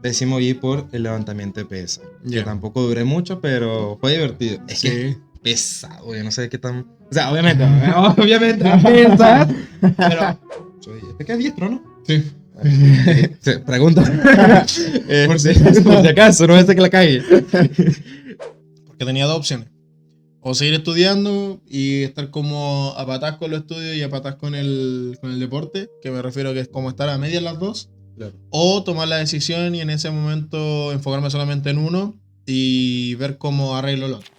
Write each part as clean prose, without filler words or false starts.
decidimos ir por el levantamiento de pesas. Ya. Que tampoco duré mucho, pero fue divertido. Es Sí. que es pesado, yo no sé qué tan... O sea, obviamente pesas, pero... ¿Te quedas diestro, no? Sí. Pregunta. Por si Por si acaso, no sé que la cague. Porque tenía dos opciones. O seguir estudiando y estar como a patas con los estudios y a patas con el deporte, que me refiero que es como estar a medias las dos. Claro. O tomar la decisión y en ese momento enfocarme solamente en uno y ver cómo arreglo el otro.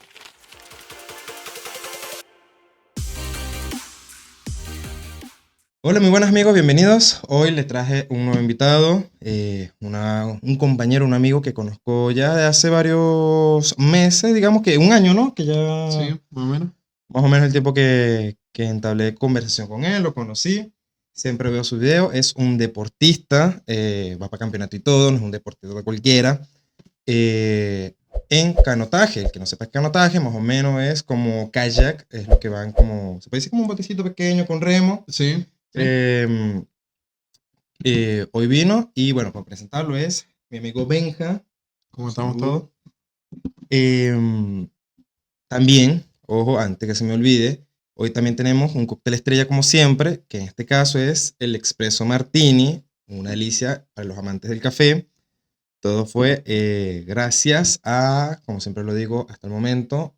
Hola, muy buenos amigos, bienvenidos. Hoy les traje un nuevo invitado, un compañero, un amigo que conozco ya de hace varios meses, digamos que un año, ¿no? Que ya Sí, más o menos. más o menos el tiempo que entablé conversación con él, lo conocí. Siempre veo sus videos, es un deportista, va para campeonato y todo, no es un deportista de cualquiera. En canotaje, el que no sepa canotaje, más o menos es como kayak, es lo que van como, se puede decir como un botecito pequeño con remo. Sí. Hoy vino y bueno, para presentarlo es mi amigo Benja. ¿Cómo estamos Saludos. todos? También, ojo, antes que se me olvide, hoy también tenemos un cóctel estrella como siempre, que en este caso es el Espresso Martini, una delicia para los amantes del café. Todo fue gracias a, como siempre lo digo hasta el momento,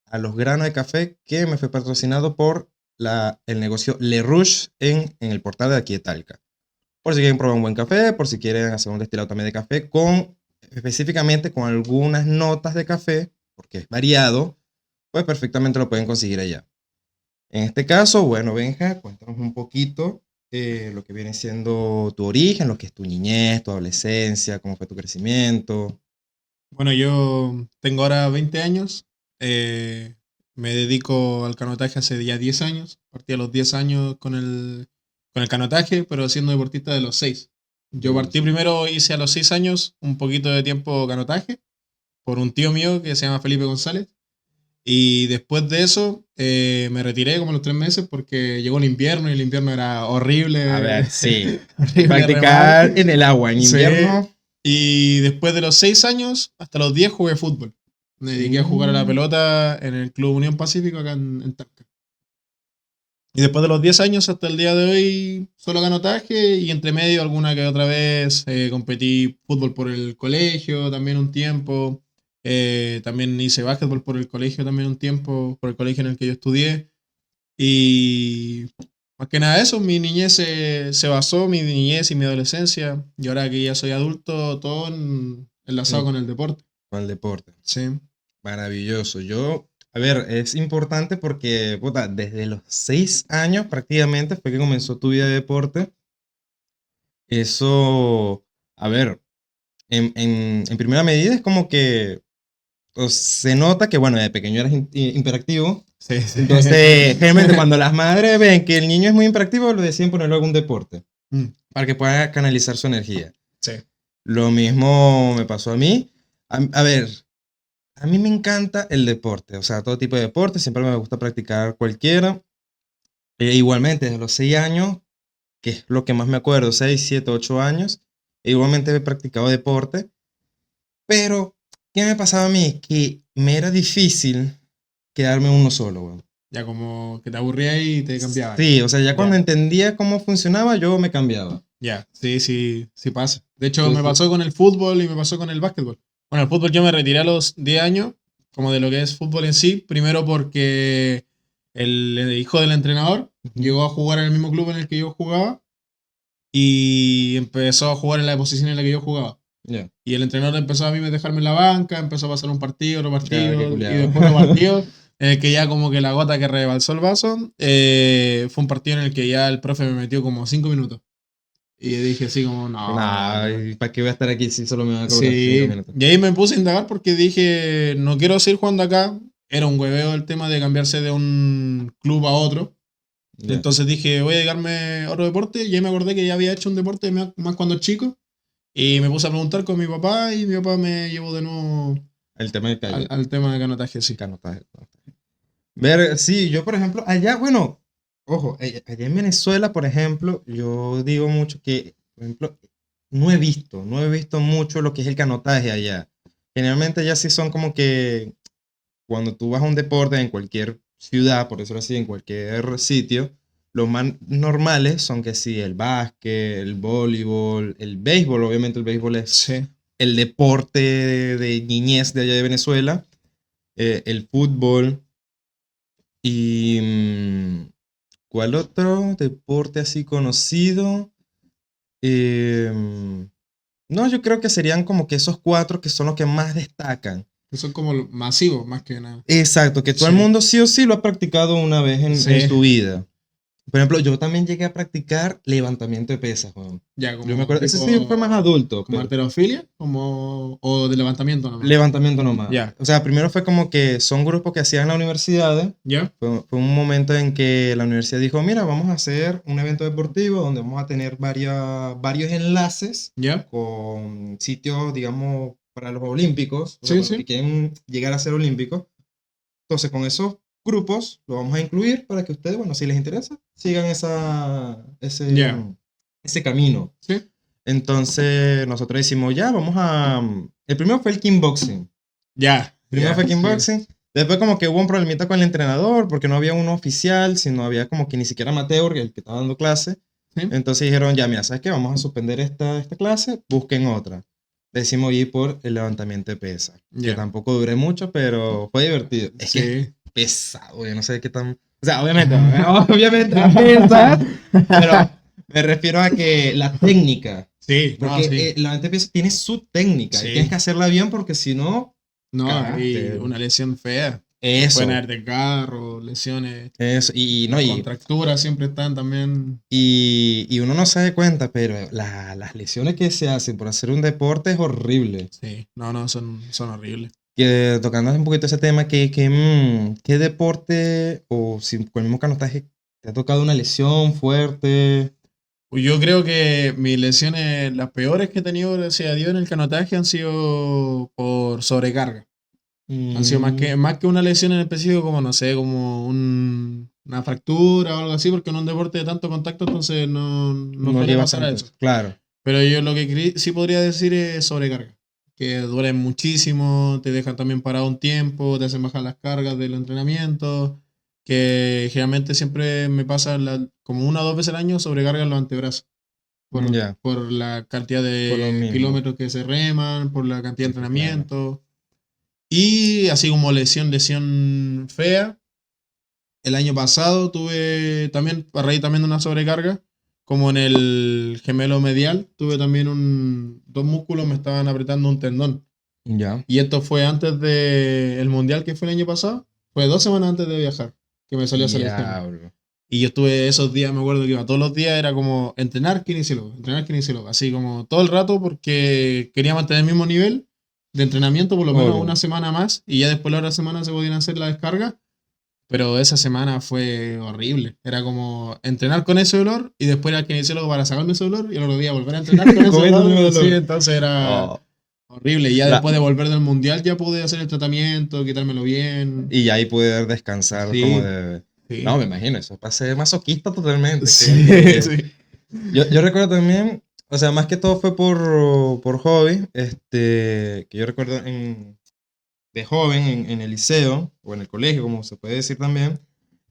a los granos de café que me fue patrocinado por el negocio Le Rouge en el portal de aquí de Talca. Por si quieren probar un buen café, por si quieren hacer un destilado también de café, específicamente con algunas notas de café, porque es variado, pues perfectamente lo pueden conseguir allá. En este caso, bueno, Benja, cuéntanos un poquito lo que viene siendo tu origen, lo que es tu niñez, tu adolescencia, cómo fue tu crecimiento. Bueno, yo tengo ahora 20 años. Me dedico al canotaje hace ya 10 años. Partí a los 10 años con el canotaje, pero siendo deportista de los 6. Yo partí primero, hice a los 6 años un poquito de tiempo canotaje por un tío mío que se llama Felipe González. Y después de eso me retiré como a los 3 meses porque llegó el invierno y el invierno era horrible. A ver, sí. Horrible Practicar remar. en el agua, en Sí. invierno. Y después de los 6 años, hasta los 10 jugué fútbol. Me dediqué a jugar a la pelota en el Club Unión Pacífico acá en Talca. Y después de los 10 años hasta el día de hoy, solo canotaje y entre medio alguna que otra vez competí fútbol por el colegio también un tiempo. También hice básquetbol por el colegio también un tiempo, por el colegio en el que yo estudié. Y más que nada eso, mi niñez se basó, mi niñez y mi adolescencia. Y ahora que ya soy adulto, todo enlazado con el deporte. Con el deporte. Sí. Maravilloso. A ver, es importante porque puta, desde los 6 años prácticamente fue que comenzó tu vida de deporte. Eso, a ver, en primera medida es como que se nota que, bueno, de pequeño eras hiperactivo. Sí, sí. Entonces, generalmente cuando las madres ven que el niño es muy hiperactivo, lo deciden ponerlo a algún deporte Mm, para que pueda canalizar su energía. sí. Lo mismo me pasó a mí. A ver, a mí me encanta el deporte, o sea, todo tipo de deporte, siempre me gusta practicar cualquiera. Igualmente, desde los 6 años, que es lo que más me acuerdo, 6 7 8 años, igualmente he practicado deporte, pero ¿qué me pasaba a mí? Que me era difícil quedarme uno solo, weón. Ya como que te aburría y te cambiaba. Sí, o sea, ya cuando Ya. entendía cómo funcionaba, yo me cambiaba. Ya, sí, sí, sí pasa. De hecho, me Entonces, pasó con el fútbol y me pasó con el básquetbol. Bueno, el fútbol yo me retiré a los 10 años, como de lo que es fútbol en sí. Primero porque el hijo del entrenador llegó a jugar en el mismo club en el que yo jugaba y empezó a jugar en la posición en la que yo jugaba. ya, Y el entrenador empezó a mí a dejarme en la banca, empezó a pasar un partido, otro ya, partido, qué y culiado. después otro partido, en el que ya como que la gota que rebalsó el vaso, fue un partido en el que ya el profe me metió como 5 minutos. Y dije así como, no. Nah, ¿y ¿para qué voy a estar aquí si solo me van a cobrar 5 Sí, minutos? y ahí me puse a indagar porque dije, no quiero seguir jugando acá. Era un hueveo el tema de cambiarse de un club a otro. Ya, Entonces dije, voy a dedicarme a otro deporte. Y ahí me acordé que ya había hecho un deporte más cuando chico. Y me puse a preguntar con mi papá y mi papá me llevó de nuevo el tema del al, kayak, al tema de canotaje, sí. canotaje. Ver, sí, yo por ejemplo, allá, bueno, ojo, allá en Venezuela, por ejemplo, yo digo mucho que, por ejemplo, no he visto mucho lo que es el canotaje allá. Generalmente ya sí son como que cuando tú vas a un deporte en cualquier ciudad, por decirlo así, en cualquier sitio, los más normales son que sí, el básquet, el voleibol, el béisbol, obviamente el béisbol es Sí. el deporte de niñez de allá de Venezuela, el fútbol y ¿cuál otro deporte así conocido? Em, no, yo creo que serían como que esos cuatro que son los que más destacan. Que son como masivos, más que nada. Exacto, que todo el Sí. mundo sí o sí lo ha practicado una vez en Sí. su vida. Por ejemplo, yo también llegué a practicar levantamiento de pesas, Juan. Ya, Yo me como acuerdo, ese sí fue más adulto, como pero halterofilia, como o de levantamiento nomás. levantamiento nomás. Ya. O sea, primero fue como que son grupos que hacían en la universidad. ¿Ya? Fue un momento en que la universidad dijo, mira, vamos a hacer un evento deportivo donde vamos a tener varios enlaces ¿Ya? con sitios, digamos, para los olímpicos, o sea, Sí, para los que sí. quieren llegar a ser olímpicos. Entonces, con esos grupos lo vamos a incluir para que ustedes, bueno, si les interesa, sigan Ya. ese camino. Sí. Entonces, nosotros decimos, ya, vamos a... El primero fue el kickboxing. Ya. Primero fue Sí. kickboxing. Después como que hubo un problemita con el entrenador porque no había uno oficial, sino había como que ni siquiera amateur, el que estaba dando clase. Sí. Entonces dijeron, ya, mira, ¿sabes qué? Vamos a suspender esta clase, busquen otra. Decidimos ir por el levantamiento de pesas. Que Ya. tampoco duré mucho, pero fue divertido. Es que es Sí. pesado, yo no sé qué tan... O sea, obviamente pesa, pero me refiero a que la técnica. Sí, no, Porque sí. el levantamiento de pesas tiene su técnica y tienes que Sí. hacerla bien porque si no, No, y cagaste. una lesión fea. Pueden Eso. haber desgarro, lesiones. Eso, Las contracturas siempre están también. y uno no se da cuenta, pero las lesiones que se hacen por hacer un deporte es horrible. Sí, no, son horribles. Que tocando un poquito ese tema, ¿qué deporte o si con el mismo canotaje te ha tocado una lesión fuerte? Pues yo creo que mis lesiones, las peores que he tenido, gracias a Dios, en el canotaje han sido por sobrecarga. Han sido Mm, más que una lesión en específico, como no sé, como una fractura o algo así, porque en un deporte de tanto contacto, entonces no no suele lleva pasar a tanto eso. eso, claro. Pero yo lo que sí podría decir es sobrecarga, que duelen muchísimo, te dejan también parado un tiempo, te hacen bajar las cargas del entrenamiento, que generalmente siempre me pasa como una o dos veces al año sobrecargan los antebrazos, Ya, por la cantidad por lo de mismo. kilómetros que se reman, por la cantidad de Sí, sí, claro. entrenamiento. Y así como lesión fea, el año pasado tuve también, a raíz también de una sobrecarga, como en el gemelo medial, tuve también dos músculos me estaban apretando un tendón. Ya. Y esto fue antes del mundial que fue el año pasado, fue 2 semanas antes de viajar, que me salió esa lesión. Diablo. Y yo estuve esos días, me acuerdo que iba todos los días, era como entrenar kinesiólogo, así como todo el rato porque quería mantener el mismo nivel de entrenamiento por lo menos Obvio. una semana más y ya después la otra semana se podían hacer la descarga, pero esa semana fue horrible. Era como entrenar con ese dolor y después ir al kinesiólogo para sacarme ese dolor y el otro día volver a entrenar con ese Con ese mismo dolor. Sí, dolor. entonces era Oh. horrible. Y ya La- después de volver del mundial ya pude hacer el tratamiento, quitármelo bien. y ahí poder descansar como Sí, de... No, sí. me imagino, eso para ser masoquista totalmente. Sí, sí. Yo recuerdo también, o sea, más que todo fue por hobby, que yo recuerdo de joven en el liceo, o en el colegio, como se puede decir también,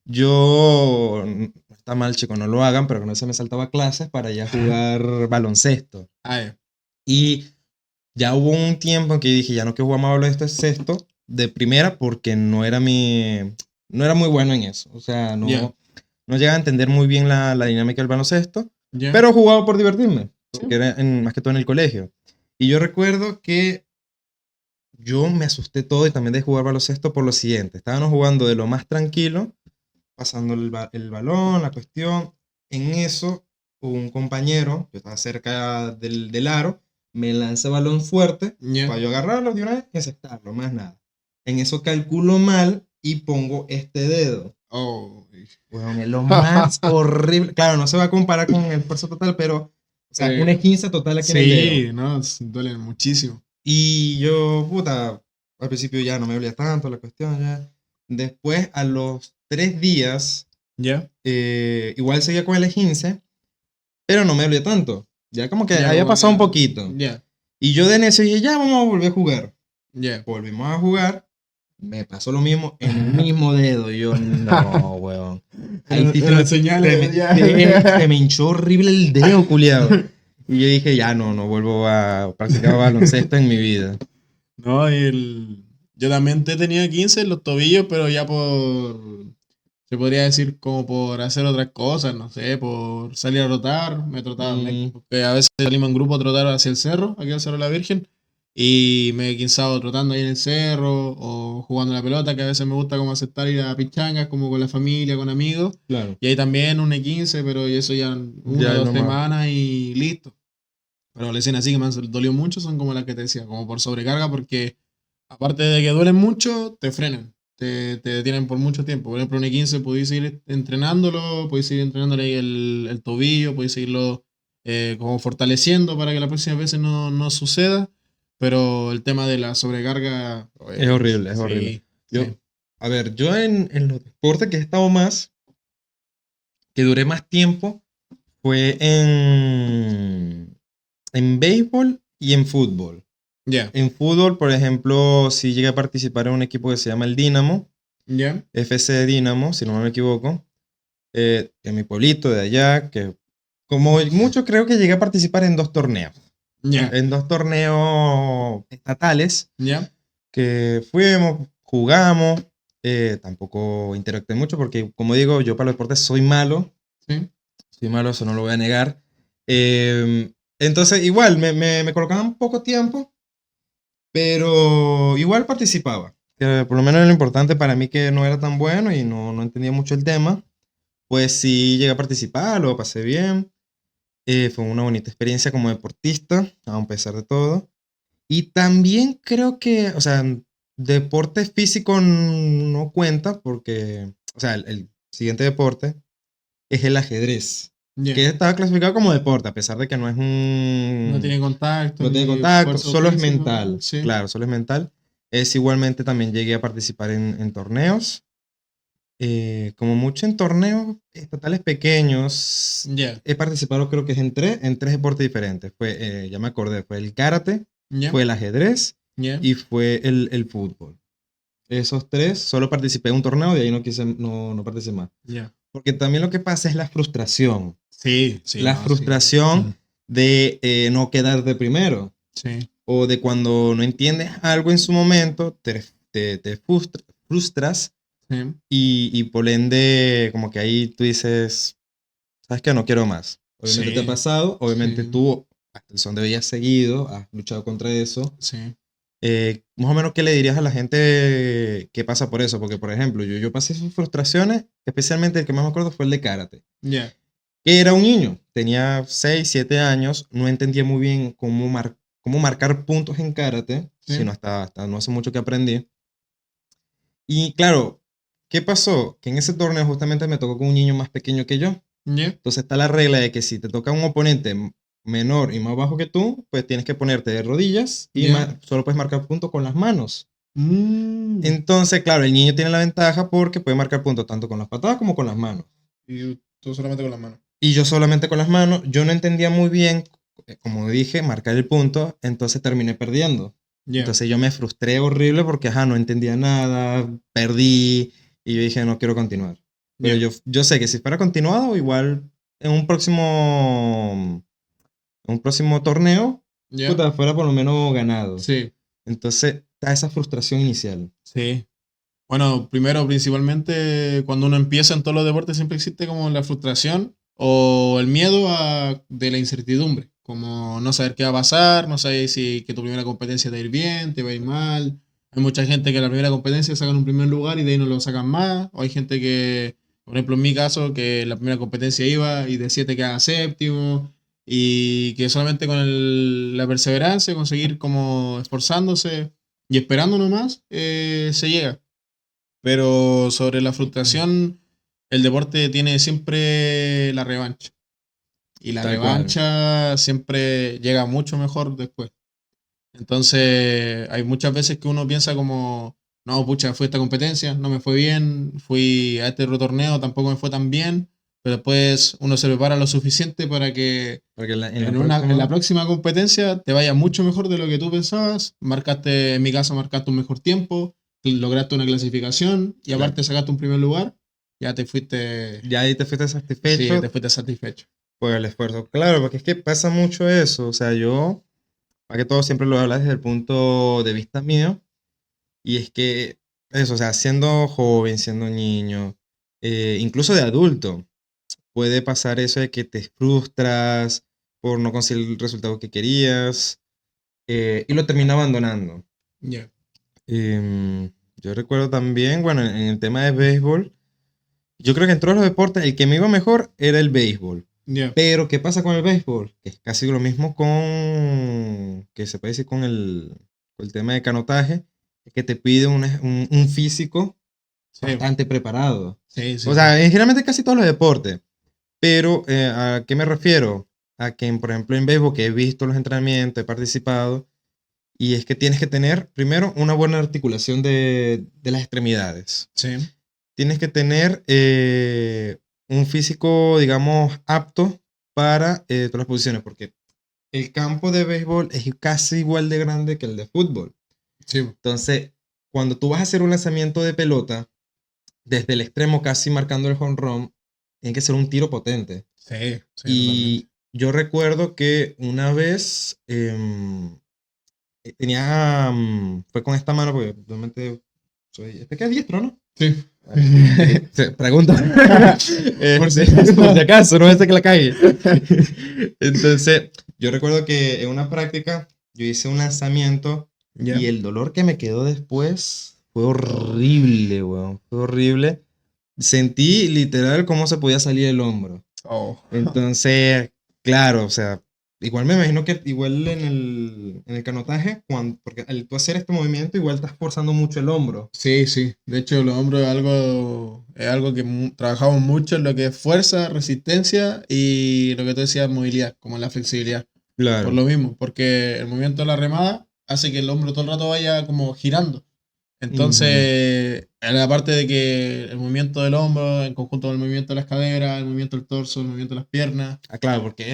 no está mal, chicos, no lo hagan, pero que no se me saltaba clases para ya jugar baloncesto. Ah, ya. Y ya hubo un tiempo en que dije, ya no quiero jugar más baloncesto de primera porque no era muy bueno en eso. O sea, Ya, no llegaba a entender muy bien la dinámica del baloncesto, ya. pero jugaba por divertirme, porque Sí. era más que todo en el colegio. Y yo recuerdo que yo me asusté todo y también de jugar baloncesto por lo siguiente. Estábamos jugando de lo más tranquilo, pasando el balón, la cuestión. En eso, un compañero, yo estaba cerca del aro, me lanza el balón fuerte Ya. para yo agarrarlo de una vez y aceptarlo, más nada. En eso calculo mal y pongo este dedo. Oh. Bueno, es lo más horrible. Claro, no se va a comparar con el esfuerzo total, pero, o sea, una esguince total aquí en el dedo. Sí, no, duelen muchísimo. Y yo, puta, al principio ya no me dolía tanto la cuestión, ya. Después, a los 3 días, Ya, igual seguía con el esguince, pero no me dolía tanto. Ya como que Ya, había como pasado un que- poquito. Ya, Y yo de necio dije, ya vamos a volver a jugar. ya. Volvimos a jugar. Me pasó lo mismo en el mismo dedo. Y yo, no, weón. Ahí sí En las señales, ya. se me hinchó horrible el dedo, culiado. Y yo dije, ya no vuelvo a practicar baloncesto en mi vida. No, yo también te tenía 15 en los tobillos, pero ya se podría decir como por hacer otras cosas, no sé, por salir a trotar, me trotaba, Mm, porque a veces salimos en grupo a trotar hacia el cerro, aquí al Cerro de la Virgen, y me he cansado trotando ahí en el cerro, o jugando a la pelota, que a veces me gusta como aceptar ir a pichangas, como con la familia, con amigos, claro. y ahí también un E15, pero eso ya una Ya o dos nomás. semanas y listo. Pero lesiones así que me han dolido mucho son como las que te decía, como por sobrecarga, porque aparte de que duelen mucho, te frenan, te detienen por mucho tiempo. Por ejemplo, un E15 podéis seguir entrenándolo, podéis seguir entrenándole ahí el tobillo, podéis seguirlo como fortaleciendo para que las próximas veces no suceda. Pero el tema de la sobrecarga, Es horrible, es horrible. sí, Yo, sí, a ver, yo en los deportes que he estado más, que duré más tiempo, fue en béisbol y en fútbol. ya, En fútbol, por ejemplo, sí llegué a participar en un equipo que se llama el Dinamo, ya, FC Dinamo, si no me equivoco, en mi pueblito de allá, que como mucho creo que llegué a participar en 2 torneos. ya, En 2 torneos estatales ya, que fuimos, jugamos, tampoco interactué mucho porque, como digo, yo para los deportes sí, soy malo, eso no lo voy a negar. Entonces, igual, me colocaban poco tiempo, pero igual participaba. Que por lo menos lo importante para mí que no era tan bueno y no entendía mucho el tema, pues sí llegué a participar, lo pasé bien. Fue una bonita experiencia como deportista, a pesar de todo. Y también creo que, o sea, deporte físico no cuenta porque, o sea, el siguiente deporte es el ajedrez, que ya. está clasificado como deporte, a pesar de que No tiene contacto no tiene ni contacto, esfuerzo solo es físico, mental, sí, claro, solo es mental. Es igualmente también llegué a participar en torneos, como mucho en torneos estatales pequeños. ya, He participado creo que es en tres deportes diferentes. Ya me acordé, fue el karate, ya, fue el ajedrez ya, y fue el fútbol. Esos tres, solo participé en un torneo, de ahí no participé más. ya. Porque también lo que pasa es la frustración. Sí, sí, La no, sí. frustración de no quedar de primero. Sí, O de cuando no entiendes algo en su momento, te frustras sí, y por ende, como que ahí tú dices, ¿sabes qué? No quiero más. Obviamente te ha sí, pasado, obviamente sí, tú hasta el son de hoy has seguido, has luchado contra eso. sí, Más o menos, ¿qué le dirías a la gente que pasa por eso? Porque, por ejemplo, yo pasé sus frustraciones, especialmente el que más me acuerdo fue el de karate. ya, Que era un niño, tenía 6 7 años, no entendía muy bien cómo marcar puntos en karate, sino sí, hasta no hace mucho que aprendí. Y claro, ¿qué pasó? Que en ese torneo justamente me tocó con un niño más pequeño que yo. ya, Entonces está la regla de que si te toca un oponente menor y más bajo que tú, pues tienes que ponerte de rodillas y ya. solo puedes marcar puntos con las manos. Mm. Entonces, claro, el niño tiene la ventaja porque puede marcar puntos tanto con las patadas como con las manos. Y tú solamente con las manos. Y yo solamente con las manos, yo no entendía muy bien, como dije, marcar el punto, entonces terminé perdiendo. Ya, Entonces yo me frustré horrible porque, ajá, no entendía nada, perdí y yo dije, no quiero continuar. Pero ya, yo sé que si fuera continuado, igual en un próximo torneo, ya. puta, fuera por lo menos ganado. Sí, Entonces, está esa frustración inicial. sí. Bueno, primero, principalmente, cuando uno empieza en todos los deportes, siempre existe como la frustración o el miedo de la incertidumbre. Como no saber qué va a pasar, no saber si que tu primera competencia te va a ir bien, te va a ir mal. Hay mucha gente que en la primera competencia sacan un primer lugar y de ahí no lo sacan más. O hay gente que, por ejemplo, en mi caso, que la primera competencia iba y de 7 queda séptimo. Y que solamente con la perseverancia, conseguir como esforzándose y esperando nomás, se llega. Pero sobre la frustración, el deporte tiene siempre la revancha. Y la Tal cual. revancha siempre llega mucho mejor después. Entonces, hay muchas veces que uno piensa como, no, pucha, fue esta competencia, no me fue bien, fui a este otro torneo, tampoco me fue tan bien, pero después uno se prepara lo suficiente para que Porque en la próxima competencia te vaya mucho mejor de lo que tú pensabas. Marcaste, en mi caso, marcaste un mejor tiempo, lograste una clasificación y Claro. aparte sacaste un primer lugar, ya te fuiste, Ya ahí te fuiste sí, satisfecho te fuiste satisfecho. por el esfuerzo. Claro, porque es que pasa mucho eso. O sea, yo, para que todo siempre lo hablas desde el punto de vista mío. Y es que eso, o sea, siendo joven, siendo niño, incluso de adulto, puede pasar eso de que te frustras por no conseguir el resultado que querías y lo termina abandonando. Ya, Yo recuerdo también, bueno, en el tema de béisbol, yo creo que en todos los deportes el que me iba mejor era el béisbol. ya, Pero, ¿qué pasa con el béisbol? Que es casi lo mismo que se puede decir con el tema de canotaje, es que te pide un físico sí, bastante preparado. sí, sí, O sí. sea, generalmente casi todos los deportes. Pero, ¿a qué me refiero? A que, por ejemplo, en béisbol, que he visto los entrenamientos, he participado, y es que tienes que tener, primero, una buena articulación de las extremidades. Sí, Tienes que tener un físico, digamos, apto para todas las posiciones, porque el campo de béisbol es casi igual de grande que el de fútbol. sí, Entonces, cuando tú vas a hacer un lanzamiento de pelota, desde el extremo casi marcando el home run, tiene que ser un tiro potente. sí, sí, totalmente. Y yo recuerdo que una vez tenía, fue con esta mano, porque realmente soy, este que es diestro, ¿no? Sí. Pregunta. Por si Por si acaso. acaso, no es que la cague. Entonces, yo recuerdo que en una práctica yo hice un lanzamiento Ya. y el dolor que me quedó después fue horrible, weón. Fue horrible. Sentí literal cómo se podía salir el hombro. Oh. Entonces, claro, o sea, igual me imagino que igual en el canotaje, porque al tú hacer este movimiento, igual estás forzando mucho el hombro. Sí, sí. De hecho, los hombros es algo que trabajamos mucho en lo que es fuerza, resistencia y lo que tú decías, movilidad, como la flexibilidad. Por Claro. lo mismo, porque el movimiento de la remada hace que el hombro todo el rato vaya como girando. Ujú. Entonces, en la parte de que el movimiento del hombro, en conjunto con el movimiento de las caderas, el movimiento del torso, el movimiento de las piernas. Ah, claro, porque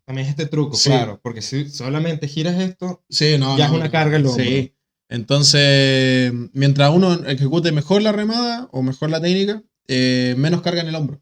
también es este truco, Sí, claro, porque si solamente giras esto, sí, no, ya es no, una pero carga el hombro. sí. Entonces, mientras uno ejecute mejor la remada o mejor la técnica, menos carga en el hombro.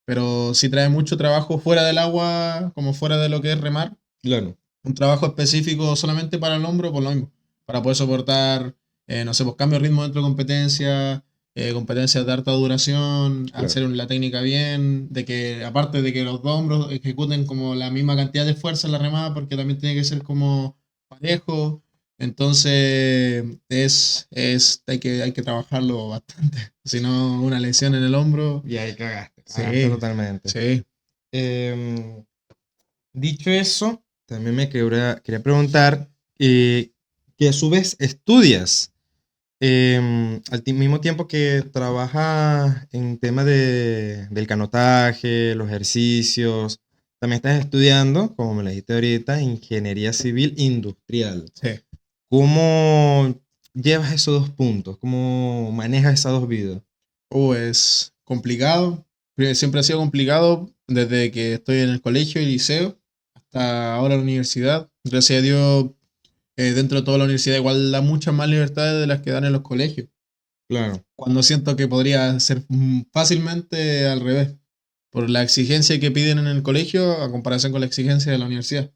Pero si trae mucho trabajo fuera del agua, como fuera de lo que es remar, Claro, un trabajo específico solamente para el hombro, por lo mismo. Para poder soportar, no sé, pues cambio de ritmo dentro de competencia, competencias de alta duración, claro. hacer la técnica bien, de que aparte de que los dos hombros ejecuten como la misma cantidad de fuerza en la remada, porque también tiene que ser como parejo. Entonces, hay que trabajarlo bastante. Si no, una lesión en el hombro. Y ahí cagaste Sí, totalmente. sí, Em, Dicho eso, también quería preguntar que a su vez estudias. Mismo tiempo que trabajas en tema del canotaje, los ejercicios, también estás estudiando, como me lo dijiste ahorita, ingeniería civil industrial. sí. ¿Cómo llevas esos dos puntos? ¿Cómo manejas esas dos vidas? Es complicado. Siempre ha sido complicado desde que estoy en el colegio y liceo hasta ahora la universidad. Gracias a Dios, dentro de toda la universidad igual da muchas más libertades de las que dan en los colegios. Claro, Cuando siento que podría ser fácilmente al revés, por la exigencia que piden en el colegio a comparación con la exigencia de la universidad.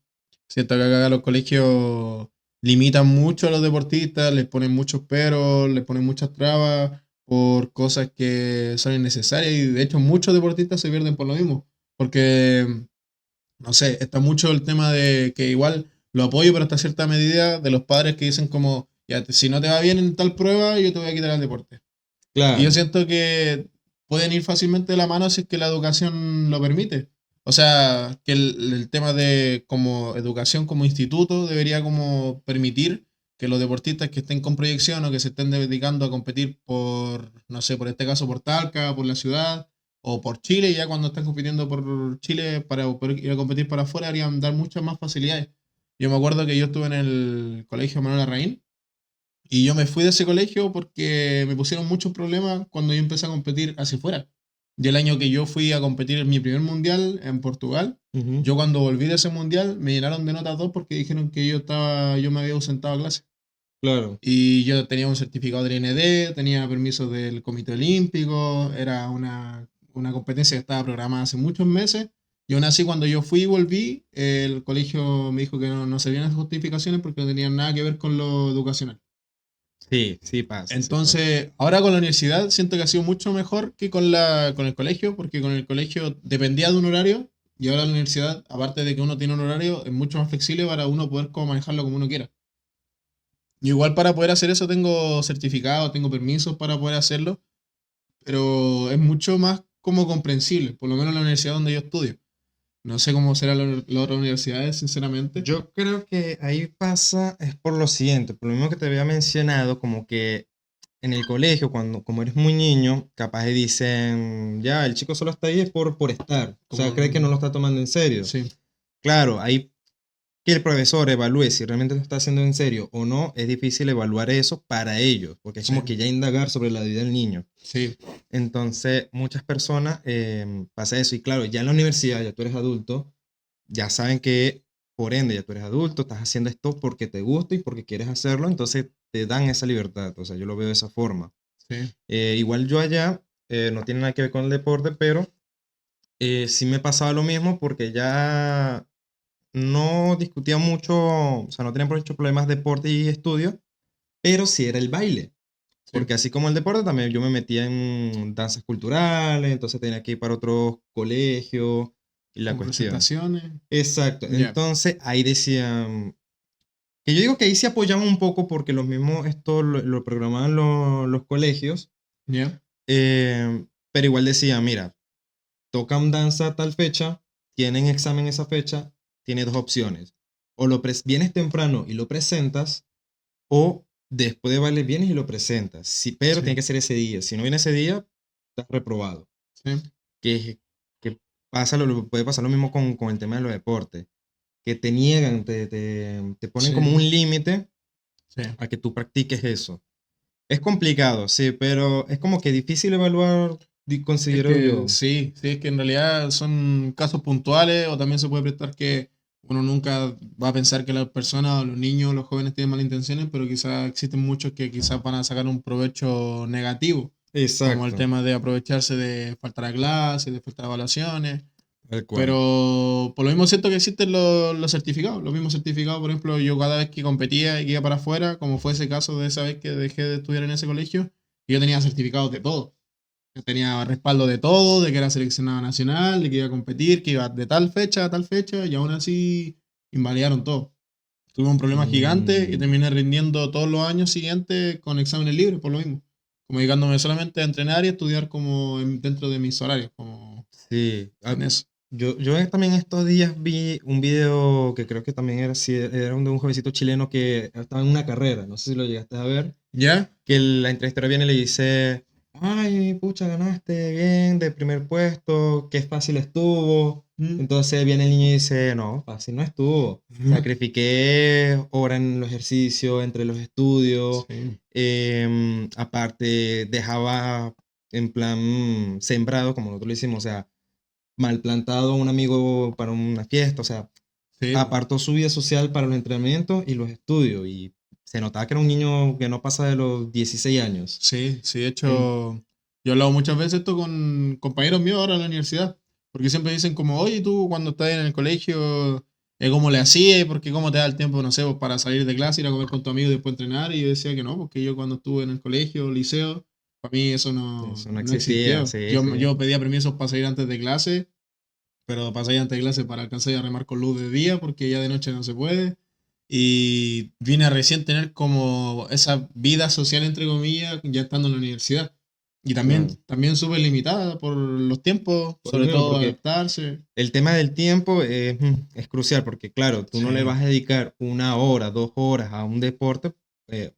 Siento que acá los colegios limitan mucho a los deportistas, les ponen muchos peros, les ponen muchas trabas por cosas que son innecesarias y de hecho muchos deportistas se pierden por lo mismo. Porque, no sé, está mucho el tema de que igual lo apoyo, pero hasta cierta medida de los padres que dicen como, ya, si no te va bien en tal prueba, yo te voy a quitar el deporte. Y yo claro, siento que pueden ir fácilmente de la mano si es que la educación lo permite. O sea, que el tema de como educación como instituto debería como permitir que los deportistas que estén con proyección o que se estén dedicando a competir por, no sé, por este caso por Talca, por la ciudad o por Chile, ya cuando están compitiendo por Chile para poder ir a competir para afuera, deberían dar muchas más facilidades. Yo me acuerdo que yo estuve en el colegio Manuel Larraín y yo me fui de ese colegio porque me pusieron muchos problemas cuando yo empecé a competir hacia afuera. Y el año que yo fui a competir en mi primer mundial en Portugal, Ujú. yo cuando volví de ese mundial me llenaron de notas 2 porque dijeron que yo me había ausentado a clase. Claro. Y yo tenía un certificado del IND, tenía permiso del Comité Olímpico, era una competencia que estaba programada hace muchos meses. Y aún así, cuando yo fui y volví, el colegio me dijo que no servían esas justificaciones porque no tenían nada que ver con lo educacional. Sí, sí pasa, sí pasa. Entonces, ahora con la universidad siento que ha sido mucho mejor que con el colegio, porque con el colegio dependía de un horario y ahora la universidad, aparte de que uno tiene un horario, es mucho más flexible para uno poder como manejarlo como uno quiera. Y igual para poder hacer eso tengo certificado, tengo permisos para poder hacerlo, pero es mucho más como comprensible, por lo menos en la universidad donde yo estudio. No sé cómo serán las otras universidades, sinceramente. Yo creo que ahí pasa, es por lo siguiente, por lo mismo que te había mencionado, como que en el colegio, cuando, como eres muy niño, capaz y dicen, ya, el chico solo está ahí es por estar. O sea, cree que no Como, lo está tomando en serio. sí, Claro, ahí que el profesor evalúe si realmente lo está haciendo en serio o no, es difícil evaluar eso para ellos, porque es como sí, que ya indagar sobre la vida del niño. sí, Entonces, muchas personas pasa eso. Y claro, ya en la universidad, ya tú eres adulto, ya saben que, por ende, ya tú eres adulto, estás haciendo esto porque te gusta y porque quieres hacerlo, entonces te dan esa libertad. O sea, yo lo veo de esa forma. sí, Igual yo allá, no tiene nada que ver con el deporte, pero sí me pasaba lo mismo porque ya no discutía mucho, o sea, no tenía muchos problemas deporte y estudio, pero sí era el baile. sí. Porque así como el deporte, también yo me metía en danzas culturales, entonces tenía que ir para otros colegios y la Como cuestión. presentaciones. Exacto, Ya, entonces ahí decían, que yo digo que ahí se apoyaban un poco porque los mismos, esto lo programaban los colegios, ya, pero igual decían, mira, tocan danza a tal fecha, tienen examen esa fecha, tiene dos opciones. O vienes temprano y lo presentas, o después de baile vienes y lo presentas. Sí, pero tiene sí, que ser ese día. Si no viene ese día, estás reprobado. sí, Que pasa puede pasar lo mismo con el tema de los deportes. Que te niegan, te ponen como sí, un límite sí. a que tú practiques eso. Es complicado, sí, pero es como que difícil evaluar, Es considero que yo. sí, sí, es que en realidad son casos puntuales o también se puede prestar que uno nunca va a pensar que las personas o los niños o los jóvenes tienen malas intenciones, pero quizás existen muchos que quizás van a sacar un provecho negativo, como el Exacto, tema de aprovecharse de faltar a clases, de faltar a evaluaciones. tal cual. Pero por lo mismo siento que existen los certificados. Los mismos certificados, por ejemplo, yo cada vez que competía y que iba para afuera, como fue ese caso de esa vez que dejé de estudiar en ese colegio, yo tenía certificados de todo. Yo tenía respaldo de todo, de que era seleccionado nacional, de que iba a competir, que iba de tal fecha a tal fecha, y aún así invalidaron todo. Tuve un problema gigante y Mm, terminé rindiendo todos los años siguientes con exámenes libres, por lo mismo. Como dedicándome solamente a entrenar y estudiar como dentro de mis horarios, como sí. en eso. Yo también estos días vi un video que creo que también era, sí, era de un jovencito chileno que estaba en una carrera, no sé si lo llegaste a ver, ¿Ya? que la entrevistadora viene y le dice, ay, pucha, ganaste bien de primer puesto, qué fácil estuvo. Mm. Entonces viene el niño y dice, no, fácil no estuvo. Sacrifiqué horas en los ejercicios, entre los estudios, Sí, aparte dejaba en plan sembrado, como nosotros lo hicimos, o sea, mal plantado a un amigo para una fiesta, o sea, sí, po. apartó su vida social para los entrenamientos y los estudios, y se notaba que era un niño que no pasa de los 16 años. Sí, sí, de En- hecho, yo he hablado muchas veces esto con compañeros míos ahora en la universidad, porque siempre dicen como, oye, tú cuando estás en el colegio, ¿cómo le hacías? Porque cómo te da el tiempo, no sé, pues, para salir de clase, ir a comer con tu amigo y después entrenar, y yo decía que no, porque yo cuando estuve en el colegio, liceo, para mí eso eso no no existía, existió. sí, Yo sí. pedía permisos para salir antes de clase, pero para salir antes de clase para alcanzar a remar con luz de día, porque ya de noche no se puede. Y vine a recién tener como esa vida social, entre comillas, ya estando en la universidad. Y Claro. también súper limitada por los tiempos, Por lo sobre mismo, todo porque adaptarse. el tema del tiempo es crucial, porque claro, tú no le Sí, vas a dedicar una hora, 2 horas a un deporte, eh,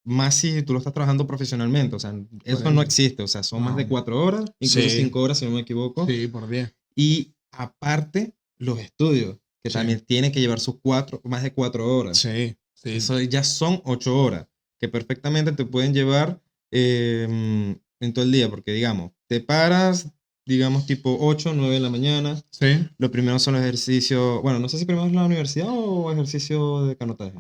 más si tú lo estás trabajando profesionalmente, o sea, por eso no ende. existe, o sea, son más de No. 4 horas, incluso Sí, 5 horas si no me equivoco. sí, por 10. Y aparte, los estudios, que Sí, también tienen que llevar sus más de 4 horas. sí, sí, Eso ya son 8 horas, que perfectamente te pueden llevar en todo el día, porque digamos, te paras, digamos, tipo 8 9 de la mañana. Sí. Lo primero son los ejercicios, bueno, no sé si primero es la universidad o ejercicio de canotaje.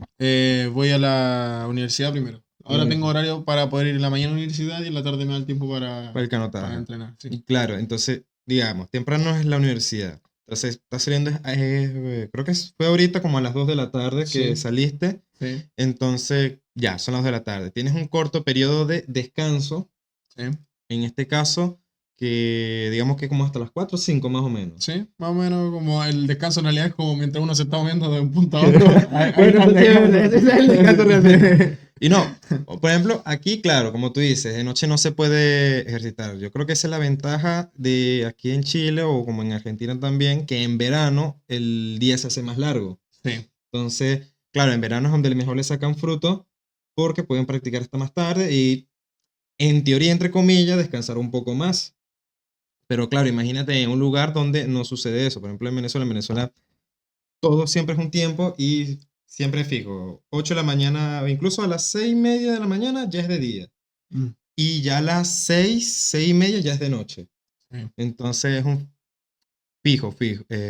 Voy a la universidad primero. Ahora tengo Universidad. horario para poder ir en la mañana a la universidad y en la tarde me da el tiempo Para el para canotaje. entrenar. Sí. Y claro, entonces, digamos, temprano es la universidad. Entonces, está saliendo, creo que fue ahorita como a las 2 de la tarde que Sí, saliste. sí, Entonces, ya, son las 2 de la tarde. Tienes un corto periodo de descanso, sí. en este caso, que digamos que como hasta las 4 o 5 más o menos. Sí, más o menos como el descanso en realidad es como mientras uno se está moviendo de un punto a otro. Ahí Bueno, está el eso sí es verdad, descanso. ese es el descanso realmente. Sí. Y no, por ejemplo, aquí, claro, como tú dices, de noche no se puede ejercitar. Yo creo que esa es la ventaja de aquí en Chile o como en Argentina también, que en verano el día se hace más largo. Sí, Entonces, claro, en verano es donde mejor le sacan fruto porque pueden practicar hasta más tarde y, en teoría, entre comillas, descansar un poco más. Pero claro, imagínate en un lugar donde no sucede eso. Por ejemplo, en Venezuela todo siempre es un tiempo y siempre es fijo. 8 de la mañana, o incluso a las 6:30 de la mañana ya es de día. mm, Y ya a las 6:30 ya es de noche. sí, Entonces es un fijo,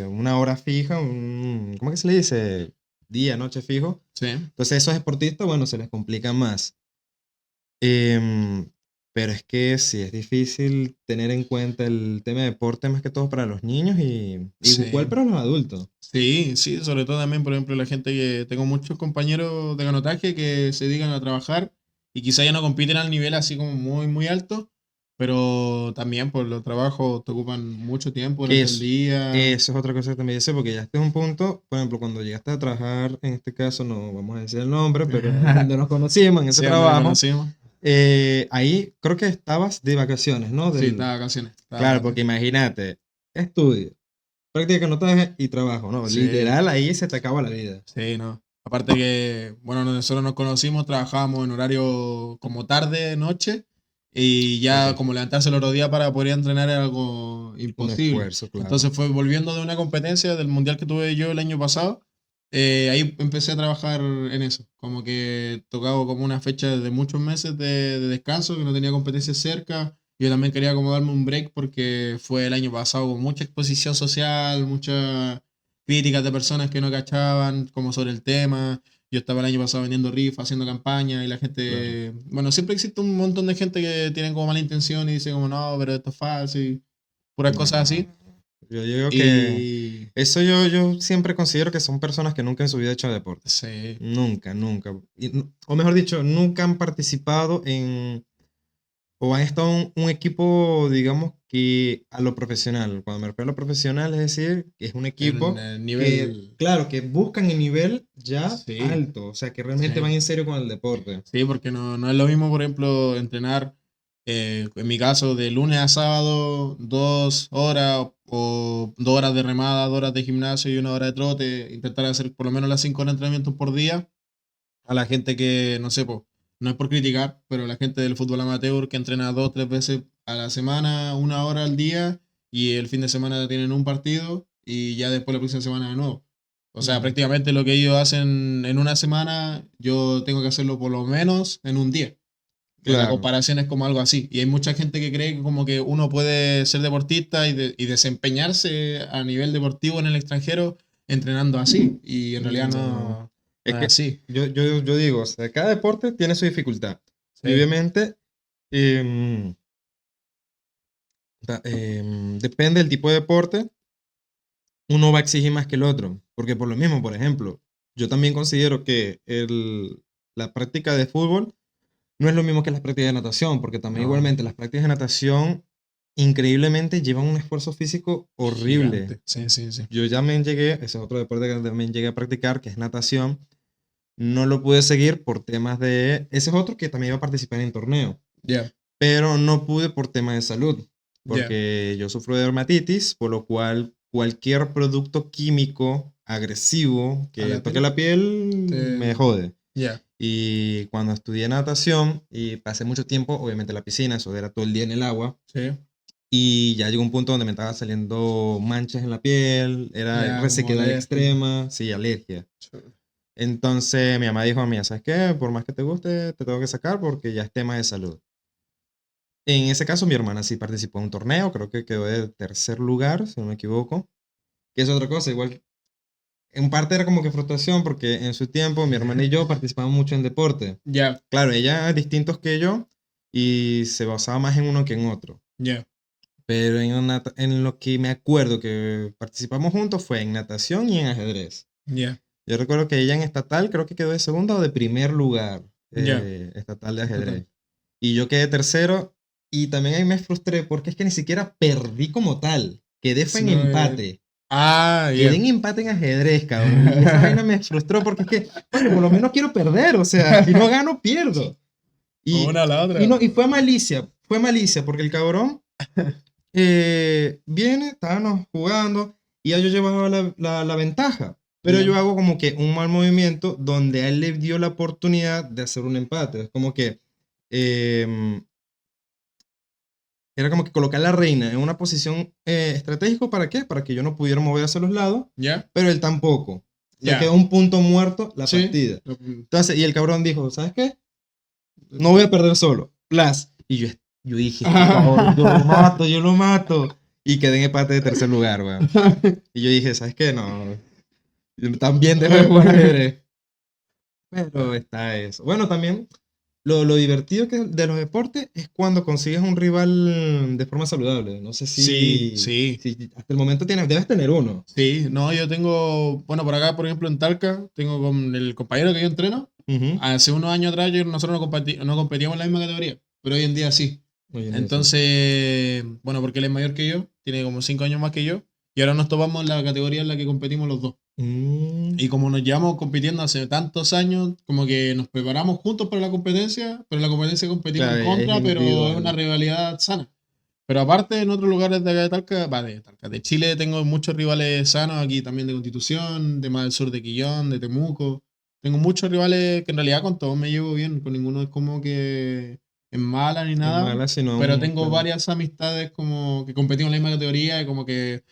una hora fija, ¿cómo es que se le dice? Día, noche fijo. sí. Entonces esos deportistas, bueno, se les complica más. Em, pero es que sí, es difícil tener en cuenta el tema de deporte más que todo para los niños y igual Sí. para los adultos. Sí, sí, sobre todo también, por ejemplo, la gente que tengo muchos compañeros de canotaje que se dedican a trabajar y quizá ya no compiten al nivel así como muy, muy alto, pero también por los trabajos te ocupan mucho tiempo Que durante el día. eso es otra cosa que también dice, porque ya este es un punto, por ejemplo, cuando llegaste a trabajar, en este caso no vamos a decir el nombre, pero donde nos conocimos en ese Sí, donde nos trabajo, conocimos. ahí creo que estabas de vacaciones, ¿no? Sí, estaba de vacaciones, estaba de Claro, porque vacaciones. imagínate, estudio, práctica que notaje y trabajo, ¿no? Sí, Literal, ahí se te acaba la vida. sí, no. Aparte que, bueno, nosotros nos conocimos, trabajábamos en horario como tarde, noche, y ya Ok. como levantarse el otro día para poder entrenar era algo Un imposible. esfuerzo, claro. Entonces fue volviendo de una competencia del mundial que tuve yo el año pasado, ahí empecé a trabajar en eso. Como que tocaba como una fecha de muchos meses de descanso, que no tenía competencias cerca. Yo también quería como darme un break porque fue el año pasado con mucha exposición social, mucha críticas de personas que no cachaban como sobre el tema. Yo estaba el año pasado vendiendo rifa, haciendo campaña y la Claro. gente, bueno, siempre existe un montón de gente que tiene como mala intención y dice como no, pero esto es falso y puras cosas No. así. Yo digo que Y eso yo siempre considero que son personas que nunca en su vida han hecho deporte. sí, Nunca, nunca. O mejor dicho, nunca han participado en, o han estado en un equipo, digamos, que a lo profesional. Cuando me refiero a lo profesional, es decir, que es un en equipo el que, nivel, claro, que buscan el nivel ya sí, alto, o sea, que realmente van sí. en serio con el deporte. Sí, porque no es lo mismo, por ejemplo, entrenar, en mi caso, de lunes a sábado, 2 horas o 2 horas de remada, 2 horas de gimnasio y 1 hora de trote, intentar hacer por lo menos las 5 horas de entrenamiento por día. A la gente que, no sé, po, no es por criticar, pero la gente del fútbol amateur que entrena 2 o 3 veces a la semana, 1 hora al día, y el fin de semana tienen un partido y ya después la próxima semana de nuevo. O sea, Mm, prácticamente lo que ellos hacen en una semana, yo tengo que hacerlo por lo menos en un día. La claro, comparación es como algo así. Y hay mucha gente que cree que como que uno puede ser deportista y desempeñarse a nivel deportivo en el extranjero entrenando así. Y en realidad no. no Es es que así. yo digo, o sea, cada deporte tiene su dificultad. Y Sí, obviamente, em, depende del tipo de deporte, uno va a exigir más que el otro. Porque por lo mismo, por ejemplo, yo también considero que la práctica de fútbol no es lo mismo que las prácticas de natación, porque también no, igualmente las prácticas de natación increíblemente llevan un esfuerzo físico horrible. gigante. Sí, sí, sí. Yo ya me llegué, ese es otro deporte que también llegué a practicar, que es natación. No lo pude seguir por temas de... Ese es otro que también iba a participar en torneo, Ya, pero no pude por temas de salud, ya. porque yo sufro de dermatitis, por lo cual cualquier producto químico agresivo A que la toque piel, la piel me te... jode. Ya, Y cuando estudié natación y pasé mucho tiempo, obviamente en la piscina, eso era todo el día en el agua, sí. y ya llegó un punto donde me estaba saliendo manchas en la piel, era Ya, como resequedad alérgico. extrema, sí, alergia. Entonces mi mamá dijo, mía, ¿sabes qué? Por más que te guste, te tengo que sacar porque ya es tema de salud. En ese caso, mi hermana sí participó en un torneo, creo que quedó de tercer lugar, si no me equivoco. Que es otra cosa, igual, en parte era como que frustración, porque en su tiempo mi hermana y yo participábamos mucho en deporte. Ya, Claro, ella distintos que yo, y se basaba más en uno que en otro. ya, Pero en lo que me acuerdo que participamos juntos fue en natación y en ajedrez. ya, Yo recuerdo que ella en estatal creo que quedó de segunda o de primer lugar, ya. estatal de Total. ajedrez. Y yo quedé tercero y también ahí me frustré porque es que ni siquiera perdí como tal. Quedé fue Si en no, empate. Quedé ya. en empate en ajedrez, cabrón. Y esa vaina me frustró porque es que, bueno, por lo menos quiero perder, o sea, si no gano, pierdo. Y, Una a la y, otra. no, y fue malicia, porque el cabrón viene, estábamos jugando y ya yo llevaba la ventaja. Pero Ya, yo hago como que un mal movimiento donde a él le dio la oportunidad de hacer un empate. Es como que em, era como que colocar la reina en una posición estratégica. ¿Para qué? Para que yo no pudiera mover hacia los lados, ya, pero él tampoco. O sea, ya. quedó un punto muerto la Sí. partida. Entonces, y el cabrón dijo, ¿sabes qué? No voy a perder solo. Plus. Y yo dije, este cabrón, yo lo mato, yo lo mato. Y quedé en empate de tercer lugar, weón. Y yo dije, ¿sabes qué? No, yo también dejo de jugar ajedrez. Pero está eso. Bueno, también lo divertido de los deportes es cuando consigues un rival de forma saludable. No sé Sí, si, sí. si hasta el momento debes tener uno. Sí, no, yo tengo, bueno, por acá, por ejemplo, en Talca, tengo con el compañero que yo entreno. Ujú. Hace unos años atrás nosotros no competíamos en la misma categoría, pero hoy en día sí. Hoy en día sí. Entonces, bueno, porque él es mayor que yo, tiene como 5 años más que yo, y ahora nos topamos en la categoría en la que competimos los dos. Mm, Y como nos llevamos compitiendo hace tantos años, como que nos preparamos juntos para la competencia, pero en la competencia competimos en claro, es contra, pero es una individual. rivalidad sana. Pero aparte, en otros lugares de acá de Talca, de Chile tengo muchos rivales sanos, aquí también de Constitución, de más del sur de Quillón, de Temuco. Tengo muchos rivales que en realidad con todos me llevo bien, con ninguno es como que es mala ni Es nada, mala, sino pero tengo claro. varias amistades como que competimos en la misma categoría y como que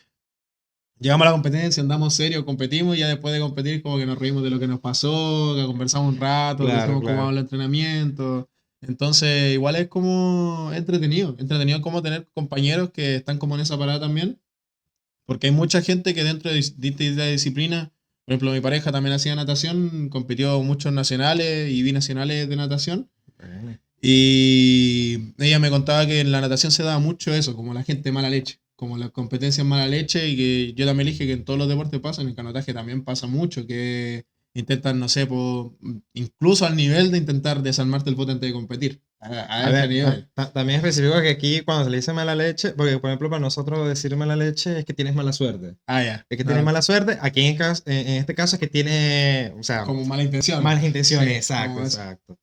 llegamos a la competencia, andamos serios, competimos y ya después de competir como que nos reímos de lo que nos pasó, que conversamos un rato, Claro, decimos cómo claro. vamos el entrenamiento. Entonces, igual es como entretenido como tener compañeros que están como en esa parada también, porque hay mucha gente que dentro de distintas disciplinas, por ejemplo, mi pareja también hacía natación, compitió muchos nacionales y binacionales de natación, Bueno. y ella me contaba que en la natación se daba mucho eso, como la gente mala leche, como las competencias mala leche, y que yo también le dije que en todos los deportes pasa, en el canotaje también pasa mucho, que intentan, no sé, incluso al nivel de intentar desarmarte el bote antes de competir, a A ese ver, nivel. también especifico que aquí cuando se le dice mala leche, porque por ejemplo para nosotros decir mala leche es que tienes mala suerte. Ah, ya, Es que tienes no, mala suerte, aquí en este caso es que tiene, o sea, como mala intención. malas intenciones, Sí, exacto, como eso. exacto.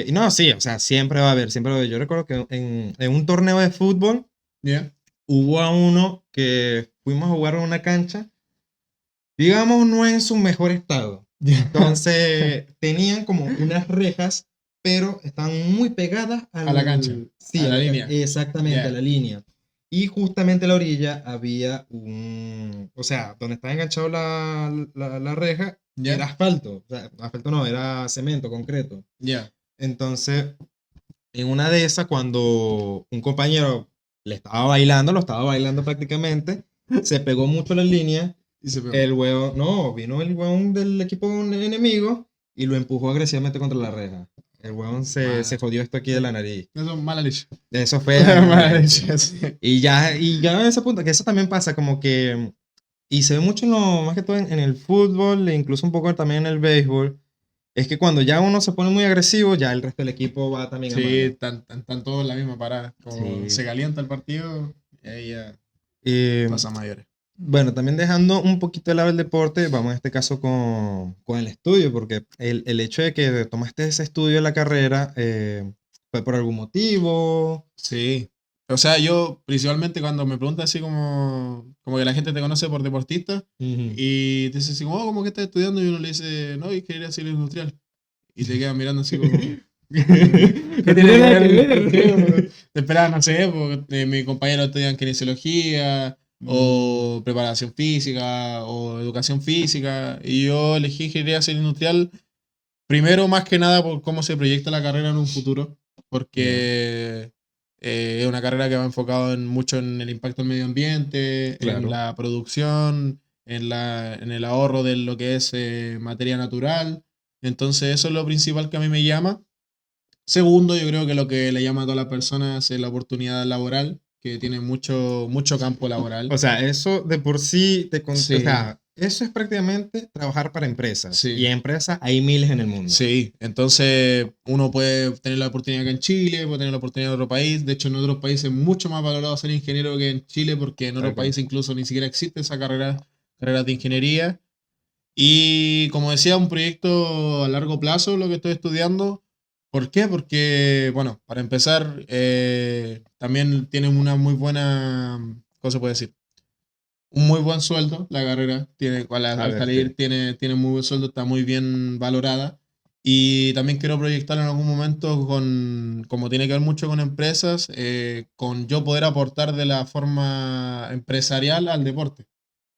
Y no, sí, o sea, siempre va a haber, siempre va a haber. Yo recuerdo que en un torneo de fútbol ¿Ya? hubo a uno que fuimos a jugar en una cancha, digamos, no en su mejor estado. Entonces, tenían como unas rejas, pero están muy pegadas A la cancha, sí, a la línea. exactamente, a Ya, la línea. Y justamente a la orilla había o sea, donde estaba enganchado la reja, era ya, asfalto. O sea, asfalto no, era cemento, concreto. ya. Entonces, en una de esas, cuando un compañero le estaba bailando, lo estaba bailando prácticamente, se pegó mucho a la línea. Y se pegó. El huevón, no, vino el huevón del equipo enemigo y lo empujó agresivamente contra la reja. El huevón se Mala. jodió esto aquí de la nariz. Eso es mala leche. Eso fue de mala Mala leche. leche, sí. Y ya a ese punto, que eso también pasa como que, y se ve mucho más que todo en el fútbol e incluso un poco también en el béisbol, es que cuando ya uno se pone muy agresivo, ya el resto del equipo va también a Sí, mala. están todos en la misma parada. Como Sí. se calienta el partido, y ahí ya Eh, pasa a mayores. Bueno, también dejando un poquito de lado el deporte, vamos en este caso con el estudio, porque el hecho de que tomaste ese estudio de la carrera fue por algún motivo. Sí. O sea, yo principalmente cuando me preguntan así como que la gente te conoce por deportista Ujú. y te dice así como, oh, ¿cómo que estás estudiando? Y uno le dice, no, ingeniería civil industrial. Y te quedan mirando así como, ¿Qué ¿qué tiene tiene que nada ver? que Sí, ver? te esperaba, no sé, porque mi compañero estudia kinesiología Mm, o preparación física o educación física y yo elegí ingeniería civil industrial primero más que nada por cómo se proyecta la carrera en un futuro, ya. porque Es una carrera que va enfocado mucho en el impacto del medio ambiente, en Claro. la producción, en el ahorro de lo que es materia natural. Entonces eso es lo principal que a mí me llama. Segundo, yo creo que lo que le llama a todas las personas es la oportunidad laboral, que tiene mucho campo laboral. O sea, eso de por sí o Sí, sea, eso es prácticamente trabajar para empresas. Y sí. empresas hay miles en el mundo. Sí, entonces uno puede tener la oportunidad acá en Chile, puede tener la oportunidad en otro país. De hecho, en otros países es mucho más valorado ser ingeniero que en Chile, porque en otros Tal cual. países incluso ni siquiera existe esa carrera de ingeniería. Y como decía, un proyecto a largo plazo, lo que estoy estudiando. ¿Por qué? Porque, bueno, para empezar, también tiene una muy buena, ¿cómo se puede decir? Un muy buen sueldo, la carrera, A al ver, sí. salir tiene muy buen sueldo, está muy bien valorada. Y también quiero proyectar en algún momento como tiene que ver mucho con empresas, con yo poder aportar de la forma empresarial al deporte.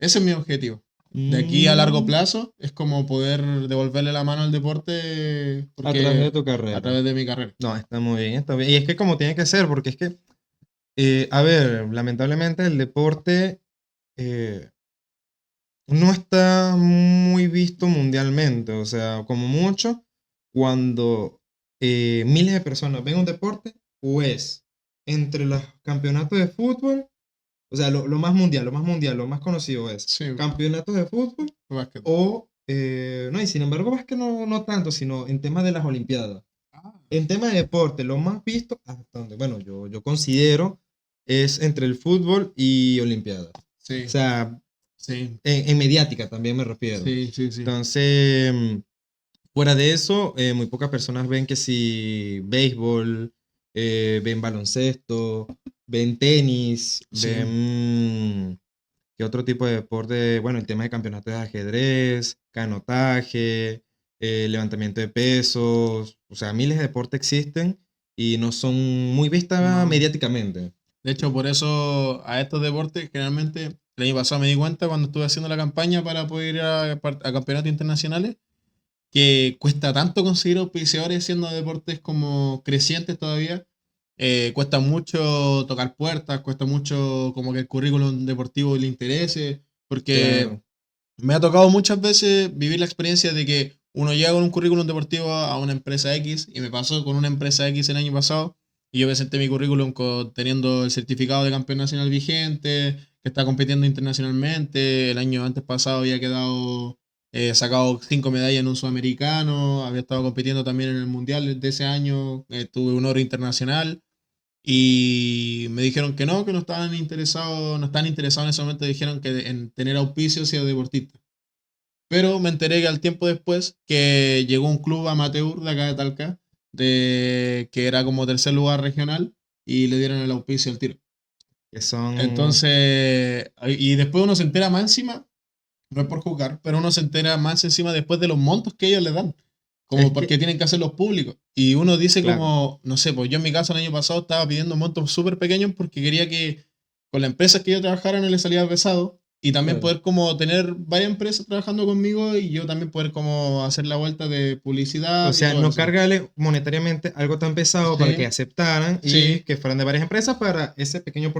Ese es mi objetivo. De aquí a largo Mm, plazo es como poder devolverle la mano al deporte a través de porque tu a carrera. través de mi carrera. No, está muy bien, está bien. Y es que como tiene que ser, porque es que, a ver, lamentablemente el deporte eh, no está muy visto mundialmente. O sea, como mucho, cuando miles de personas ven un deporte, pues entre los campeonatos de fútbol, o sea, lo más conocido es Sí, campeonatos de fútbol básquet. o, no, y sin embargo, es que no tanto, sino en temas de las Olimpiadas. Ah, En tema de deporte, lo más visto, hasta donde, bueno, yo considero, es entre el fútbol y Olimpiadas. O sí, sea, sí, en mediática también me refiero. sí, sí, sí. Entonces, fuera de eso, muy pocas personas ven que si béisbol, ven baloncesto, ven tenis, Sí. ven qué otro tipo de deporte, bueno, el tema de campeonatos de ajedrez, canotaje, levantamiento de pesos, o sea, miles de deportes existen y no son muy vistas No. mediáticamente. De hecho, por eso a estos deportes, generalmente, el año pasado me di cuenta cuando estuve haciendo la campaña para poder ir a campeonatos internacionales, que cuesta tanto conseguir auspiciadores siendo deportes como crecientes todavía. Cuesta mucho tocar puertas, cuesta mucho como que el currículum deportivo le interese, porque Claro. me ha tocado muchas veces vivir la experiencia de que uno llega con un currículum deportivo a una empresa X, y me pasó con una empresa X el año pasado, y yo presenté mi currículum teniendo el certificado de campeón nacional vigente, que está compitiendo internacionalmente. El año antes pasado había quedado sacado 5 medallas en un sudamericano, había estado compitiendo también en el mundial de ese año, tuve un oro internacional. Y me dijeron que no estaban interesados, no estaban interesados en ese momento, dijeron que en tener auspicios y a deportistas. Pero me enteré que al tiempo después que llegó un club amateur de acá de Talca, que era como tercer lugar regional, y le dieron el auspicio al tiro. Que son, Entonces, y después uno se entera más encima, no es por jugar, pero uno se entera más encima después de los montos que ellos le dan, como es porque que, tienen que hacerlos públicos. Y uno dice claro. como, no sé, pues yo en mi caso el año pasado estaba pidiendo montos súper pequeños porque quería que con la empresa que yo trabajara no le salía pesado, y también Claro. poder como tener varias empresas trabajando conmigo y yo también poder como hacer la vuelta de O publicidad y sea, todo no eso. cargarle monetariamente algo tan pesado para que Sí, aceptaran y sí, que fueran de varias empresas para ese pequeño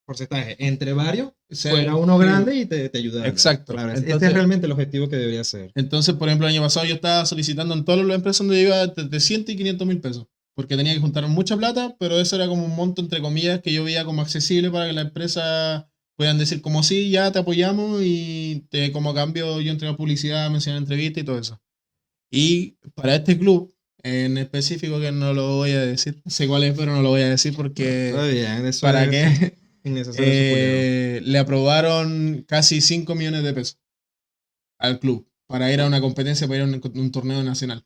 porcentaje. Entre varios, sí, fuera uno sí, grande y te ayudara. exacto. Claro, este es Entonces, realmente el objetivo que debería ser. Entonces, por ejemplo, el año pasado yo estaba solicitando en todas las empresas donde yo iba de 100 y 500 mil pesos, porque tenía que juntar mucha plata, pero eso era como un monto, entre comillas, que yo veía como accesible para que la empresa puedan decir como sí, ya te apoyamos, y como a cambio yo entrego publicidad, mencioné entrevista y todo eso. Y para este club en específico, que no lo voy a decir, sé cuál es, pero no lo voy a decir No, está porque bien, eso para es que innecesario su cuidado. le aprobaron casi 5 millones de pesos al club para ir a una competencia, para ir a un torneo nacional.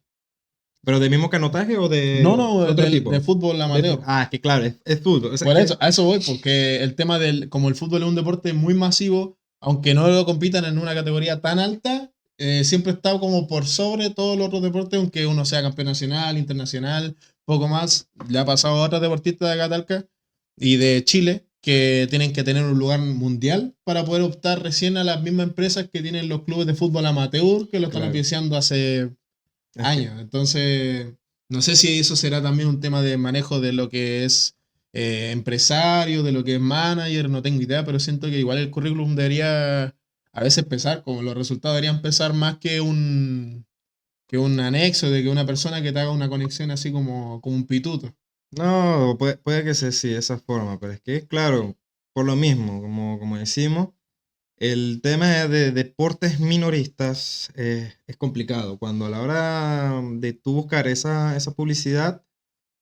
¿Pero de mismo canotaje o No, de no, otro de tipo? fútbol amateur. Ah, es que claro, es fútbol. O sea, Por eso, a eso voy, porque el tema como el fútbol es un deporte muy masivo, aunque no lo compitan en una categoría tan alta, siempre está como por sobre todos los otros deportes, aunque uno sea campeón nacional, internacional, poco más. Le ha pasado a otros deportistas de Catalca y de Chile que tienen que tener un lugar mundial para poder optar recién a las mismas empresas que tienen los clubes de fútbol amateur, que lo están claro. auspiciando hace Es que años. Entonces, no sé si eso será también un tema de manejo de lo que es empresario, de lo que es manager, no tengo idea, pero siento que igual el currículum debería a veces pesar, como los resultados deberían pesar más que un anexo de que una persona que te haga una conexión así como un pituto. No, puede que sea así, de esa forma, pero es que, claro, por lo mismo, como decimos, el tema de deportes minoristas es complicado. Cuando a la hora de tú buscar esa publicidad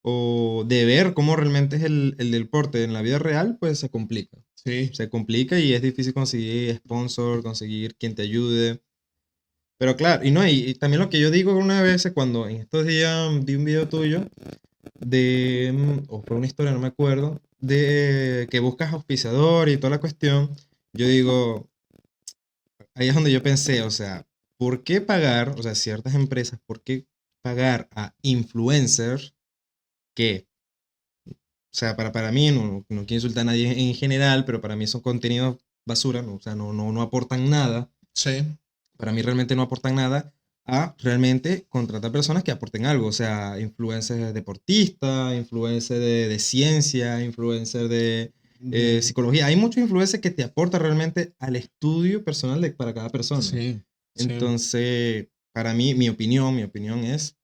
o de ver cómo realmente es el deporte en la vida real, pues se complica. Sí, Se complica y es difícil conseguir sponsor, conseguir quien te ayude. Pero claro, y no, y también lo que yo digo una vez cuando en estos días vi un video tuyo o fue una historia, no me acuerdo, de que buscas auspiciador y toda la cuestión, yo digo, ahí es donde yo pensé, o sea, ¿por qué pagar, o sea, ciertas empresas, por qué pagar a influencers que, o sea, para mí, no quiero insultar a nadie en general, pero para mí son contenidos basura, ¿no? O sea, no aportan nada, sí, para mí realmente no aportan nada, a realmente contratar personas que aporten algo, o sea, influencers deportistas, influencers de ciencia, influencers de de- psicología. Hay muchos influencers que te aportan realmente al estudio personal para cada persona. sí, sí. Entonces, para mí, mi opinión es,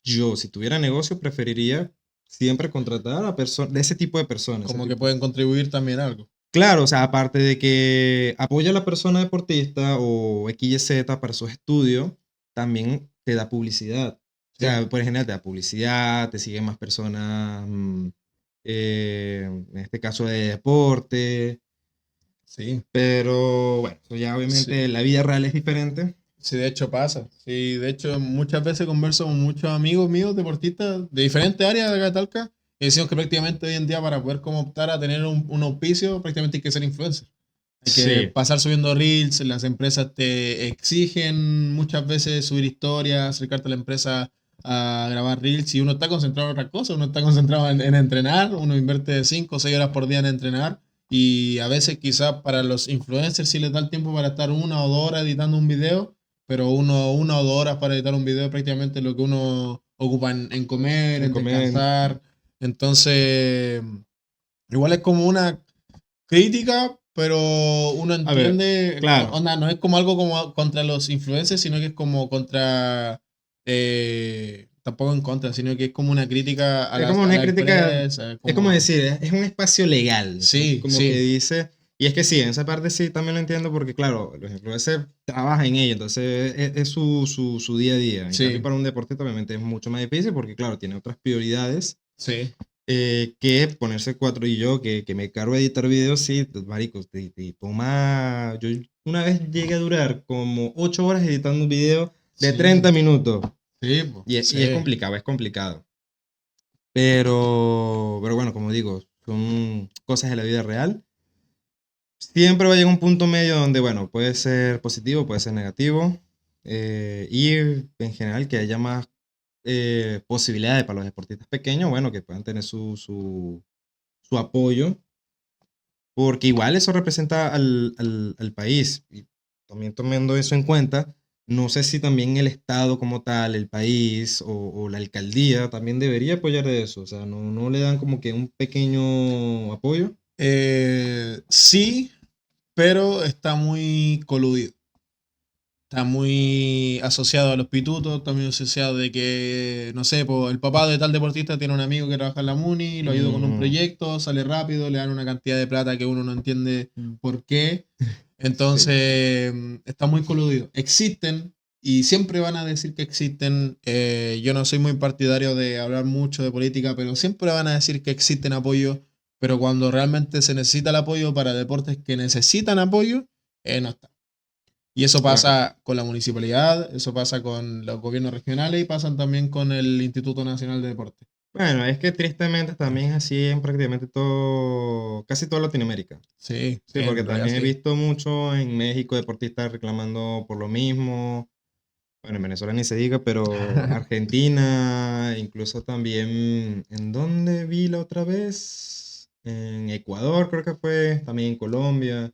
yo, si tuviera negocio, preferiría siempre contratar a personas, de ese tipo de personas, ese Como que tipo. pueden contribuir también a algo. Claro, o sea, aparte de que apoya a la persona deportista o X y Z para sus estudios, también te da publicidad. O Sí, sea, por ejemplo, te da publicidad, te siguen más personas, en este caso de deporte, sí. pero bueno, eso ya Sí, obviamente la vida real es diferente. sí, de hecho pasa. Sí, de hecho muchas veces converso con muchos amigos míos deportistas de diferentes áreas de acá de Talca y decimos que prácticamente hoy en día para poder como optar a tener un auspicio prácticamente hay que ser influencer. Hay que Sí, pasar subiendo reels, las empresas te exigen muchas veces subir historias, acercarte a la empresa a grabar reels y uno está concentrado en otra cosa, uno está concentrado en entrenar, uno invierte 5 o 6 horas por día en entrenar y a veces quizás para los influencers sí les da el tiempo para estar 1 o 2 horas editando un video, pero 1 o 2 horas para editar un video es prácticamente lo que uno ocupa en comer, en en comer. descansar. Entonces, igual es como una crítica, pero uno A ver, entiende, claro. onda, no es como algo como contra los influencers, sino que es como contra, tampoco en contra, sino que es como una crítica Es como a una la crítica, empresa, es como como, decir, es un espacio legal, sí, como que sí, dice, y es que sí, en esa parte sí también lo entiendo porque claro, los influencers trabajan en ello, entonces es su día a día. En cambio, sí, para un deportista obviamente es mucho más difícil porque claro, tiene otras prioridades sí, que ponerse cuatro y yo, que me cargo de editar videos, sí, marico, te toma, yo una vez llegué a durar como 8 horas editando un video de sí, 30 minutos sí, po, y es sí, complicado, es complicado. Pero bueno, como digo, son cosas de la vida real. Siempre va a llegar un punto medio donde, bueno, puede ser positivo, puede ser negativo. Y en general que haya más posibilidades para los deportistas pequeños, bueno, que puedan tener su apoyo, porque igual eso representa al país. Y también tomando eso en cuenta, no sé si también el Estado como tal, el país o la alcaldía también debería apoyar de eso. O sea, no le dan como que un pequeño apoyo. sí, pero está muy coludido. Está muy asociado a los pitutos, también asociado de que, no sé, po, el papá de tal deportista tiene un amigo que trabaja en la Muni, lo ayuda con un Mm, proyecto, sale rápido, le dan una cantidad de plata que uno no entiende por qué. sí. Entonces, está muy coludido. Existen y siempre van a decir que existen. Yo no soy muy partidario de hablar mucho de política, pero siempre van a decir que existen apoyos, pero cuando realmente se necesita el apoyo para deportes que necesitan apoyo, no está. Y eso Claro. pasa con la municipalidad, eso pasa con los gobiernos regionales y pasan también con el Instituto Nacional de Deporte. Bueno, es que tristemente también es así en prácticamente todo, casi toda Latinoamérica. Sí, Sí, porque en realidad también he sí. visto mucho en México deportistas reclamando por lo mismo. Bueno, en Venezuela ni se diga, pero Argentina, incluso también, ¿en dónde vi la otra vez? En Ecuador creo que fue, también en Colombia.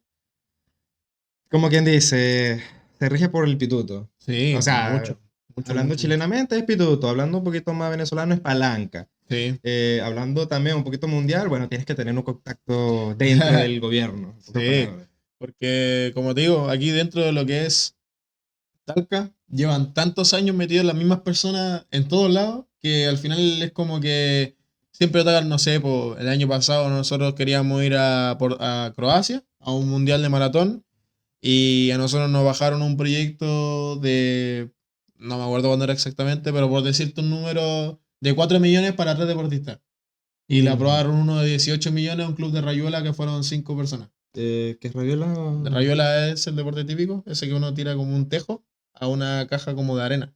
Como quien dice, se rige por el pituto. O Sí, sea, mucho, mucho, hablando mucho, mucho. chilenamente es pituto, hablando un poquito más venezolano es palanca. Sí. Hablando también un poquito mundial, bueno, tienes que tener un contacto dentro del gobierno. En pocas Sí, palabras. porque como te digo, aquí dentro de lo que es Talca, llevan tantos años metidos las mismas personas en todos lados que al final es como que siempre tocan, no sé, po, el año pasado nosotros queríamos ir a Croacia, a un mundial de maratón, y a nosotros nos bajaron un proyecto de, no me acuerdo cuándo era exactamente, pero por decirte un número de 4 millones para 3 deportistas. Y le Mm, aprobaron uno de 18 millones a un club de Rayuela que fueron 5 personas. ¿Qué es Raviola? De Rayuela es el deporte típico, ese que uno tira como un tejo a una caja como de arena.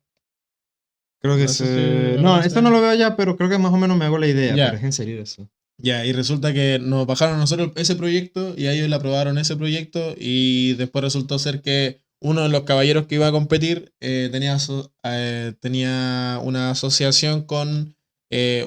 Creo que No sé si se... lo No, esto no conoces. lo veo ya, pero creo que más o menos me hago la idea, pero Ya, es en serio eso. ya, y resulta que nos bajaron a nosotros ese proyecto y a ellos le aprobaron ese proyecto y después resultó ser que uno de los caballeros que iba a competir tenía una asociación con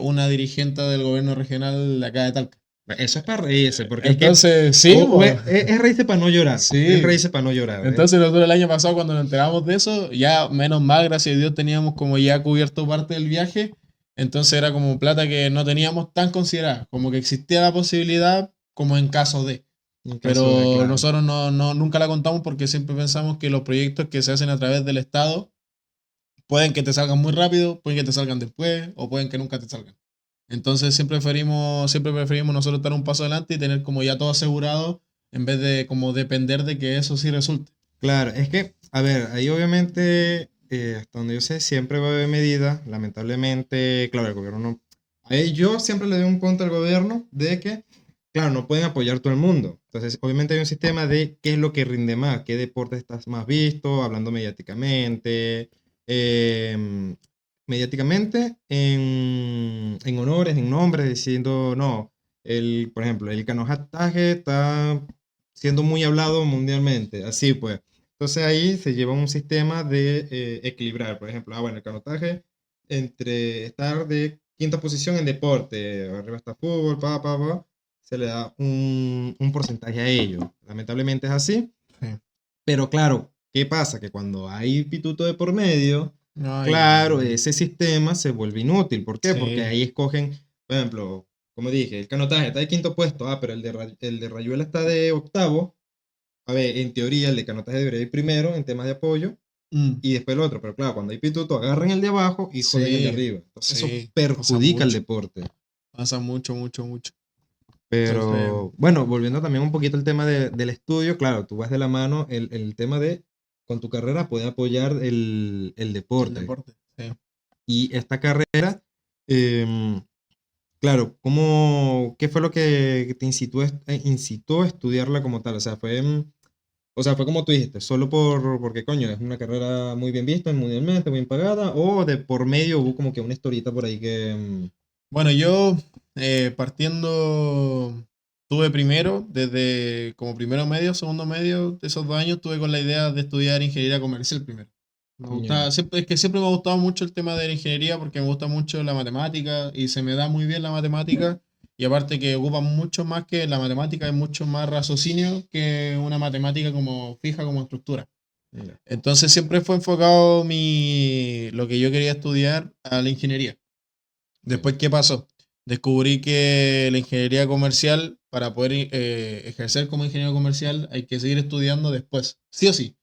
una dirigente del gobierno regional de acá de Talca. Eso es para reírse, porque es que Entonces, sí, o po, es reírse para no llorar. Es sí. reírse para no llorar. Entonces nosotros el año pasado cuando nos enteramos de eso, ya menos mal, gracias a Dios, teníamos como ya cubierto parte del viaje, entonces era como plata que no teníamos tan considerada, como que existía la posibilidad como en caso de, En caso de, pero claro. nosotros nunca la contamos porque siempre pensamos que los proyectos que se hacen a través del Estado pueden que te salgan muy rápido, pueden que te salgan después o pueden que nunca te salgan. Entonces siempre preferimos nosotros estar un paso adelante y tener como ya todo asegurado en vez de como depender de que eso sí resulte. Claro, es que, a ver, ahí obviamente, hasta donde yo sé, siempre va a haber medidas. Lamentablemente, claro, el gobierno no. Ahí yo siempre le doy un punto al gobierno de que, claro, no pueden apoyar todo el mundo. Entonces, obviamente hay un sistema de qué es lo que rinde más, qué deporte estás más visto, hablando mediáticamente, em, mediáticamente en honores, en nombres, diciendo, no, por ejemplo, el canotaje está siendo muy hablado mundialmente, así pues. Entonces ahí se lleva un sistema de equilibrar, por ejemplo, bueno, el canotaje entre estar de quinta posición en deporte, arriba está fútbol, se le da un porcentaje a ello. Lamentablemente es así, Sí. pero claro, ¿qué pasa? Que cuando hay pituto de por medio, claro, Ay, ese sistema se vuelve inútil. ¿Por qué? Porque sí. ahí escogen, por ejemplo, como dije, el canotaje está de quinto puesto, pero el de Rayuela está de octavo. A ver, en teoría el de canotaje debería ir primero en temas de apoyo Mm, y después el otro, pero claro, cuando hay pituto agarran el de abajo y joden el de sí, arriba. Entonces eso sí. Pasa perjudica el mucho. deporte. Pasa mucho, mucho, mucho. Entonces, Pero bueno, volviendo también un poquito al tema del estudio, claro, tú vas de la mano el tema de con tu carrera puedes apoyar el el deporte. deporte. Sí. Y esta carrera, em, claro, ¿qué fue lo que te incitó a estudiarla como tal? O sea, fue como tú dijiste, solo porque coño, es una carrera muy bien vista mundialmente, muy bien pagada, o de por medio hubo como que una historita por ahí que... Bueno, yo partiendo, tuve primero, desde como primero medio, segundo medio, de esos 2 años, tuve con la idea de estudiar ingeniería comercial primero. Me Ya, gustaba, siempre, es que siempre me ha gustado mucho el tema de la ingeniería porque me gusta mucho la matemática y se me da muy bien la matemática. Y aparte que ocupa mucho más que la matemática, es mucho más raciocinio que una matemática como fija como estructura. ya, Entonces siempre fue enfocado lo que yo quería estudiar a la ingeniería. sí. Después, ¿qué pasó? Descubrí que la ingeniería comercial, para poder ejercer como ingeniero comercial, hay que seguir estudiando después, sí o sí.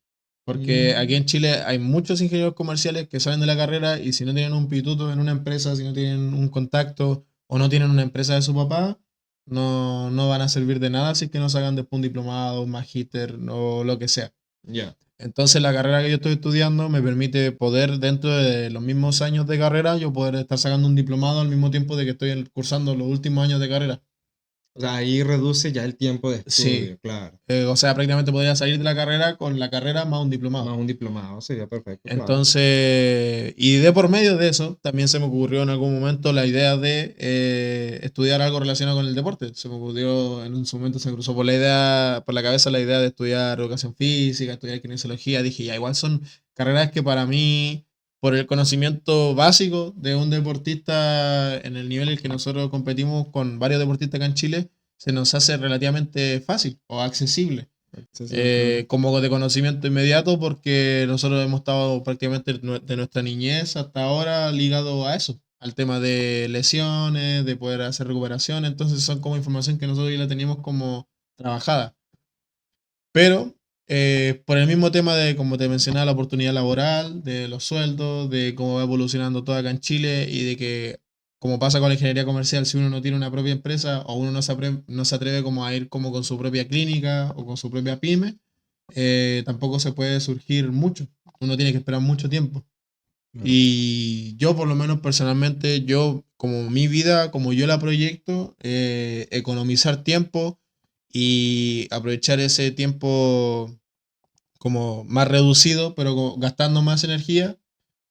Porque aquí Mm, en Chile hay muchos ingenieros comerciales que salen de la carrera y si no tienen un pituto en una empresa, si no tienen un contacto o no tienen una empresa de su papá, no van a servir de nada si es que no salgan después un diplomado, un magíster o lo que sea. ya. Entonces la carrera que yo estoy estudiando me permite poder, dentro de los mismos años de carrera, yo poder estar sacando un diplomado al mismo tiempo de que estoy cursando los últimos años de carrera. O sea, ahí reduce ya el tiempo de Sí, estudio, claro. o sea, prácticamente podría salir de la carrera con la carrera más un diplomado. Más un diplomado sería perfecto, claro. Entonces, y de por medio de eso, también se me ocurrió en algún momento la idea de estudiar algo relacionado con el deporte. Se me ocurrió, en su momento se me cruzó por la idea, por la cabeza la idea de estudiar educación física, estudiar kinesiología. Dije, ya, igual son carreras que para mí, por el conocimiento básico de un deportista en el nivel en el que nosotros competimos con varios deportistas acá en Chile, se nos hace relativamente fácil o accesible Accesible, claro. como de conocimiento inmediato porque nosotros hemos estado prácticamente de nuestra niñez hasta ahora ligado a eso, al tema de lesiones, de poder hacer recuperación. Entonces son como información que nosotros ya la teníamos como trabajada. Pero por el mismo tema de, como te mencionaba, la oportunidad laboral, de los sueldos, de cómo va evolucionando todo acá en Chile y de que, como pasa con la ingeniería comercial, si uno no tiene una propia empresa o uno no se atreve como a ir como con su propia clínica o con su propia pyme, tampoco se puede surgir mucho. Uno tiene que esperar mucho tiempo. Claro. Y yo, por lo menos personalmente, yo, como mi vida, como yo la proyecto, economizar tiempo y aprovechar ese tiempo como más reducido, pero gastando más energía,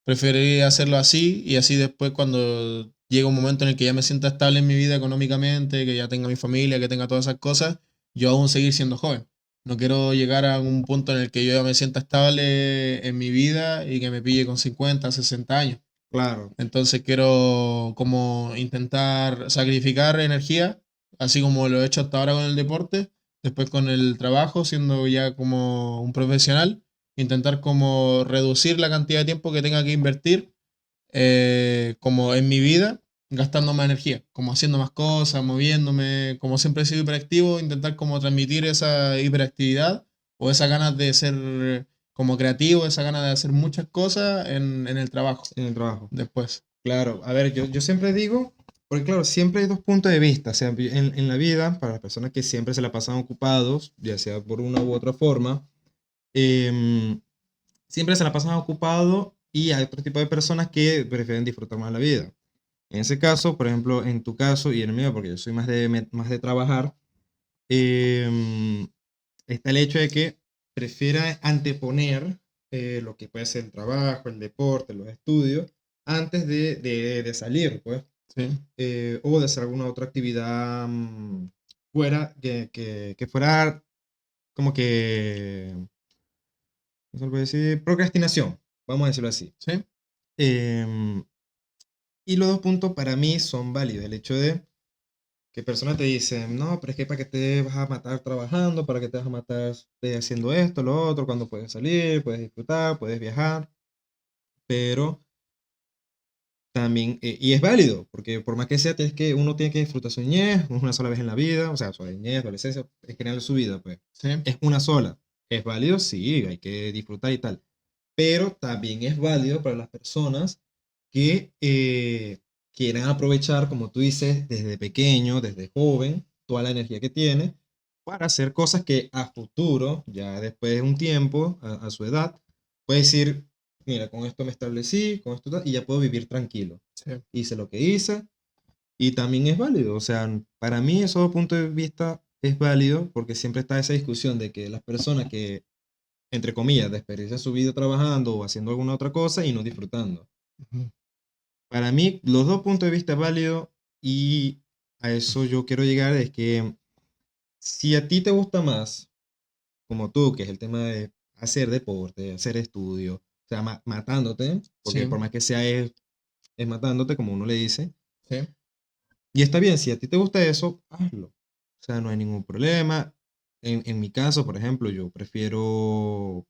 preferiría hacerlo así y así después cuando llega un momento en el que ya me sienta estable en mi vida económicamente, que ya tenga mi familia, que tenga todas esas cosas, yo aún seguir siendo joven. No quiero llegar a un punto en el que yo ya me sienta estable en mi vida y que me pille con 50, 60 años. Claro, Entonces quiero como intentar sacrificar energía, así como lo he hecho hasta ahora con el deporte, después con el trabajo, siendo ya como un profesional, intentar como reducir la cantidad de tiempo que tenga que invertir como en mi vida, gastando más energía, como haciendo más cosas, moviéndome, como siempre he sido hiperactivo, intentar como transmitir esa hiperactividad o esa ganas de ser como creativo, esa ganas de hacer muchas cosas en el trabajo en el trabajo. después. Claro, a ver, yo siempre digo, porque claro, siempre hay dos puntos de vista, o sea, en la vida, para las personas que siempre se la pasan ocupados, ya sea por una u otra forma, em, siempre se la pasan ocupados y hay otro tipo de personas que prefieren disfrutar más la vida. En ese caso, por ejemplo, en tu caso y en el mío, porque yo soy más de trabajar, em, está el hecho de que prefiera anteponer lo que puede ser el trabajo, el deporte, los estudios, antes de salir, pues, Sí, o de hacer alguna otra actividad fuera, que fuera como que, ¿cómo se le puede decir? Procrastinación, vamos a decirlo así. sí, Em, y los dos puntos para mí son válidos. El hecho de que personas te dicen, no, pero es que para qué te vas a matar trabajando, para qué te vas a matar haciendo esto, lo otro, cuando puedes salir, puedes disfrutar, puedes viajar, pero también, y es válido, porque por más que sea, uno tiene que disfrutar su niñez, una sola vez en la vida, o sea, su niñez, adolescencia, en general su vida, pues, sí, es una sola. ¿Es válido? Sí, hay que disfrutar y tal, pero también es válido para las personas que quieran aprovechar, como tú dices, desde pequeño, desde joven, toda la energía que tiene para hacer cosas que a futuro, ya después de un tiempo, a su edad, puede decir, mira, con esto me establecí, con esto y ya puedo vivir tranquilo. sí. Hice lo que hice y también es válido. O sea, para mí esos puntos de vista es válido porque siempre está esa discusión de que las personas que, entre comillas, desperdician su vida trabajando o haciendo alguna otra cosa y no disfrutando. Ujú. Para mí, los dos puntos de vista es válido y a eso yo quiero llegar es que si a ti te gusta más, como tú, que es el tema de hacer deporte, hacer estudio, o sea, matándote, porque por Sí, más que sea es matándote, como uno le dice, sí, y está bien, si a ti te gusta eso, hazlo. O sea, no hay ningún problema. En mi caso, por ejemplo, yo prefiero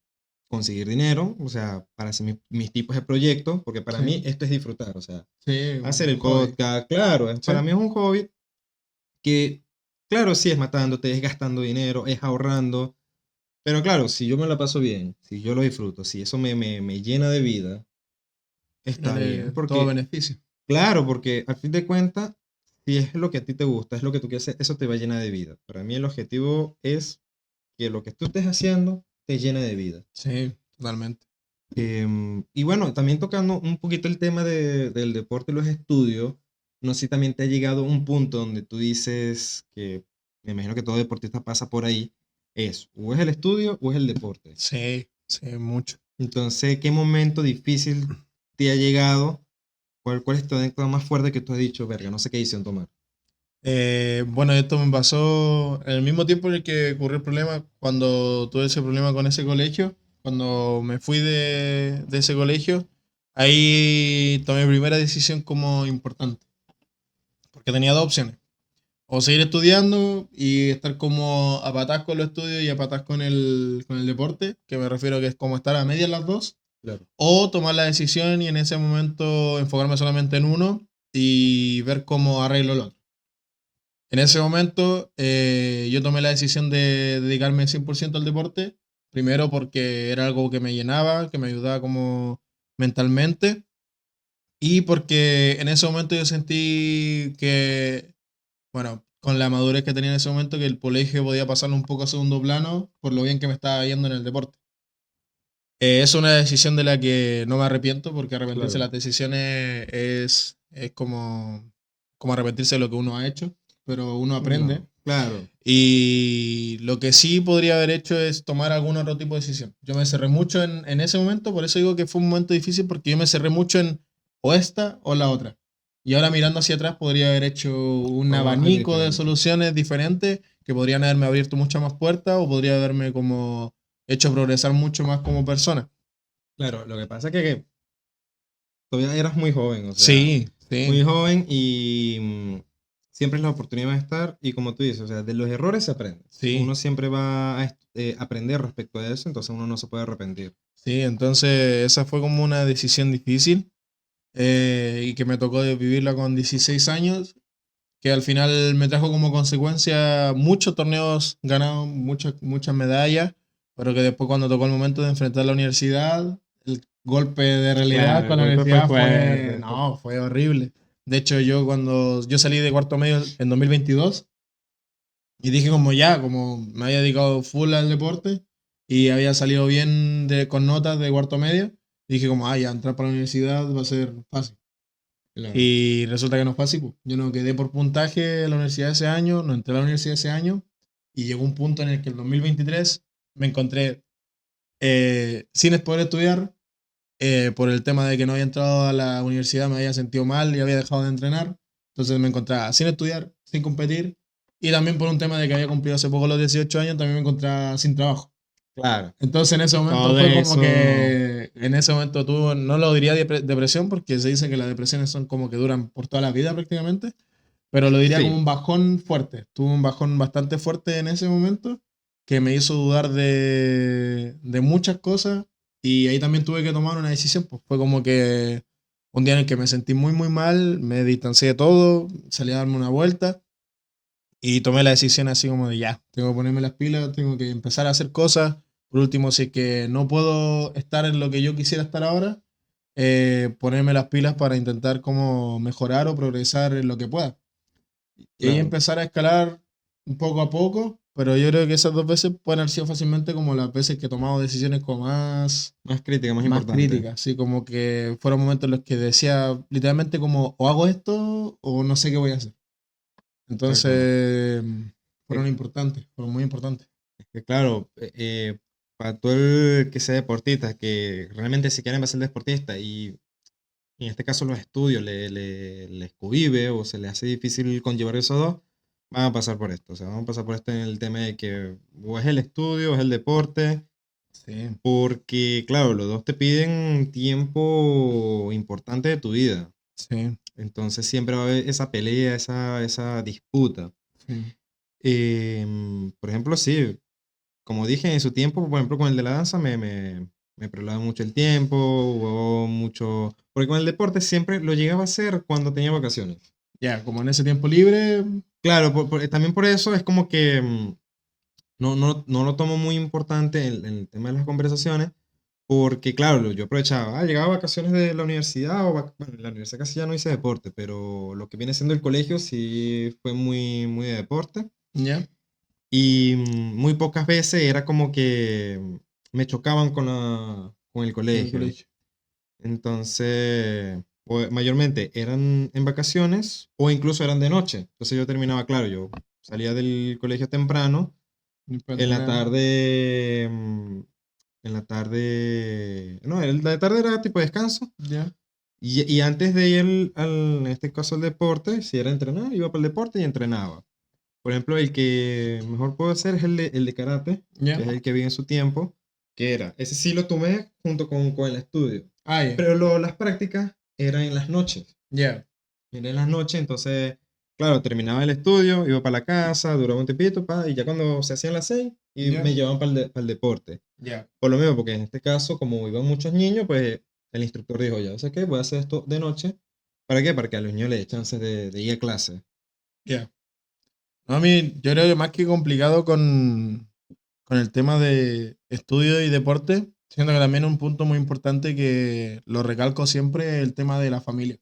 conseguir dinero, o sea, para hacer mis tipos de proyectos, porque para mí sí, esto es disfrutar, o sea, sí, hacer un el hobby. podcast, claro, Sí, para mí es un hobby que, claro, sí es matándote, es gastando dinero, es ahorrando, pero claro, si yo me la paso bien, si yo lo disfruto, si eso me llena de vida, está bien, todo porque, beneficio. claro, porque al fin de cuentas, si es lo que a ti te gusta, es lo que tú quieres hacer, eso te va a llenar de vida. Para mí el objetivo es que lo que tú estés haciendo te llene de vida. Sí, totalmente. Y bueno, también tocando un poquito el tema del deporte y los estudios, no sé si también te ha llegado un punto donde tú dices que, me imagino que todo deportista pasa por ahí, es o es el estudio o es el deporte. Sí, sí, mucho. Entonces, ¿qué momento difícil te ha llegado? ¿Cuál es tu anécdota más fuerte que tú has dicho, verga, no sé qué decisión tomar? Bueno, esto me pasó en el mismo tiempo en el que ocurrió el problema, cuando tuve ese problema con ese colegio, cuando me fui de ese colegio, ahí tomé mi primera decisión como importante, porque tenía dos opciones, o seguir estudiando y estar como a patás con los estudios y a patás con el deporte, que me refiero que es como estar a medias las dos, Claro. o tomar la decisión y en ese momento enfocarme solamente en uno y ver cómo arreglo lo otro. En ese momento yo tomé la decisión de dedicarme 100% al deporte, primero porque era algo que me llenaba, que me ayudaba como mentalmente, y porque en ese momento yo sentí que, bueno, con la madurez que tenía en ese momento, que el colegio podía pasarlo un poco a segundo plano por lo bien que me estaba yendo en el deporte. Es una decisión de la que no me arrepiento, porque arrepentirse de Claro. las decisiones es como arrepentirse de lo que uno ha hecho, pero uno aprende. No, claro. Y lo que sí podría haber hecho es tomar algún otro tipo de decisión. Yo me cerré mucho en ese momento, por eso digo que fue un momento difícil, porque yo me cerré mucho en o esta o la otra. Y ahora mirando hacia atrás podría haber hecho un Algo abanico de diferente. soluciones diferentes que podrían haberme abierto muchas más puertas o podría haberme como hecho progresar mucho más como persona. Claro, lo que pasa es que todavía eras muy joven, o sea, Sí, sí, muy joven y siempre es la oportunidad de estar y como tú dices, o sea, de los errores se aprende. sí, Uno siempre va a aprender respecto a eso, entonces uno no se puede arrepentir. sí. Entonces esa fue como una decisión difícil y que me tocó de vivirla con 16 años, que al final me trajo como consecuencia muchos torneos ganados, muchas medallas, pero que después cuando tocó el momento de enfrentar la universidad, el golpe de realidad Claro, con el la golpe fue universidad fue, fuerte. no, fue horrible. De hecho, yo cuando yo salí de cuarto medio en 2022 y dije como ya, como me había dedicado full al deporte y había salido bien con notas de cuarto medio, dije como, ah, ya, entrar para la universidad va a ser fácil. Claro, Y resulta que no fue así, pues. Yo no quedé por puntaje en la universidad ese año, no entré a la universidad ese año, y llegó un punto en el que el 2023 me encontré sin poder estudiar, por el tema de que no había entrado a la universidad, me había sentido mal y había dejado de entrenar. Entonces me encontraba sin estudiar, sin competir, y también por un tema de que había cumplido hace poco los 18 años, también me encontraba sin trabajo. claro. Entonces en ese momento Todo fue como eso, que, en ese momento tuvo, no lo diría depresión, porque se dice que las depresiones son como que duran por toda la vida prácticamente, pero lo diría como sí, un bajón fuerte. Tuve un bajón bastante fuerte en ese momento que me hizo dudar de muchas cosas y ahí también tuve que tomar una decisión. Pues fue como que un día en el que me sentí muy, muy mal, me distancié de todo, salí a darme una vuelta y tomé la decisión así como de ya, tengo que ponerme las pilas, tengo que empezar a hacer cosas. Por último, si es que no puedo estar en lo que yo quisiera estar ahora, ponerme las pilas para intentar como mejorar o progresar en lo que pueda. Y ahí claro. empezar a escalar un poco a poco, pero yo creo que esas dos veces pueden haber sido fácilmente como las veces que he tomado decisiones como Más crítica, más más importante. críticas, así como que fueron momentos en los que decía literalmente como o hago esto o no sé qué voy a hacer. Exactamente. Entonces, Es fueron importantes, fueron muy importantes. que claro, para todo el que sea deportista, que realmente se quieren ser deportista y en este caso los estudios les cohíbe o se les hace difícil conllevar esos dos, van a pasar por esto. O sea, van a pasar por esto en el tema de que o es el estudio o es el deporte, Sí, porque claro, los dos te piden tiempo importante de tu vida. sí, Entonces siempre va a haber esa pelea, esa disputa. sí. Por ejemplo, sí, como dije en su tiempo, por ejemplo, con el de la danza me prolongaba mucho el tiempo, hubo mucho. Porque con el deporte siempre lo llegaba a hacer cuando tenía vacaciones. Ya, como en ese tiempo libre, Claro, también por eso es como que no lo tomo muy importante en el tema de las conversaciones, porque claro, yo aprovechaba, llegaba a vacaciones de la universidad, bueno, en la universidad casi ya no hice deporte, pero lo que viene siendo el colegio sí fue muy, muy de deporte. ya, Y muy pocas veces era como que me chocaban con el en el colegio. colegio. Entonces, mayormente eran en vacaciones o incluso eran de noche. Entonces yo terminaba, claro, yo salía del colegio temprano, Y para en la entrenar, tarde, no, la tarde era tipo descanso. ya, Y antes de ir en este caso al deporte, si era entrenar, iba para el deporte y entrenaba. Por ejemplo, el que mejor puedo hacer es el de karate, que ya. es el que vi en su tiempo, que era, ese sí lo tomé junto con el estudio, Ah, ya, pero las prácticas eran en las noches, ya, era en las noches, entonces, claro, terminaba el estudio, iba para la casa, duraba un tipito, y ya cuando se hacían las 6, y ya, me llevaban para el deporte. ya, Por lo mismo, porque en este caso, como iban muchos niños, pues el instructor dijo, ya, ¿sabes qué? Voy a hacer esto de noche, ¿Para qué? Para que a los niños les dé chances de ir a clase. Ya. No, a mí, yo creo que más que complicado con el tema de estudio y deporte, siento que también un punto muy importante que lo recalco siempre es el tema de la familia.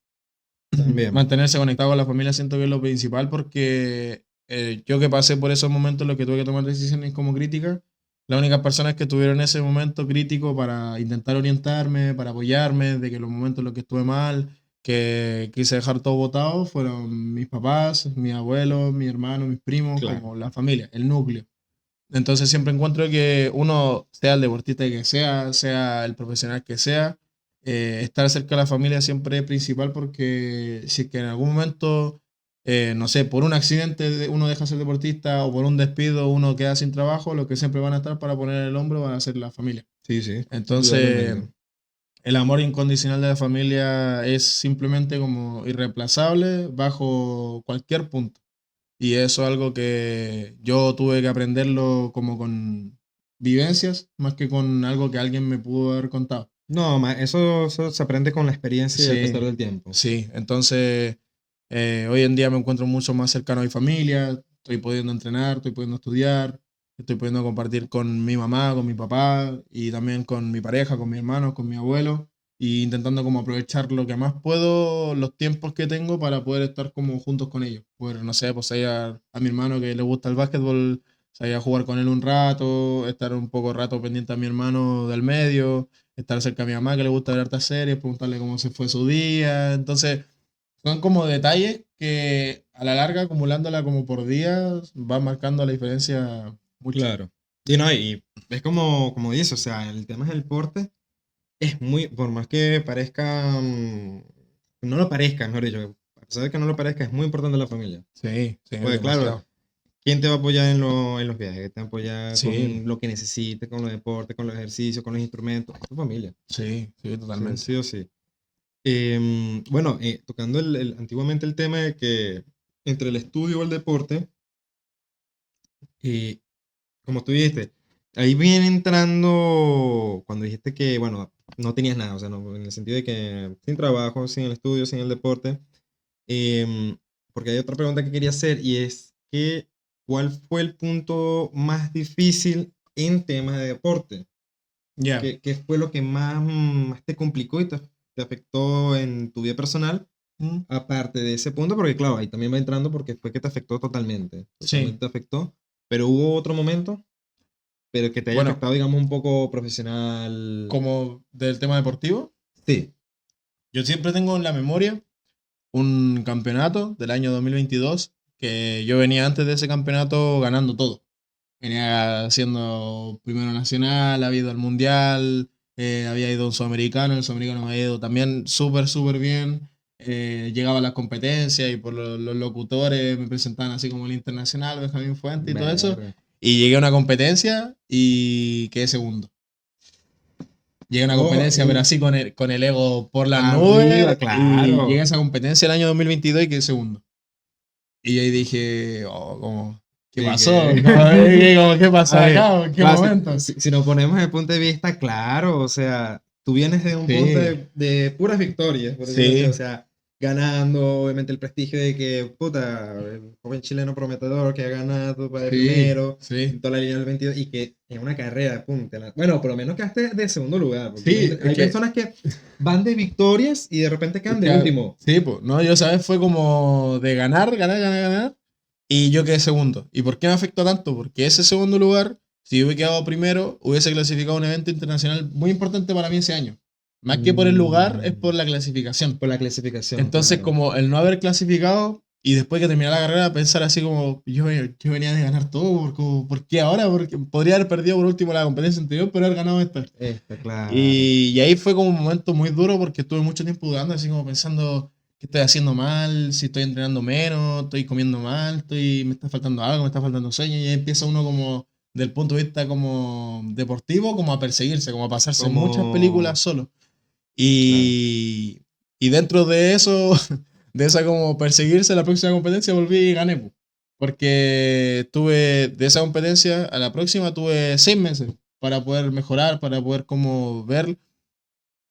También. Mantenerse conectado con la familia siento que es lo principal porque yo que pasé por esos momentos en los que tuve que tomar decisiones como críticas, las únicas personas que tuvieron ese momento crítico para intentar orientarme, para apoyarme, de que los momentos en los que estuve mal, que quise dejar todo botado, fueron mis papás, mis abuelos, mis hermanos, mis primos, Claro. como la familia, el núcleo. Entonces siempre encuentro que uno, sea el deportista que sea, sea el profesional que sea, estar cerca de la familia siempre es principal porque si es que en algún momento, no sé, por un accidente uno deja de ser deportista o por un despido uno queda sin trabajo, los que siempre van a estar para poner el hombro van a ser la familia. Sí, sí, Entonces, indudablemente. el amor incondicional de la familia es simplemente como irreemplazable bajo cualquier punto. Y eso es algo que yo tuve que aprenderlo como con vivencias, más que con algo que alguien me pudo haber contado. No, eso se aprende con la experiencia y al pasar Sí, del tiempo. sí. Entonces, hoy en día me encuentro mucho más cercano a mi familia, estoy pudiendo entrenar, estoy pudiendo estudiar, estoy pudiendo compartir con mi mamá, con mi papá y también con mi pareja, con mis hermanos, con mi abuelo, y intentando como aprovechar lo que más puedo, los tiempos que tengo para poder estar como juntos con ellos. Poder, no sé, pues ir a mi hermano que le gusta el básquetbol, salir a jugar con él un rato, estar un poco rato pendiente a mi hermano del medio, estar cerca de mi mamá que le gusta ver hartas series, preguntarle cómo se fue su día. Entonces, son como detalles que a la larga, acumulándola como por días, van marcando la diferencia mucho. Claro. Y no, y es como dice, o sea, el tema del deporte es muy, por más que parezca, no lo parezca, mejor dicho, a pesar de que no lo parezca, es muy importante la familia. Sí, sí, Pues claro, demasiado. ¿quién te va a apoyar en los viajes? ¿Quién te va a apoyar Sí, con lo que necesites, con los deportes, con los ejercicios, con los instrumentos? Tu familia. sí, sí, Sí, totalmente. sí o sí. Bueno, tocando antiguamente el tema de que entre el estudio o el deporte, eh, como tú dijiste, ahí viene entrando cuando dijiste que, bueno, no tenías nada, o sea, no, en el sentido de que sin trabajo, sin el estudio, sin el deporte, em, porque hay otra pregunta que quería hacer y es que, ¿cuál fue el punto más difícil en temas de deporte? Ya. ¿Qué fue lo que más te complicó y te afectó en tu vida personal? Mm. Aparte de ese punto, porque claro, ahí también va entrando porque fue que te afectó totalmente, Sí. totalmente te afectó, pero hubo otro momento, pero que te haya Bueno, afectado, digamos, un poco profesional. como del tema deportivo, Sí, yo siempre tengo en la memoria un campeonato del año 2022 que yo venía antes de ese campeonato ganando todo. Venía siendo primero nacional, había ido al mundial, había ido a un sudamericano, el sudamericano me había ido también súper, súper bien. Llegaba a las competencias y por los locutores me presentaban así como el internacional, Benjamín Fuente y todo eso. ver. Y llegué a una competencia y quedé segundo. Llegué a una Ojo, competencia, pero así con el ego por las arriba, nubes. Y llegué a claro. esa competencia el año 2022 y quedé segundo. Y ahí dije, oh, como, ¿qué Sí pasó? que. ¿Qué pasó A ver, acá? ¿En qué claro, momento? si nos ponemos desde el punto de vista, claro, o sea, tú vienes de un punto Sí, de puras victorias, por decirlo así, o sí, sea, ganando, obviamente, el prestigio de que, puta, el joven chileno prometedor que ha ganado para el sí, primero sí. en toda la línea del 22 y que en una carrera, punta, bueno, por lo menos quedaste de segundo lugar, porque Sí, es hay que, personas que van de victorias y de repente quedan de último. sí, pues, no, yo sabes, fue como de ganar, ganar, ganar, ganar, y yo quedé segundo. ¿Y por qué me afectó tanto? Porque ese segundo lugar, si yo hubiera quedado primero, hubiese clasificado a un evento internacional muy importante para mí ese año. Más que por el lugar, es por Mm, la clasificación. por la clasificación, Entonces, claro. como el no haber clasificado y después que terminar la carrera, pensar así como yo venía de ganar todo, ¿por qué ahora? Porque podría haber perdido por último la competencia anterior, pero haber ganado esta. Está claro. Y ahí fue como un momento muy duro porque estuve mucho tiempo dudando, así como pensando qué estoy haciendo mal, si estoy entrenando menos, estoy comiendo mal, me está faltando algo, me está faltando sueño, y ahí empieza uno como del punto de vista como deportivo, como a perseguirse, como a pasarse muchas películas Como, solo. claro. Y, y dentro de eso, de esa como perseguirse la próxima competencia, volví y gané, po. Porque tuve, de esa competencia a la próxima tuve 6 meses para poder mejorar, para poder como ver.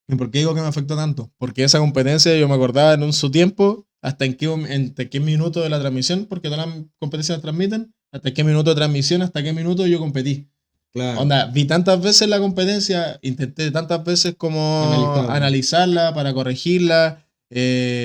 ¿Y por qué digo que me afectó tanto? Porque esa competencia yo me acordaba en su tiempo, hasta qué minuto de la transmisión, porque todas las competencias las transmiten, hasta qué minuto de transmisión, hasta qué minuto yo competí. Claro, Onda, vi tantas veces la competencia, intenté tantas veces como analizarlo. analizarla para corregirla.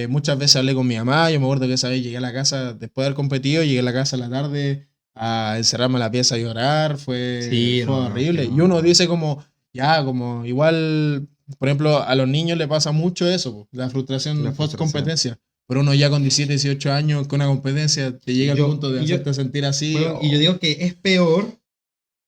Muchas veces hablé con mi mamá. Yo me acuerdo que esa vez llegué a la casa después de haber competido, llegué a la casa a la tarde a encerrarme en la pieza a llorar. Sí, Fue no, es que horrible. Y no. uno dice como, ya, como igual, por ejemplo, a los niños le pasa mucho eso, po, la La frustración post frustración. competencia. Pero uno ya con 17, 18 años, con una competencia, te llega Y al yo, punto de y yo, hacerte sentir así. bueno, y yo digo que es peor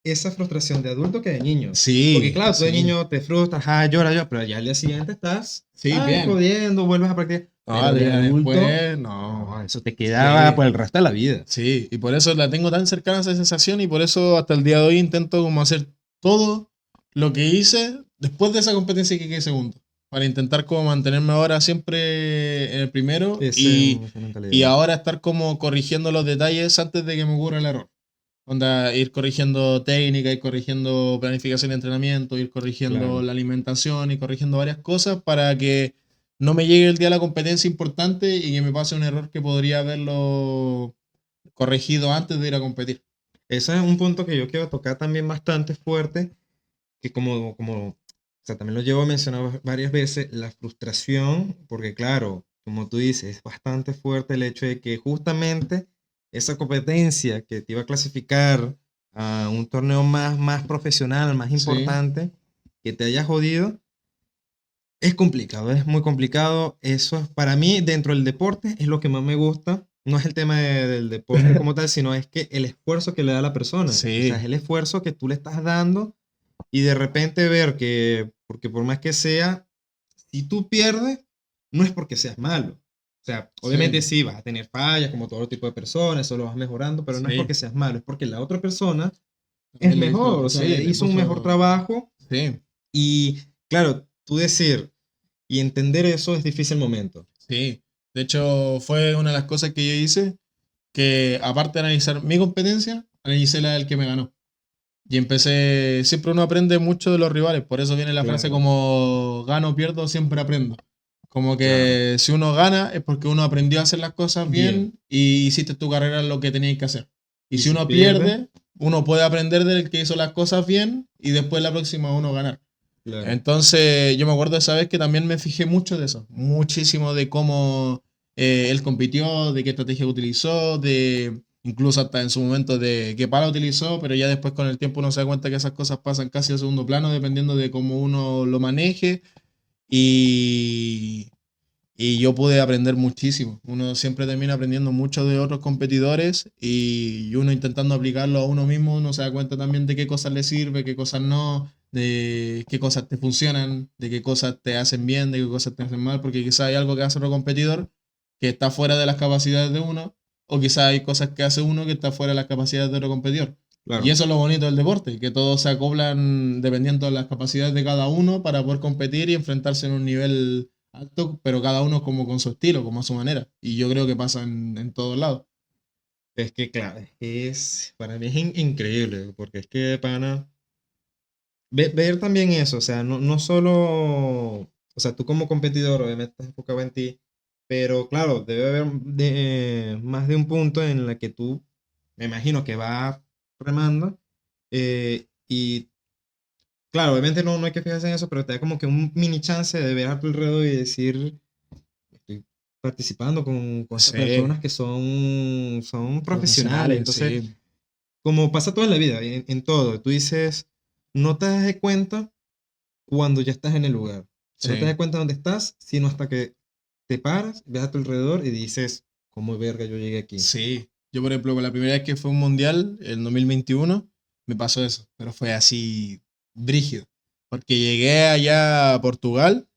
esa frustración de adulto que de niño. Porque Sí, claro, tú de sí. niño te frustras, llora, llora, pero ya al día siguiente estás, Sí, bien. jodiendo, vuelves a practicar. No, Pero al de día adulto, después, no. no, eso te quedaba Sí, por el resto de la vida. sí. Y por eso la tengo tan cercana esa sensación y por eso hasta el día de hoy intento como hacer todo lo que hice después de esa competencia que quedé segundo. Para intentar como mantenerme ahora siempre en el primero Esa y mentalidad. ahora estar como corrigiendo los detalles antes de que me ocurra el error. Onda, ir corrigiendo técnica, ir corrigiendo planificación de entrenamiento, ir corrigiendo Claro. la alimentación, y corrigiendo varias cosas para que no me llegue el día de la competencia importante y que me pase un error que podría haberlo corregido antes de ir a competir. Ese es un punto que yo quiero tocar también bastante fuerte, que o sea, también lo llevo a mencionar varias veces, la frustración, porque claro, como tú dices, es bastante fuerte el hecho de que justamente esa competencia que te iba a clasificar a un torneo más profesional, más Sí, importante, que te haya jodido, es complicado, es muy complicado. Eso es, para mí, dentro del deporte, es lo que más me gusta. No es el tema del deporte como tal, sino es que el esfuerzo que le da la persona. O sea, es sí, el esfuerzo que tú le estás dando y de repente ver que, porque por más que sea, si tú pierdes, no es porque seas malo. O sea, obviamente sí, sí, vas a tener fallas como todo tipo de personas, eso lo vas mejorando, pero no es porque sí. seas malo, es porque la otra persona es También le mejor, hizo, o sea, sí, le le hizo un mejor puso, trabajo sí, y claro, tú decir y entender eso es difícil el momento. sí. De hecho, fue una de las cosas que yo hice, que aparte de analizar mi competencia, analicé la del que me ganó. Y empecé, siempre uno aprende mucho de los rivales, por eso viene la frase Claro, como gano, pierdo, siempre aprendo. Como claro. que si uno gana es porque uno aprendió a hacer las cosas Bien. bien y hiciste tu carrera en lo que tenías que hacer. Y Y si si uno pierde, pierde, uno puede aprender del que hizo las cosas bien y después la próxima uno ganar. claro. Entonces, yo me acuerdo esa vez que también me fijé mucho de eso, muchísimo de cómo él compitió, de qué estrategia utilizó, de incluso hasta en su momento de qué pala utilizó, pero ya después con el tiempo uno se da cuenta que esas cosas pasan casi a segundo plano dependiendo de cómo uno lo maneje y, y yo pude aprender muchísimo. Uno siempre termina aprendiendo mucho de otros competidores y uno intentando aplicarlo a uno mismo, uno se da cuenta también de qué cosas le sirve, qué cosas no, de qué cosas te funcionan, de qué cosas te hacen bien, de qué cosas te hacen mal, porque quizá hay algo que hace otro competidor que está fuera de las capacidades de uno, o quizá hay cosas que hace uno que está fuera de las capacidades de otro competidor. Y Claro. eso es lo bonito del deporte, que todos se acoplan dependiendo de las capacidades de cada uno para poder competir y enfrentarse en un nivel alto, pero cada uno como con su estilo, como a su manera. Y yo creo que pasa en todos lados. Es que, claro, para mí es increíble, porque es que, pana, ver también eso, o sea, no solo, o sea, tú como competidor, obviamente estás enfocado en ti, pero claro, debe haber más de un punto en la que tú, me imagino que vas remando, y claro, obviamente no hay que fijarse en eso, pero te da como que un mini chance de ver a tu alrededor y decir, estoy participando con estas Sí, personas que son profesionales. profesionales, Entonces, sí, como pasa toda la vida, en todo, tú dices, no te das de cuenta cuando ya estás en el lugar. O sea, no te das sí, cuenta dónde estás, sino hasta que te paras, ves a tu alrededor y dices, ¿cómo verga yo llegué aquí? sí. Yo, por ejemplo, con la primera vez que fue un mundial, el 2021, me pasó eso, pero fue así brígido. Porque llegué allá a Portugal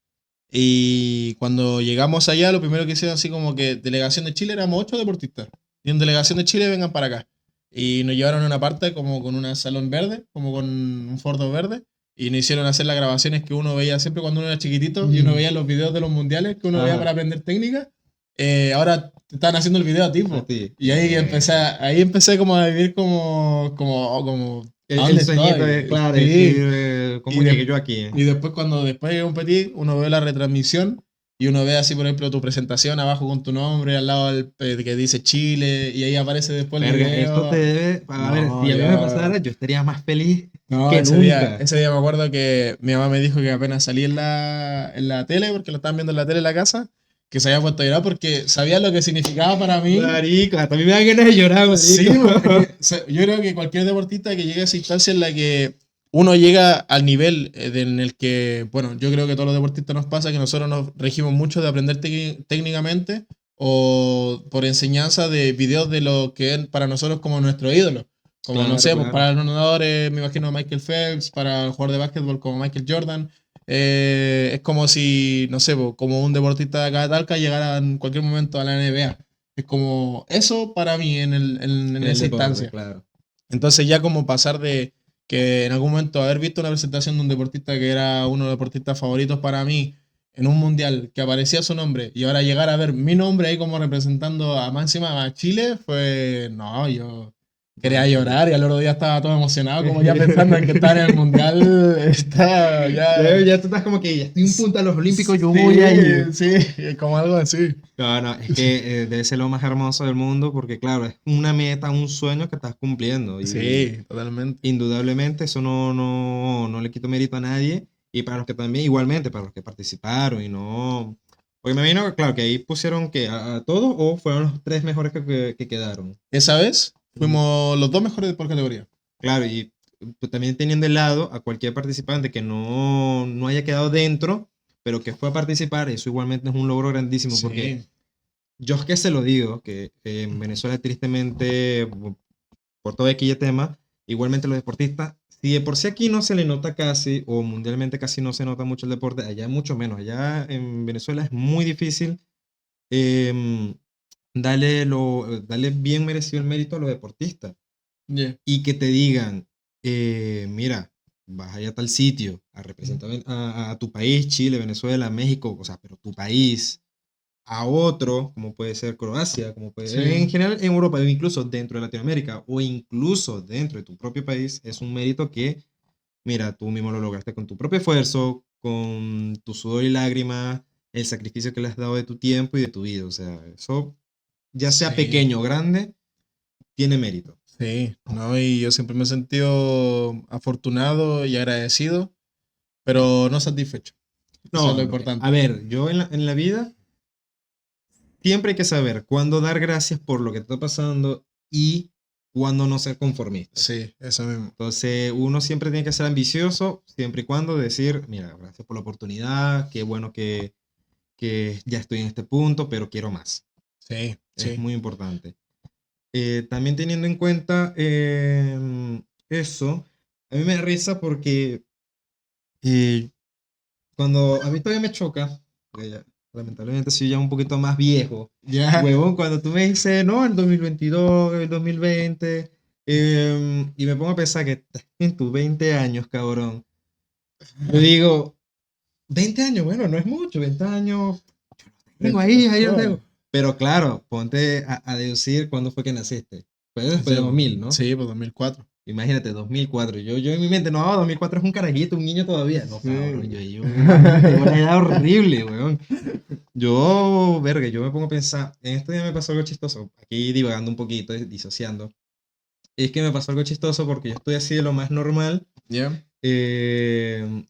y cuando llegamos allá, lo primero que hicieron así como que delegación de Chile, éramos 8 deportistas. Y en delegación de Chile vengan para acá. Y nos llevaron a una parte como con un salón verde, como con un fordo verde. Y nos hicieron hacer las grabaciones que uno veía siempre cuando uno era chiquitito y uno veía los videos de los mundiales que uno veía para Ajá, aprender técnica. Ahora te están haciendo el video a a tipo. ti. Y ahí empecé como a vivir como ¿a dónde El sueñito estoy? es, claro, Sí. decir, ¿cómo Y de- llegué yo aquí? Y después, después de competir, uno ve la retransmisión y uno ve así, por ejemplo, tu presentación abajo con tu nombre, al lado que dice Chile, y ahí aparece después el Verga, esto te video. debe. A ver, No, si a mí me yo. pasara, yo estaría más feliz No, que nunca. ese día me acuerdo que mi mamá me dijo que apenas salí en la tele, porque lo estaban viendo en la tele en la casa, que se había puesto a llorar porque sabía lo que significaba para mí. Marico, hasta a mí me da ganas de llorar, Sí, marico. porque, o sea, yo creo que cualquier deportista que llegue a esa instancia en la que uno llega al nivel en el que, bueno, yo creo que a todos los deportistas nos pasa que nosotros nos regimos mucho de aprender técnicamente o por enseñanza de videos de lo que es para nosotros como nuestro ídolo. Como, no Claro, sé, pues claro. para los nadadores, me imagino Michael Phelps, para el jugador de básquetbol como Michael Jordan. Es como si, no sé, pues, como un deportista de acá de Talca llegara en cualquier momento a la NBA. Es como eso para mí en En el esa deporte, instancia. claro. Entonces ya como pasar de que en algún momento haber visto una presentación de un deportista que era uno de los deportistas favoritos para mí en un mundial, que aparecía su nombre, y ahora llegar a ver mi nombre ahí como representando a máxima a Chile, fue, no, yo quería llorar y al otro día estaba todo emocionado, como ya pensando en que estar en el mundial, está Ya, ya... ya tú estás como que ya estoy un punto a los Olímpicos, yo Sí, voy a ir. sí, como algo así. No, no, es que debe ser lo más hermoso del mundo porque, claro, es una meta, un sueño que estás cumpliendo y Sí, totalmente. indudablemente eso no le quito mérito a nadie y para los que también, igualmente, para los que participaron y no... Porque me imagino que, claro, que ahí pusieron que a todos o fueron los tres mejores que quedaron. Esa vez Ujú. fuimos los dos mejores por categoría. Claro, y pues, también teniendo de lado a cualquier participante que no haya quedado dentro, pero que fue a participar, eso igualmente es un logro grandísimo porque Sí, yo es que se lo digo, que en Venezuela tristemente, por todo aquel tema, igualmente los deportistas, si de por sí aquí no se le nota casi, o mundialmente casi no se nota mucho el deporte, allá mucho menos, allá en Venezuela es muy difícil em, darle bien merecido el mérito a los deportistas yeah. y que te digan, mira, vas allá a tal sitio a representar a tu país, Chile, Venezuela, México, o sea, pero tu país a otro, como puede ser Croacia, como puede, en Sí, general en Europa, o incluso dentro de Latinoamérica, o incluso dentro de tu propio país, es un mérito que, mira, tú mismo lo lograste con tu propio esfuerzo, con tu sudor y lágrimas, el sacrificio que le has dado de tu tiempo y de tu vida. O sea, eso, ya sea sí, pequeño o grande, tiene mérito. sí, ¿no? Y yo siempre me he sentido afortunado y agradecido, pero no satisfecho. Eso es No, lo a importante. ver, yo en la vida siempre hay que saber cuándo dar gracias por lo que está pasando y cuándo no ser conformista. Sí, eso mismo. Entonces, uno siempre tiene que ser ambicioso, siempre y cuando decir, mira, gracias por la oportunidad, qué bueno que ya estoy en este punto, pero quiero más. Sí, Es sí. muy importante. También teniendo en cuenta eso, a mí me da risa porque eh, cuando a mí todavía me choca, porque lamentablemente soy ya un poquito más viejo, Ya. huevón, cuando tú me dices, no, el 2022, el 2020, y me pongo a pensar que estás en tus 20 años, cabrón. Yo digo, 20 años, bueno, no es mucho, 20 años, tengo ahí lo tengo. Joder. Pero claro, ponte a deducir cuándo fue que naciste. Fue después Sí, de 2000, ¿no? sí, pues 2004. Imagínate, 2004. Yo en mi mente, no, 2004 es un carajito, un niño todavía. No, cabrón, Sí. yo tengo una edad horrible, weón. Yo, verga, yo me pongo a pensar, en este día me pasó algo chistoso, aquí divagando un poquito, disociando. Es que me pasó algo chistoso porque yo estoy así de lo más normal. Ya,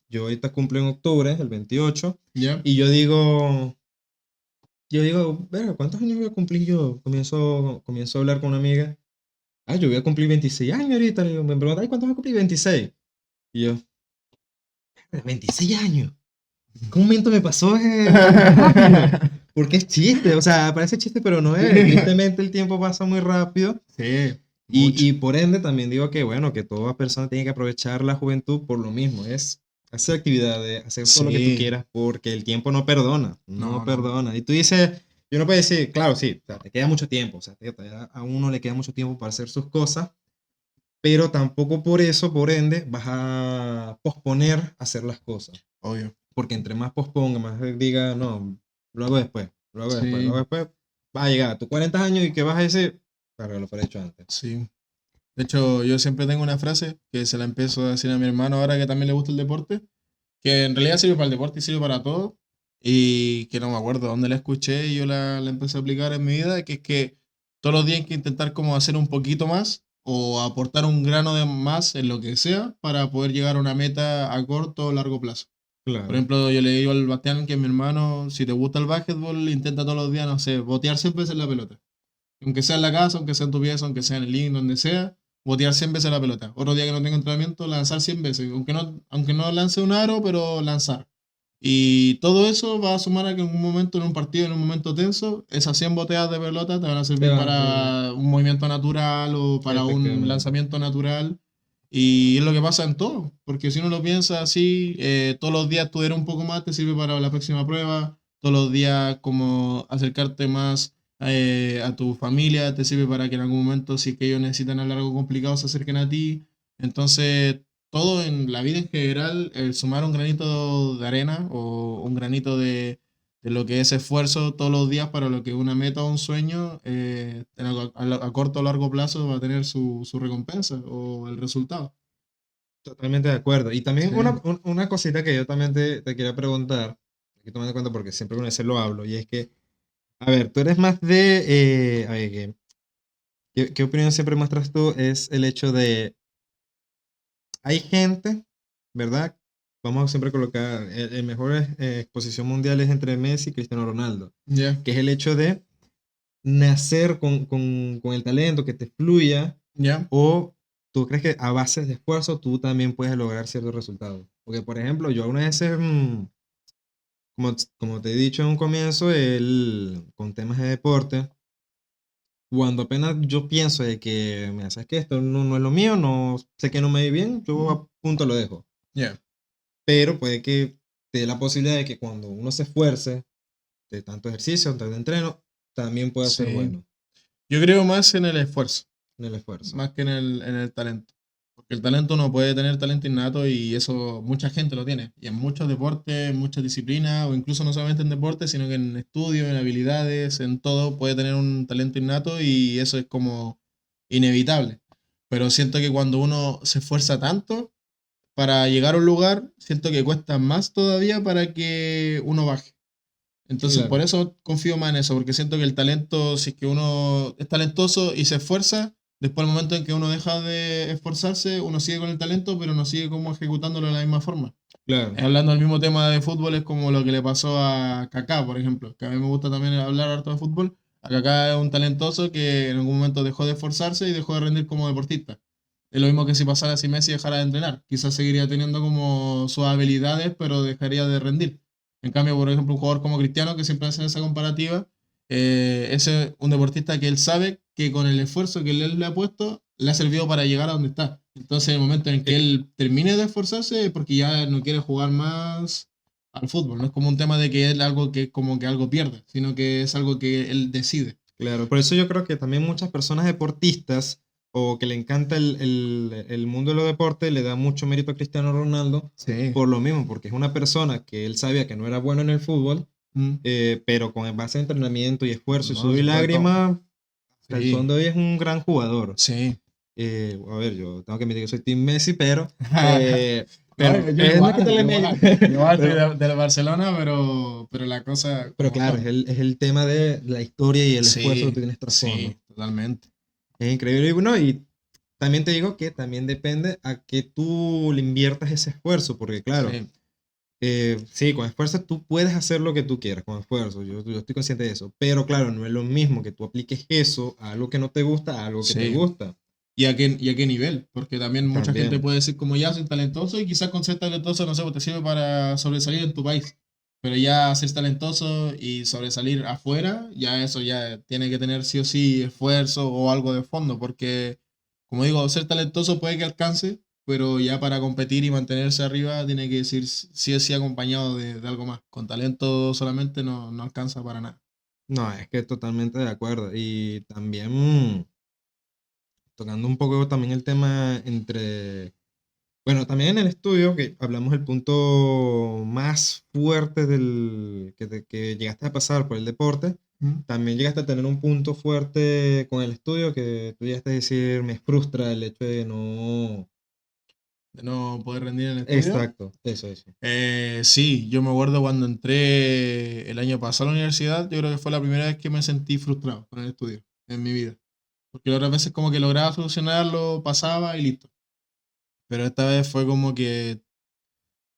Yo ahorita cumplo en octubre, el 28, ya. y yo digo, verga, ¿cuántos años voy a cumplir yo? Comienzo a hablar con una amiga. Ah, yo voy a cumplir 26 años ahorita. Le digo, me pregunta, "Ay, ¿cuántos vas a cumplir? 26. Y yo, 26 años. ¿En qué momento me pasó tan rápido? Porque es chiste, o sea, parece chiste, pero no es. Tristemente el tiempo pasa muy rápido. Sí, Y, mucho. y por ende también digo que, bueno, que toda persona tiene que aprovechar la juventud por lo mismo. Es hacer actividades, hacer todo lo que tú Sí. quieras, porque el tiempo no perdona, no No, no. perdona. Y tú dices, yo no puedo decir, claro, sí, o sea, te queda mucho tiempo, o sea, a uno le queda mucho tiempo para hacer sus cosas, pero tampoco por eso, por ende, vas a posponer hacer las cosas. Obvio. Porque entre más posponga, más diga, no, lo hago después, lo hago después, lo hago Sí, después, vas a llegar a tus 40 años y que vas a decir, para lo fuera hecho antes. sí. De hecho, yo siempre tengo una frase que se la empiezo a decir a mi hermano ahora que también le gusta el deporte, que en realidad sirve para el deporte y sirve para todo, y que no me acuerdo dónde la escuché y yo la empecé a aplicar en mi vida, que es que todos los días hay que intentar como hacer un poquito más o aportar un grano de más en lo que sea para poder llegar a una meta a corto o largo plazo. Por Claro. ejemplo, yo le digo al Bastián, que es mi hermano, si te gusta el básquetbol, intenta todos los días, no sé, botear 100 veces la pelota. Aunque sea en la casa, aunque sea en tu pieza, aunque sea en el living, donde sea, botear 100 veces la pelota. Otro día que no tenga entrenamiento, lanzar 100 veces. Aunque no lance un aro, pero lanzar. Y todo eso va a sumar a que en un momento, en un partido, en un momento tenso, esas 100 boteadas de pelota te van a Te servir van a servir. para un movimiento natural o para un Efectivamente. lanzamiento natural. Y es lo que pasa en todo, porque si uno lo piensa así, todos los días estudiar un poco más te sirve para la próxima prueba, todos los días como acercarte más a tu familia, te sirve para que en algún momento, si es que ellos necesitan hablar algo complicado, se acerquen a ti. Entonces, todo en la vida en general, el sumar un granito de arena o un granito de lo que es esfuerzo todos los días para lo que es una meta o un sueño, a corto o largo plazo va a tener su recompensa o el resultado. Totalmente de acuerdo. Y también Sí, una cosita que yo también te quería preguntar, aquí tomando en cuenta porque siempre con ese lo hablo, y es que, a ver, tú eres más de, a ver, ¿qué opinión siempre muestras tú? Es el hecho de, hay gente, ¿verdad? Vamos a siempre colocar, el mejor exposición mundial es entre Messi y Cristiano Ronaldo, ya, que es el hecho de nacer con el talento, que te fluya, ya, o tú crees que a base de esfuerzo tú también puedes lograr ciertos resultados. Porque, por ejemplo, yo algunas veces, como te he dicho en un comienzo, con temas de deporte, cuando apenas yo pienso de que, mira, sabes que esto no es lo mío, no sé que no me ve bien, yo ujú, a punto lo dejo. ya, Pero puede que te dé la posibilidad de que cuando uno se esfuerce de tanto ejercicio, tanto entreno, también pueda ser sí. bueno Yo creo más en el esfuerzo, en el esfuerzo. más que en el talento. Porque el talento uno puede tener talento innato y eso mucha gente lo tiene. Y en muchos deportes, en muchas disciplinas, o incluso no solamente en deportes, sino que en estudios, en habilidades, en todo, puede tener un talento innato y eso es como inevitable. Pero siento que cuando uno se esfuerza tanto para llegar a un lugar, siento que cuesta más todavía para que uno baje. Entonces, por Claro. eso confío más en eso, porque siento que el talento, si es que uno es talentoso y se esfuerza, después el momento en que uno deja de esforzarse, uno sigue con el talento, pero no sigue como ejecutándolo de la misma forma. Claro. Hablando del mismo tema de fútbol, es como lo que le pasó a Kaká, por ejemplo, que a mí me gusta también hablar harto de fútbol. A Kaká es un talentoso que en algún momento dejó de esforzarse y dejó de rendir como deportista. Es lo mismo que si pasara si Messi dejara de entrenar. Quizás seguiría teniendo como sus habilidades, pero dejaría de rendir. En cambio, por ejemplo, un jugador como Cristiano, que siempre hace esa comparativa, es un deportista que él sabe que con el esfuerzo que él le ha puesto, le ha servido para llegar a donde está. Entonces, en el momento en que Eh, él termine de esforzarse, es porque ya no quiere jugar más al fútbol. No es como un tema de que él algo que como que algo pierde, sino que es algo que él decide. Claro, por eso yo creo que también muchas personas deportistas o que le encanta el mundo de los deportes le da mucho mérito a Cristiano Ronaldo Sí. por lo mismo, porque es una persona que él sabía que no era bueno en el fútbol, Mm. pero con base de entrenamiento y esfuerzo y No, sudor y después de todo. lágrimas, hasta el son Sí, de hoy es un gran jugador. sí. A ver, yo tengo que admitir que soy Team Messi, No, pero yo es no igual, quitarle yo mérito. igual. Yo igual soy pero, del Barcelona, pero la cosa pero como claro, son. es el tema de la historia y el esfuerzo que tú Sí, tienes trasfondo. sí, totalmente. Es increíble. Y bueno, y también te digo que también depende a que tú le inviertas ese esfuerzo, porque claro, Sí, sí, con esfuerzo tú puedes hacer lo que tú quieras, con esfuerzo, yo estoy consciente de eso, pero claro, no es lo mismo que tú apliques eso a algo que no te gusta, a algo que te sí. gusta. ¿Y a qué nivel? Porque también mucha gente También, puede decir como ya soy talentoso y quizás con ser talentoso, no sé, pues te sirve para sobresalir en tu país. Pero ya ser talentoso y sobresalir afuera, ya eso ya tiene que tener sí o sí esfuerzo o algo de fondo, porque como digo, ser talentoso puede que alcance, pero ya para competir y mantenerse arriba tiene que decir sí o sí acompañado de algo más. Con talento solamente no alcanza para nada. no, es que totalmente de acuerdo. Y también tocando un poco también el tema entre, bueno, también en el estudio que hablamos el punto más fuerte que llegaste a pasar por el deporte. también llegaste a tener un punto fuerte con el estudio que tú llegaste a decir, me frustra el hecho de no... De no poder rendir en el estudio. Exacto, eso. Sí, yo me acuerdo cuando entré el año pasado a la universidad, yo creo que fue la primera vez que me sentí frustrado con el estudio en mi vida. Porque las otras veces como que lograba solucionarlo, pasaba y listo. Pero esta vez fue como que,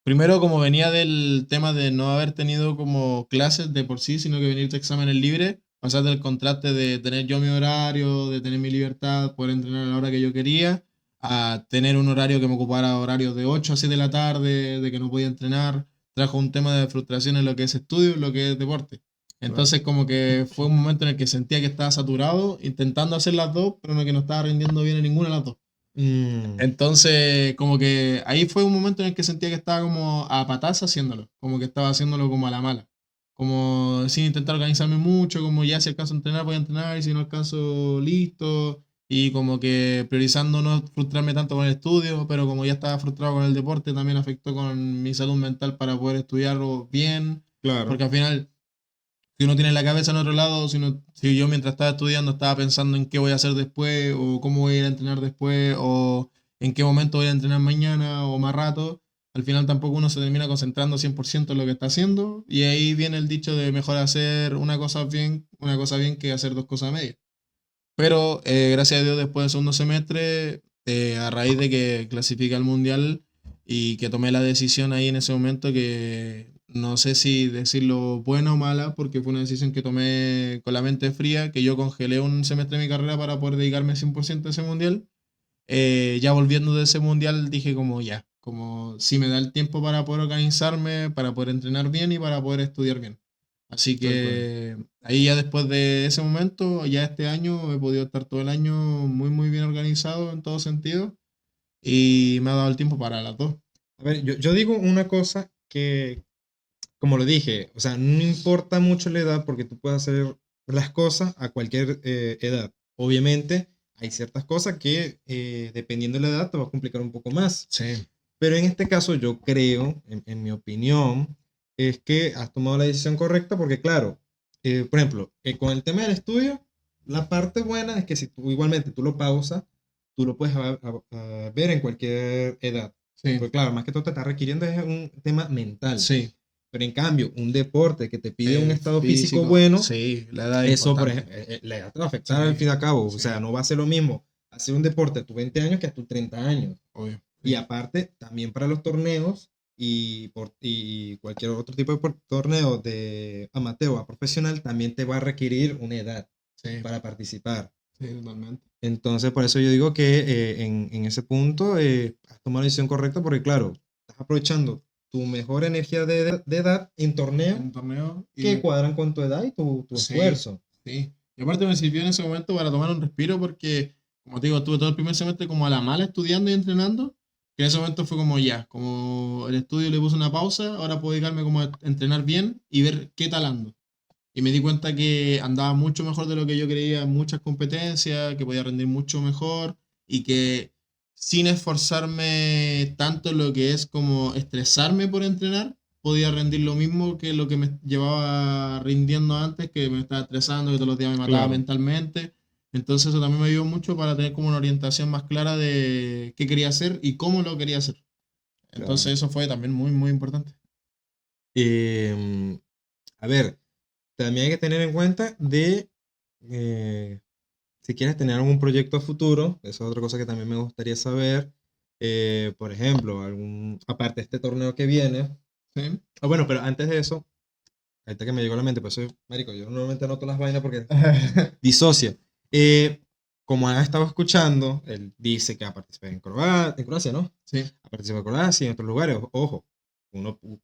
primero como venía del tema de no haber tenido como clases de por sí, sino que venir de exámenes libres, pasar del contraste de tener yo mi horario, de tener mi libertad, poder entrenar a la hora que yo quería, a tener un horario que me ocupara horarios de 8 a 7 de la tarde, de que no podía entrenar, trajo un tema de frustración en lo que es estudio y lo que es deporte. Claro. Entonces como que fue un momento en el que sentía que estaba saturado, intentando hacer las dos, pero no que no estaba rindiendo bien en ninguna de las dos. Mm, Entonces, como que ahí fue un momento en el que sentía que estaba como a patas haciéndolo, como que estaba haciéndolo como a la mala, como sin intentar organizarme mucho, como ya si alcanzo a entrenar voy a entrenar y si no alcanzo listo, y como que priorizando no frustrarme tanto con el estudio, pero como ya estaba frustrado con el deporte también afectó con mi salud mental para poder estudiarlo bien, claro. porque al final si uno tiene la cabeza en otro lado, si yo mientras estaba estudiando estaba pensando en qué voy a hacer después, o cómo voy a ir a entrenar después, o en qué momento voy a entrenar mañana o más rato, al final tampoco uno se termina concentrando 100% en lo que está haciendo, y ahí viene el dicho de mejor hacer una cosa bien que hacer dos cosas a medias. Pero gracias a Dios después del segundo semestre, a raíz de que clasifica al mundial y que tomé la decisión ahí en ese momento que no sé si decirlo buena o mala, porque fue una decisión que tomé con la mente fría, que yo congelé un semestre de mi carrera para poder dedicarme 100% a ese mundial. Ya volviendo de ese mundial dije como ya, como si me da el tiempo para poder organizarme, para poder entrenar bien y para poder estudiar bien. Así Tal cual. que ahí ya después de ese momento, ya este año he podido estar todo el año muy bien organizado en todo sentido y me ha dado el tiempo para las dos. A ver, yo digo una cosa que, como lo dije, o sea, no importa mucho la edad porque tú puedes hacer las cosas a cualquier edad. Obviamente, hay ciertas cosas que, dependiendo de la edad, te va a complicar un poco más. Sí, Pero en este caso, yo creo, en mi opinión, es que has tomado la decisión correcta porque, claro, por ejemplo, con el tema del estudio, la parte buena es que si tú igualmente tú lo pausas, tú lo puedes a ver en cualquier edad. sí, Pues claro, más que todo te está requiriendo es un tema mental. sí. Pero en cambio, un deporte que te pide un El estado físico físico, bueno, sí, la edad es eso, por importante. ejemplo, la edad te va a afectar al Sí, fin y al cabo. O sea, sí, no va a ser lo mismo hacer un deporte a tus 20 años que a tus 30 años. obvio. Y Sí, aparte, también para los torneos y cualquier otro tipo de torneo de amateur a profesional, también te va a requerir una edad sí, para participar. sí, totalmente. Entonces, por eso yo digo que en ese punto has tomado la decisión correcta porque, claro, estás aprovechando tu mejor energía de edad en torneos En torneo que y cuadran con tu edad y tu sí, esfuerzo. sí. Y aparte me sirvió en ese momento para tomar un respiro porque, como te digo, estuve todo el primer semestre como a la mala estudiando y entrenando, que en ese momento fue como ya, como el estudio le puse una pausa, ahora puedo dedicarme como a entrenar bien y ver qué tal ando. Y me di cuenta que andaba mucho mejor de lo que yo creía en muchas competencias, que podía rendir mucho mejor y que sin esforzarme tanto en lo que es como estresarme por entrenar, podía rendir lo mismo que lo que me llevaba rindiendo antes, que me estaba estresando, que todos los días me mataba Claro, mentalmente. Entonces eso también me ayudó mucho para tener como una orientación más clara de qué quería hacer y cómo lo quería hacer. claro. Entonces eso fue también muy importante. Em, a ver, también hay que tener en cuenta de eh, si quieres tener algún proyecto a futuro, eso es otra cosa que también me gustaría saber. Por ejemplo, aparte de este torneo que viene. ¿Sí? Ah, bueno, pero antes de eso, ahorita que me llegó a la mente, pues soy, marico, yo normalmente anoto las vainas porque disocia. Eh, como han estado escuchando, él dice que ha participado en Croacia, ¿no? Sí, Ha participado en Croacia y en otros lugares, ojo.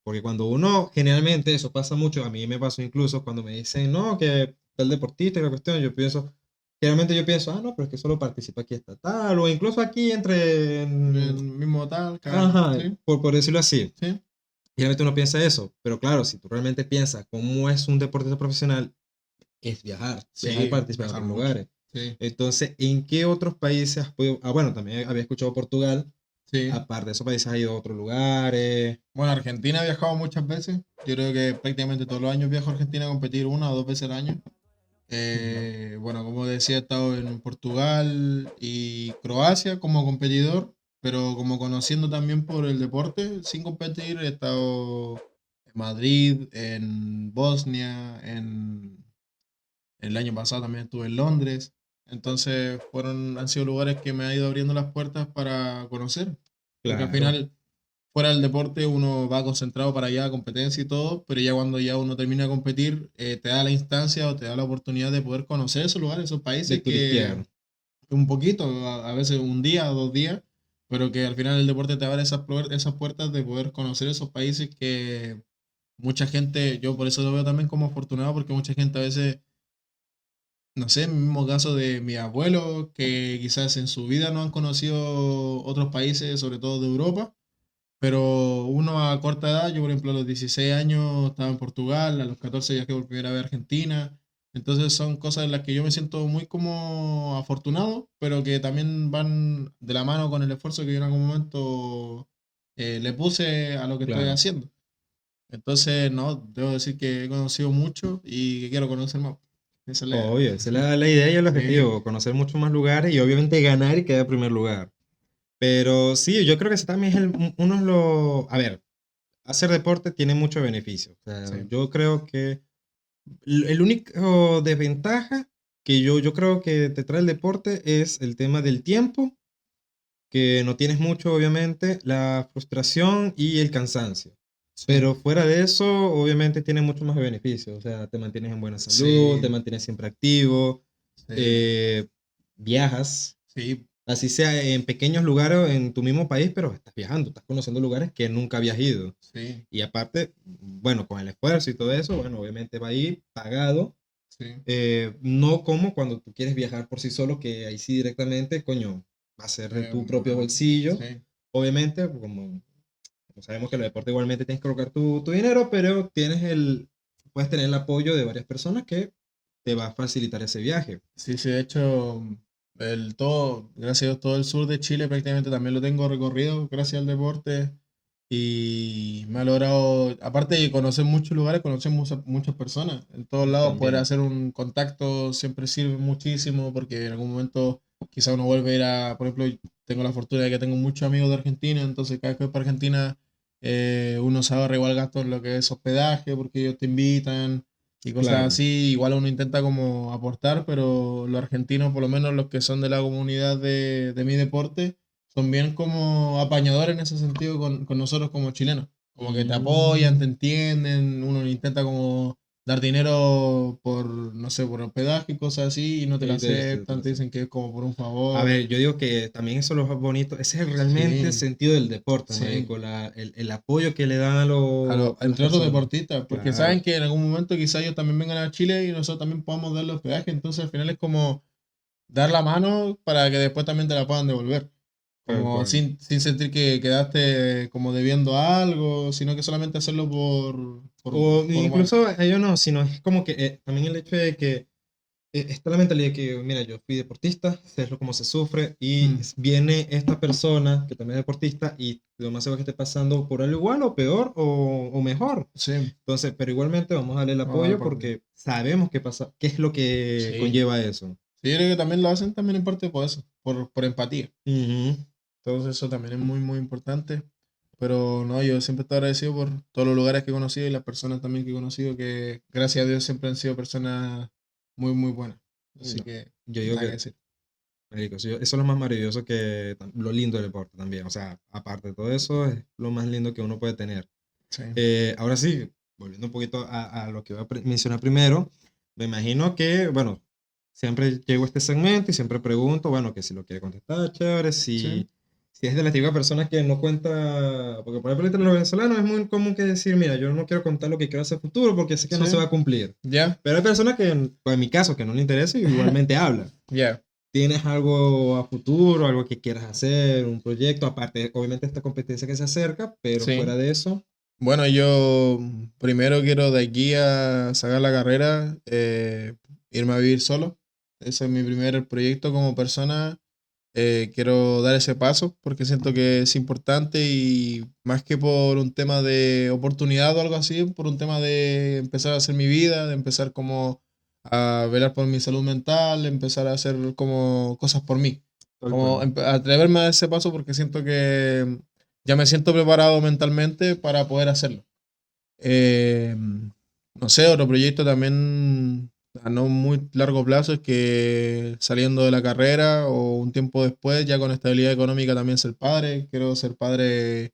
Porque cuando uno, generalmente, eso pasa mucho, a mí me pasó incluso cuando me dicen, no, que tal deportista y la cuestión, generalmente yo pienso, ah, no, pero es que solo participa aquí esta tal, o incluso aquí el mismo tal, ajá, sí, por decirlo así. sí. Generalmente uno piensa eso, pero claro, si tú realmente piensas cómo es un deportista profesional, es viajar y Sí, participar en viajar otros mucho. lugares. Sí, Entonces, ¿en qué otros países has podido? Ah, bueno, también había escuchado Portugal. sí. Aparte de esos países, has ido a otros lugares. Bueno, a Argentina he viajado muchas veces. Yo creo que prácticamente todos los años viajo a Argentina a competir una o dos veces al año. Bueno, como decía, he estado en Portugal y Croacia como competidor, pero como conociendo también por el deporte, sin competir, he estado en Madrid, en Bosnia, el año pasado también estuve en Londres. Entonces han sido lugares que me han ido abriendo las puertas para conocer, porque al Claro, final fuera del deporte uno va concentrado para allá, competencia y todo, pero ya cuando ya uno termina de competir, te da la instancia o te da la oportunidad de poder conocer esos lugares, esos de países que turistear. un poquito, a veces un día o 2 días, pero que al final el deporte te abre esas puertas de poder conocer esos países que mucha gente, yo por eso lo veo también como afortunado, porque mucha gente a veces, no sé, en el mismo caso de mi abuelo, que quizás en su vida no han conocido otros países, sobre todo de Europa, pero uno a corta edad, yo por ejemplo a los 16 años estaba en Portugal, a los 14 viajé por primera vez a Argentina. Entonces son cosas en las que yo me siento muy como afortunado, pero que también van de la mano con el esfuerzo que yo en algún momento le puse a lo que estoy Claro. haciendo. Entonces, no, debo decir que he conocido mucho y que quiero conocer más. Esa es la idea. Obvio, esa es la idea y el Sí, objetivo, conocer muchos más lugares y obviamente ganar y quedar en primer lugar. Pero sí, yo creo que ese también es uno de los... A ver, hacer deporte tiene muchos beneficios. O sea, sí, yo creo que el único desventaja que yo creo que te trae el deporte es el tema del tiempo, que no tienes mucho, obviamente, la frustración y el cansancio. sí, Pero fuera de eso, obviamente tiene muchos más beneficios. O sea, te mantienes en buena salud, te sí, mantienes siempre activo, sí, eh, viajas, sí, así sea en pequeños lugares en tu mismo país, pero estás viajando, estás conociendo lugares que nunca habías ido. sí, Y aparte, bueno, con el esfuerzo y todo eso, bueno, obviamente va a ir pagado, sí, no como cuando tú quieres viajar por sí solo, que ahí sí directamente, coño, va a ser de tu propio bolsillo. sí. Obviamente, como sabemos que los deportes igualmente tienes que colocar tu dinero, pero puedes tener el apoyo de varias personas que te va a facilitar ese viaje. Sí, sí, de hecho, gracias a Dios, todo el sur de Chile prácticamente también lo tengo recorrido gracias al deporte y me ha logrado, aparte de conocer muchos lugares, conocer muchas personas. En todos lados poder También, hacer un contacto siempre sirve muchísimo porque en algún momento quizá uno vuelve a ir a, por ejemplo, tengo la fortuna de que tengo muchos amigos de Argentina, entonces cada vez que voy para Argentina uno se ahorra igual gasto en lo que es hospedaje porque ellos te invitan y cosas claro. así. Igual uno intenta como aportar, pero los argentinos, por lo menos los que son de la comunidad de mi deporte, son bien como apañadores en ese sentido con nosotros como chilenos. Como que te apoyan, te Mm. entienden, uno intenta como dar dinero por, no sé, por hospedaje y cosas así, y no te lo Y te aceptan, lo te sé. dicen que es como por un A favor. ver, yo digo que también eso es lo más bonito, ese es realmente el Sí, sentido del deporte, sí. marico, el apoyo que le dan a las Entre otros personas. deportistas, porque saben Claro, que en algún momento quizá ellos también vengan a Chile y nosotros también podamos darle hospedaje, entonces al final es como dar la mano para que después también te la puedan devolver. tal Como cual. sin sentir que quedaste como debiendo algo, sino que solamente hacerlo O por mal. incluso ellos no, sino es como que también el hecho de que está la mentalidad de que, mira, yo fui deportista, sé lo cómo se sufre, y Mm, viene esta persona que también es deportista y lo más seguro es que esté pasando por algo igual o peor o mejor. sí, Entonces, pero igualmente vamos a darle el vamos a dar apoyo parte. porque sabemos qué pasa, qué es lo que Sí, conlleva eso. sí, yo creo que también lo hacen también en parte por eso, por empatía. Ujú. Entonces eso también es muy, muy importante. Pero no, yo siempre estoy agradecido por todos los lugares que he conocido y las personas también que he conocido, que gracias a Dios siempre han sido personas muy, muy buenas. Así No, que yo digo nada que que, decir. marico, eso es lo más maravilloso lo lindo del deporte también. O sea, aparte de todo eso, es lo más lindo que uno puede tener. Sí, Ahora sí, volviendo un poquito a lo que iba a mencionar primero, me imagino que, bueno, siempre llego a este segmento y siempre pregunto, bueno, que si lo quiere contestar, chévere, sí, si es de las típicas personas que no cuenta, porque por ejemplo entre los venezolanos es muy común que decir, mira, yo no quiero contar lo que quiero hacer futuro porque sé que no se va sí, a cumplir. ya, Pero hay personas que, pues en mi caso, que no le interesa y igualmente habla. ya. ¿Tienes algo a futuro, algo que quieras hacer, un proyecto? Aparte, obviamente, esta competencia que se acerca, pero Sí. fuera de eso, Bueno, yo primero quiero de aquí a sacar la carrera, irme a vivir solo. Ese es mi primer proyecto como persona. Quiero dar ese paso porque siento que es importante y más que por un tema de oportunidad o algo así, por un tema de empezar a hacer mi vida, de empezar como a velar por mi salud mental, empezar a hacer como cosas por mí. Tal Como cual. atreverme a ese paso porque siento que ya me siento preparado mentalmente para poder hacerlo. Eh, no sé, otro proyecto también a no muy largo plazo es que saliendo de la carrera o un tiempo después, ya con estabilidad económica, también ser padre. Quiero ser padre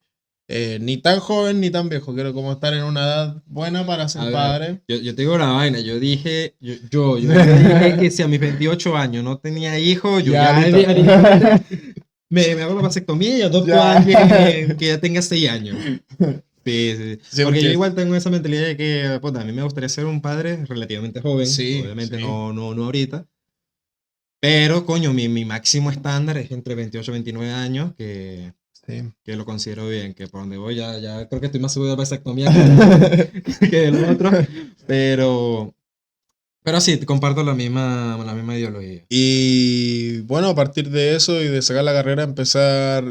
ni tan joven ni tan viejo. Quiero como estar en una edad buena para A ser ver, padre. yo te digo la vaina, yo dije, yo dije que si a mis 28 años no tenía hijos, yo Ya, ya listo. me hago la vasectomía y adopto a Ya. alguien que ya tenga 6 años. Sí, sí. Sí, Porque yo porque igual tengo esa mentalidad de que, puta, a mí me gustaría ser un padre relativamente joven, sí, obviamente sí, no ahorita, pero coño, mi máximo estándar es entre 28 y 29 años, sí. que lo considero bien, que por donde voy ya creo que estoy más seguro de la vasectomía que del otro, pero, pero sí, comparto la misma ideología. Y bueno, a partir de eso y de sacar la carrera, empezar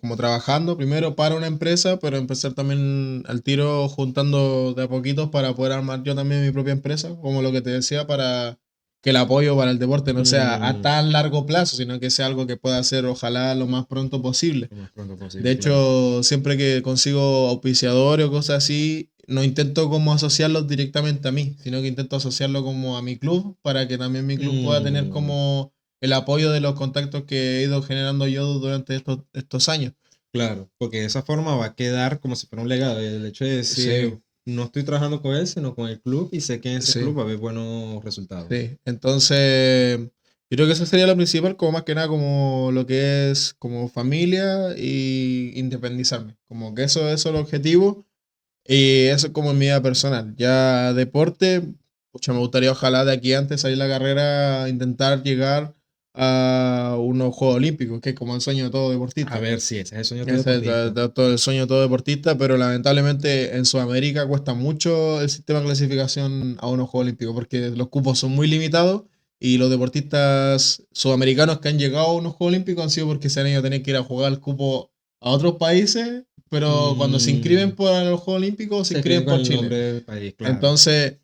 como trabajando primero para una empresa, pero empezar también al tiro juntando de a poquitos para poder armar yo también mi propia empresa, como lo que te decía, para que el apoyo para el deporte no sea a Mm, tan largo plazo, sino que sea algo que pueda hacer ojalá lo más pronto posible. lo más pronto De posible, claro. hecho, siempre que consigo auspiciadores o cosas así, no intento como asociarlos directamente a mí, sino que intento asociarlo como a mi club para que también mi club pueda tener Mm, como el apoyo de los contactos que he ido generando yo durante estos años. claro, porque de esa forma va a quedar como si fuera un legado. El hecho de Sí, decir, no estoy trabajando con él, sino con el club y sé que en ese club sí, va a haber buenos resultados. sí. Entonces, yo creo que eso sería lo principal, como más que nada como lo que es como familia y independizarme. Como que eso es el objetivo. Y eso es como en mi vida personal. Ya deporte, pucha, me gustaría ojalá de aquí antes salir la carrera, intentar llegar a unos Juegos Olímpicos, que es como el sueño de todo A deportista. ver, sí, ese es el sueño de todo Ese es deportista. todo el sueño de todo deportista, pero lamentablemente en Sudamérica cuesta mucho el sistema de clasificación a unos Juegos Olímpicos, porque los cupos son muy limitados y los deportistas sudamericanos que han llegado a unos Juegos Olímpicos han sido porque se han ido a tener que ir a jugar el cupo a otros países, pero cuando se inscriben Mm, por los Juegos Olímpicos se se escribe inscriben con por el Chile. nombre del país, claro. Entonces,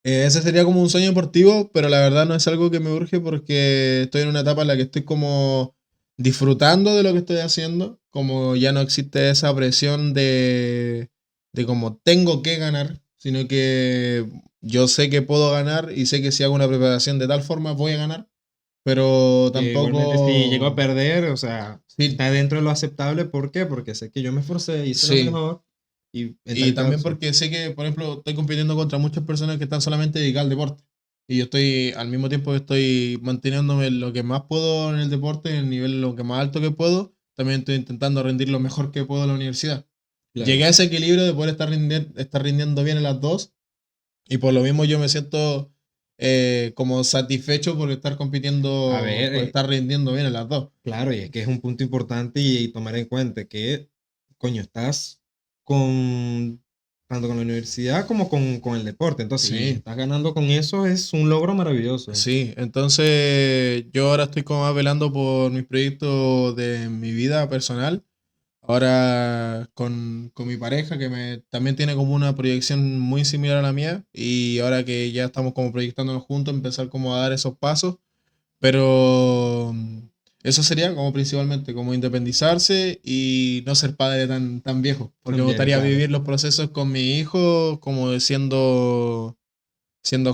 ese sería como un sueño deportivo, pero la verdad no es algo que me urge porque estoy en una etapa en la que estoy como disfrutando de lo que estoy haciendo, como ya no existe esa presión de como tengo que ganar, sino que yo sé que puedo ganar y sé que si hago una preparación de tal forma voy a ganar, pero Igualmente, si llego a tampoco... perder, o sea, Sí, está dentro de lo aceptable. ¿Por qué? Porque sé que yo me esforcé, hice lo sí. mejor y en Y tal también caso, porque sé que, por ejemplo, estoy compitiendo contra muchas personas que están solamente dedicadas al deporte. Y yo estoy, al mismo tiempo que estoy manteniéndome lo que más puedo en el deporte, en el nivel lo que más alto que puedo, también estoy intentando rendir lo mejor que puedo en la universidad. Llegué claro. a ese equilibrio de poder estar rindiendo bien en las dos, y por lo mismo yo me siento como satisfecho por estar A compitiendo, ver, por estar rindiendo bien en las dos. claro, y es que es un punto importante y tomar en cuenta que, coño, estás con, tanto con la universidad como con el deporte. Entonces, si Sí. estás ganando con eso, es un logro maravilloso. Sí, entonces yo ahora estoy como más velando por mis proyectos de mi vida personal. Ahora con mi pareja que también tiene como una proyección muy similar a la mía y ahora que ya estamos como proyectándonos juntos, empezar como a dar esos pasos. Pero eso sería como principalmente como independizarse y no ser padre tan viejo, porque me También, gustaría claro. vivir los procesos con mi hijo como siendo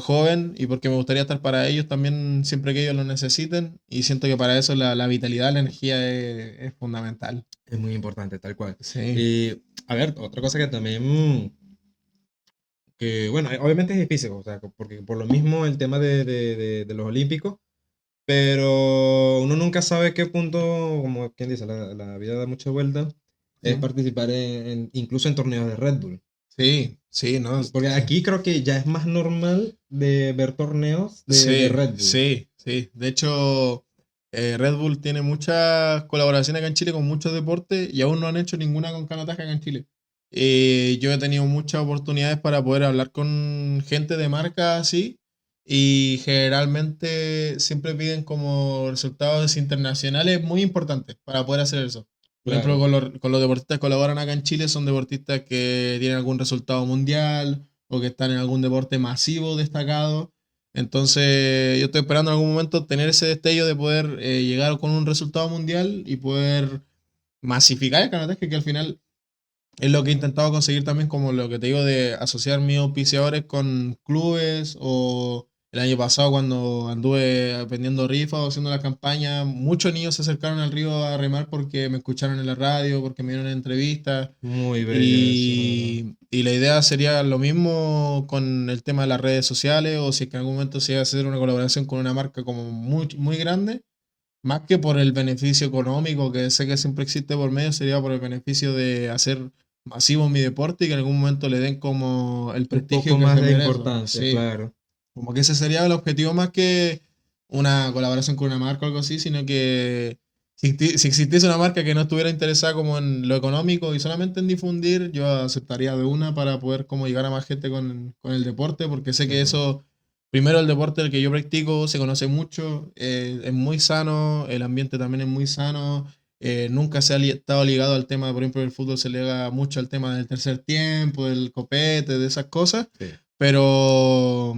joven y porque me gustaría estar para ellos también siempre que ellos lo necesiten y siento que para eso la vitalidad, la energía es fundamental. Es muy importante, tal cual. Sí, Y, a ver, otra cosa que también, que bueno, obviamente es difícil, o sea, porque por lo mismo el tema de los olímpicos, pero uno nunca sabe qué punto, como quien dice, la vida da muchas vueltas, es sí, participar incluso en torneos de Red Bull. sí, sí, ¿no? Porque aquí creo que ya es más normal de ver torneos de Sí, Red Bull. sí, sí. De hecho, Red Bull tiene muchas colaboraciones acá en Chile con muchos deportes y aún no han hecho ninguna con Canotaje acá en Chile. Yo he tenido muchas oportunidades para poder hablar con gente de marca así y generalmente siempre piden como resultados internacionales muy importantes para poder hacer eso. Por ejemplo, Claro, con los deportistas que colaboran acá en Chile son deportistas que tienen algún resultado mundial o que están en algún deporte masivo destacado. Entonces yo estoy esperando en algún momento tener ese destello de poder llegar con un resultado mundial y poder masificar el canotaje, que al final es lo que he intentado conseguir también, como lo que te digo, de asociar mis auspiciadores con clubes. O el año pasado cuando anduve vendiendo rifas o haciendo la campaña, muchos niños se acercaron al río a remar porque me escucharon en la radio, porque me dieron entrevistas. Muy bello eso, la verdad. Y la idea sería lo mismo con el tema de las redes sociales, o si es que en algún momento se iba a hacer una colaboración con una marca como muy, muy grande, más que por el beneficio económico, que sé que siempre existe por medio, sería por el beneficio de hacer masivo mi deporte y que en algún momento le den como el Un prestigio poco que más se de merece. importancia, Sí, claro. como que ese sería el objetivo más que una colaboración con una marca o algo así, sino que si existiese una marca que no estuviera interesada como en lo económico y solamente en difundir, yo aceptaría de una para poder como llegar a más gente con el deporte, porque sé que Claro. eso, primero el deporte el que yo practico se conoce mucho, es muy sano, el ambiente también es muy sano. Nunca se ha estado ligado al tema, por ejemplo, el fútbol se liga mucho al tema del tercer tiempo, del copete, de esas cosas, Sí. pero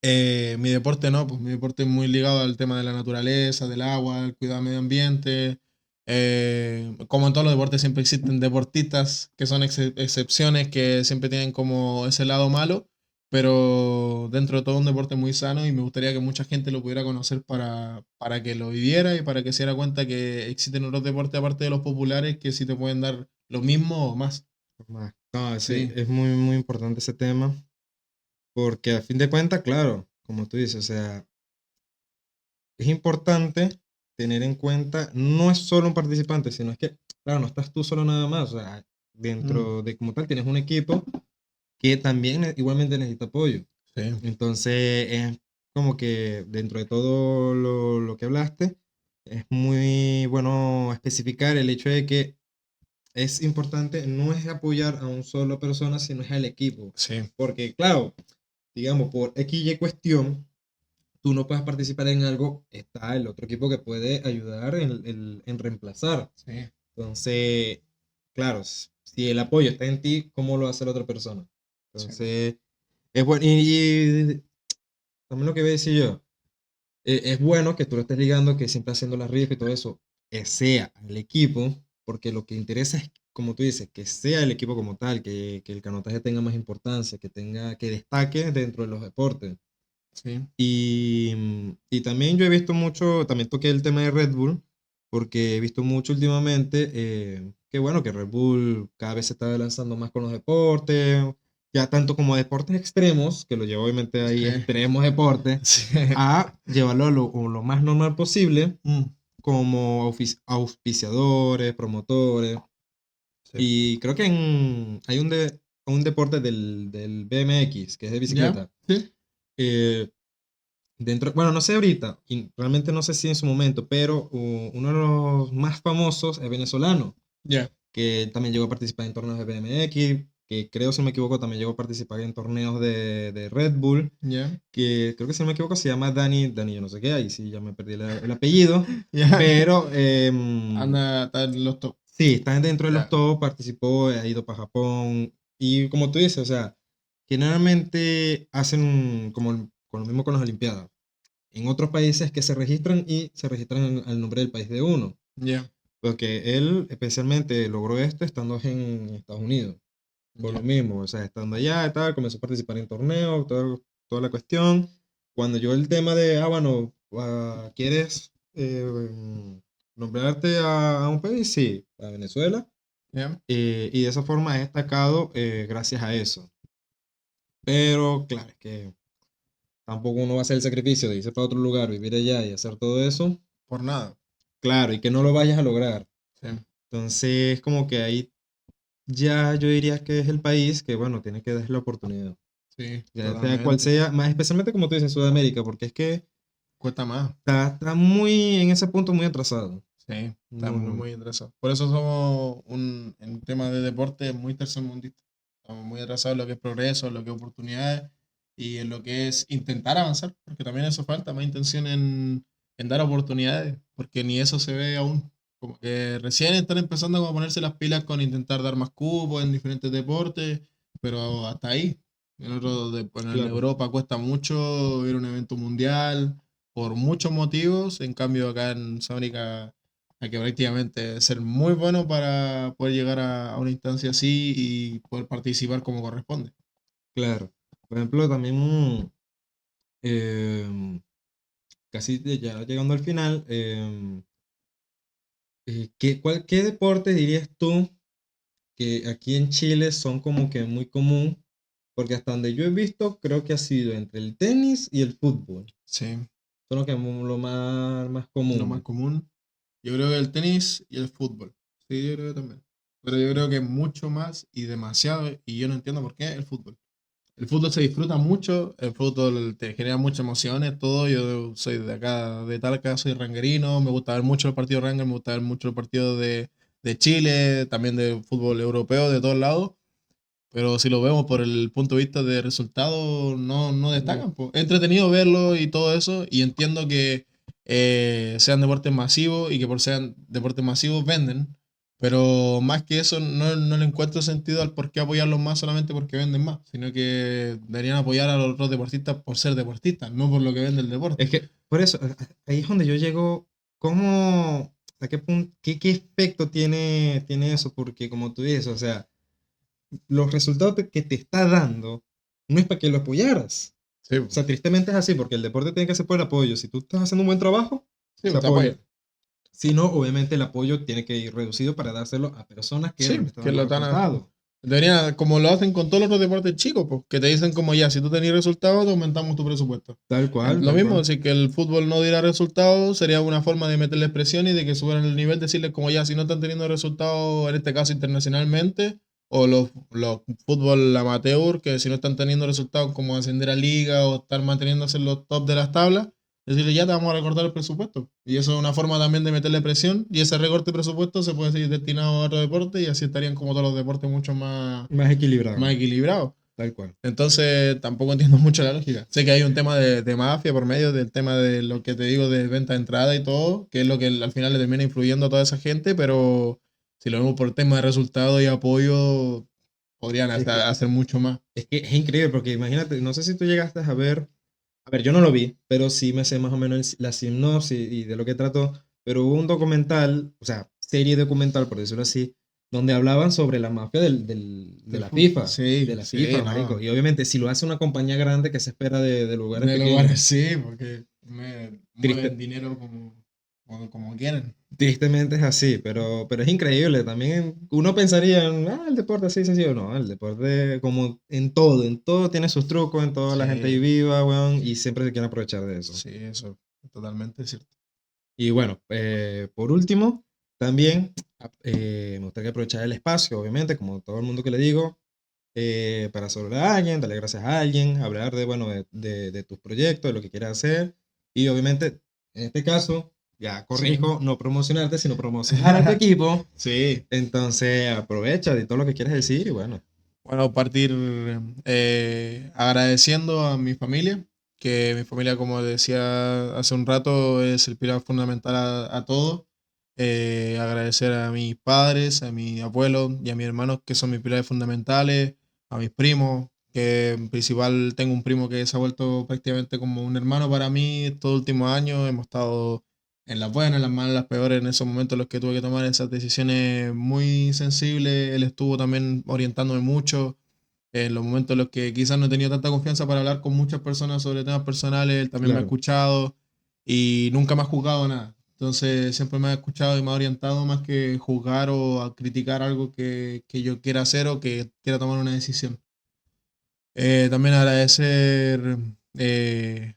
mi deporte no, pues mi deporte es muy ligado al tema de la naturaleza, del agua, el cuidado del medio ambiente. Como en todos los deportes siempre existen deportistas que son excepciones, que siempre tienen como ese lado malo, pero dentro de todo un deporte muy sano y me gustaría que mucha gente lo pudiera conocer para que lo viviera y para que se diera cuenta que existen otros deportes aparte de los populares que sí te pueden dar lo mismo o más. No, sí, Sí, es muy, muy importante ese tema, porque a fin de cuentas, claro, como tú dices, o sea, es importante tener en cuenta, no es solo un participante, sino es que, claro, no estás tú solo nada más, o sea, mm, dentro de como tal tienes un equipo que también igualmente necesita apoyo. sí, Entonces, es como que dentro de todo lo que hablaste, es muy bueno especificar el hecho de que es importante, no es apoyar a un solo persona, sino es al equipo. sí, Porque, claro, digamos, por X y cuestión, tú no puedes participar en algo, está el otro equipo que puede ayudar en reemplazar. sí, Entonces, claro, si el apoyo está en ti, ¿cómo lo hace la otra persona? sí. Entonces, es bueno. Y también lo que voy a decir yo, es bueno que tú lo estés ligando, que siempre haciendo las rifas y todo eso, sea el equipo, porque lo que interesa es, como tú dices, que sea el equipo como tal, que el canotaje tenga más importancia, que destaque dentro de los deportes. Sí. Y también yo he visto mucho, también toqué el tema de Red Bull, porque he visto mucho últimamente que bueno, que Red Bull cada vez se está lanzando más con los deportes, ya tanto como deportes extremos, que lo lleva obviamente ahí Sí, extremos deportes, sí. a llevarlo a lo más normal posible, Mm, como auspiciadores, promotores. sí. Y creo que hay un deporte del BMX, que es de ¿Ya? bicicleta. Sí. eh, bueno, no sé ahorita, y realmente no sé si en su momento, pero uno de los más famosos es venezolano, Ya. que también llegó a participar en torneos de BMX, que creo, si no me equivoco, también llegó a participar en torneos de Red Bull, Ya. que creo que, si no me equivoco, se llama Dani, yo no sé qué, ahí sí ya me perdí el apellido, Ya. pero Anda, está en los top. sí, está dentro de los Ya. top, participó, ha ido para Japón, y como tú dices, o sea, generalmente hacen como con lo mismo con las Olimpiadas en otros países que se registran y se registran al nombre del país de uno. Ya. Porque él especialmente logró esto estando en Estados Unidos. Por lo Ya. mismo, o sea, estando allá y tal, comenzó a participar en torneos, toda la cuestión. Cuando yo el tema de, bueno, ¿quieres nombrarte a un país? Sí, a Venezuela. Ya. Y de esa forma he destacado gracias a eso. Pero claro, es que tampoco uno va a hacer el sacrificio de irse para otro lugar, vivir allá y hacer todo eso. Por nada. Claro, y que no lo vayas a lograr. Sí. Entonces, como que ahí ya yo diría que es el país que, bueno, tiene que dar la oportunidad. Sí, Ya sea cual totalmente. sea, más especialmente como tú dices en Sudamérica, porque es que Cuesta más. está muy, en ese punto, muy atrasado. Sí, Muy, estamos muy, muy. muy interesados. Por eso somos en tema de deporte muy tercermundistas. Estamos muy atrasados en lo que es progreso, en lo que es oportunidades y en lo que es intentar avanzar, porque también eso falta, más intención en dar oportunidades, porque ni eso se ve aún. Como que recién están empezando como a ponerse las pilas con intentar dar más cupos en diferentes deportes, pero hasta ahí. En Claro. Europa cuesta mucho ir a un evento mundial por muchos motivos. En cambio, acá en Sudamérica hay que prácticamente ser muy bueno para poder llegar a una instancia así y poder participar como corresponde. Claro. Por ejemplo, también em, ya llegando al final, ¿qué deporte dirías tú que aquí en Chile son como que muy común? Porque hasta donde yo he visto, creo que ha sido entre el tenis y el fútbol. Sí, Son lo que lo más lo más común. común. Yo creo que el tenis y el fútbol. Sí, yo creo que también. Pero yo creo que mucho más y demasiado, y yo no entiendo por qué, el fútbol. El fútbol se disfruta mucho, el fútbol te genera muchas emociones, todo. Yo soy de acá, de Talca, soy ranguerino, me gusta ver mucho el partido de Ranger, me gusta ver mucho el partido de Chile, también de fútbol europeo, de todos lados. Pero si lo vemos por el punto de vista de resultados, no No. destacan, po. Es entretenido verlo y todo eso, y entiendo que sean deportes masivos y que por sean deportes masivos venden, pero más que eso no le encuentro sentido al por qué apoyarlos más solamente porque venden más, sino que deberían apoyar a los otros deportistas por ser deportistas, no por lo que vende el deporte. Es que, por eso, ahí es donde yo llego, ¿cómo, a qué punto, qué efecto tiene eso? Porque como tú dices, o sea, los resultados que te está dando no es para que lo apoyaras. Sí, O sea, tristemente es así, porque el deporte tiene que ser por el apoyo. Si tú estás haciendo un buen trabajo, sí, se te apoya. apoyan. Si no, obviamente el apoyo tiene que ir reducido para dárselo a personas que Sí, realmente están que dando lo están resultados. deberían, como lo hacen con todos los otros deportes chicos, pues, que te dicen como ya, si tú tenés resultados, te aumentamos tu presupuesto. Tal cual, Lo tal mismo, cual. si que el fútbol no diera resultados, sería una forma de meterles presión y de que subieran el nivel, decirles como ya, si no están teniendo resultados, en este caso internacionalmente, o los fútbol amateur, que si no están teniendo resultados como ascender a liga o estar manteniéndose en los top de las tablas, decirle ya te vamos a recortar el presupuesto. Y eso es una forma también de meterle presión y ese recorte de presupuesto se puede seguir destinado a otro deporte y así estarían como todos los deportes mucho Más más equilibrado, equilibrados. tal cual. Entonces tampoco entiendo mucho la lógica. Sé que hay un tema de mafia por medio del tema de lo que te digo de venta de entrada y todo, que es lo que al final le termina influyendo a toda esa gente, pero si lo vemos por tema de resultado y apoyo, podrían Es que, hasta hacer mucho más. es que es increíble, porque imagínate, no sé si tú llegaste a ver, yo no lo vi, pero sí me sé más o menos la sinopsis y de lo que trató, pero hubo un documental, o sea, serie documental, por decirlo así, donde hablaban sobre la mafia Del fútbol. de Sí, la sí, FIFA, marico. no. Y obviamente, si lo hace una compañía grande, que se espera de lugares De pequeños? lugares sí, porque me mueven Triste, dinero como quieren. tristemente es así, pero es increíble. También uno pensaría, el deporte así sencillo. No, el deporte, como en todo tiene sus trucos, en todo la gente ahí Sí, viva, weón, y siempre se quiere aprovechar de eso. sí, eso es totalmente cierto. Y bueno, por último, también me gustaría aprovechar el espacio, obviamente, como todo el mundo que le digo, para saludar a alguien, darle gracias a alguien, hablar de, bueno, de tus proyectos, de lo que quieras hacer. Y obviamente, en este caso, ya Sí. corrijo, no promocionarte, sino promocionar a tu equipo. Sí, Entonces, aprovecha de todo lo que quieras decir y bueno, bueno, partir agradeciendo a mi familia, que mi familia, como decía hace un rato, es el pilar fundamental a todo. Agradecer a mis padres, a mi abuelo y a mis hermanos, que son mis pilares fundamentales, a mis primos, que en principal tengo un primo que se ha vuelto prácticamente como un hermano para mí estos últimos años. Hemos estado en las buenas, en las malas, en las peores, en esos momentos en los que tuve que tomar esas decisiones muy sensibles. Él estuvo también orientándome mucho. En los momentos en los que quizás no he tenido tanta confianza para hablar con muchas personas sobre temas personales, él también me ha claro. escuchado y nunca me ha juzgado nada. Entonces siempre me ha escuchado y me ha orientado más que juzgar o a criticar algo que yo quiera hacer o que quiera tomar una decisión. También agradecer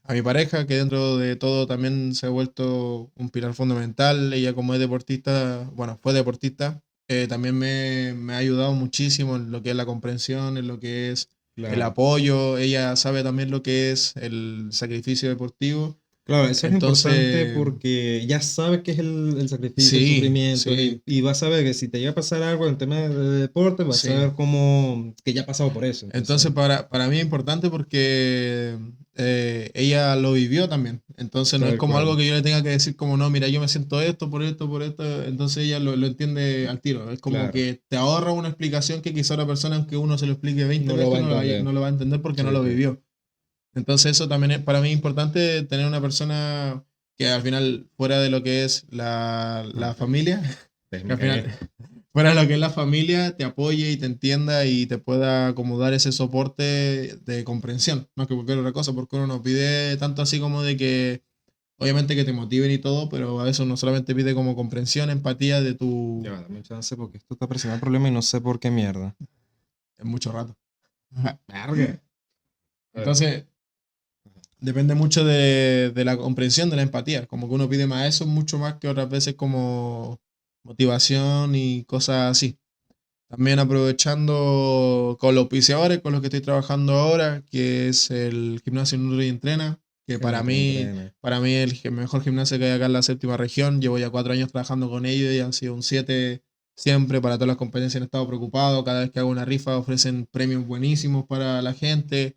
a mi pareja, que dentro de todo también se ha vuelto un pilar fundamental. Ella como es deportista, bueno, fue deportista, también me ha ayudado muchísimo en lo que es la comprensión, en lo que es el Claro. apoyo. Ella sabe también lo que es el sacrificio deportivo. Claro, eso es importante Entonces, porque ya sabes que es el sacrificio, el sí, sufrimiento sí, y vas a ver que si te llega a pasar algo en tema de deporte, vas a sí. ver cómo que ya ha pasado por eso. Entonces, Entonces, para mí es importante porque ella lo vivió también. Entonces, no es tal como algo cual. que yo le tenga que decir como, no, mira, yo me siento esto, por esto, por esto. Entonces, ella lo entiende al tiro. Es como Claro, que te ahorra una explicación que quizá otra persona, aunque uno se lo explique 20 no lo va veces, a entender. no lo va a entender porque no Sí, lo sí. vivió. Entonces, eso también es para mí importante, tener una persona que al final, fuera de lo que es la familia, Pues que al mira, final fuera de lo que es la familia, te apoye y te entienda y te pueda como dar ese soporte de comprensión, más que cualquier otra cosa, porque uno no pide tanto así como de que, obviamente que te motiven y todo, pero a veces uno solamente pide como comprensión, empatía de ya tu... va, dame chance porque esto está presentando problema y no sé por qué mierda. en mucho rato. Verga. A ver. Entonces, depende mucho de la comprensión, de la empatía, como que uno pide más eso mucho más que otras veces como motivación y cosas así. También aprovechando con los auspiciadores con los que estoy trabajando ahora, que es el gimnasio Nutri y Entrena, que El Nutri Entrena. para mí es el mejor gimnasio que hay acá en la séptima región. Llevo ya 4 años trabajando con ellos y han sido un 7 siempre. Para todas las competencias han estado preocupados. Cada vez que hago una rifa ofrecen premios buenísimos para la gente.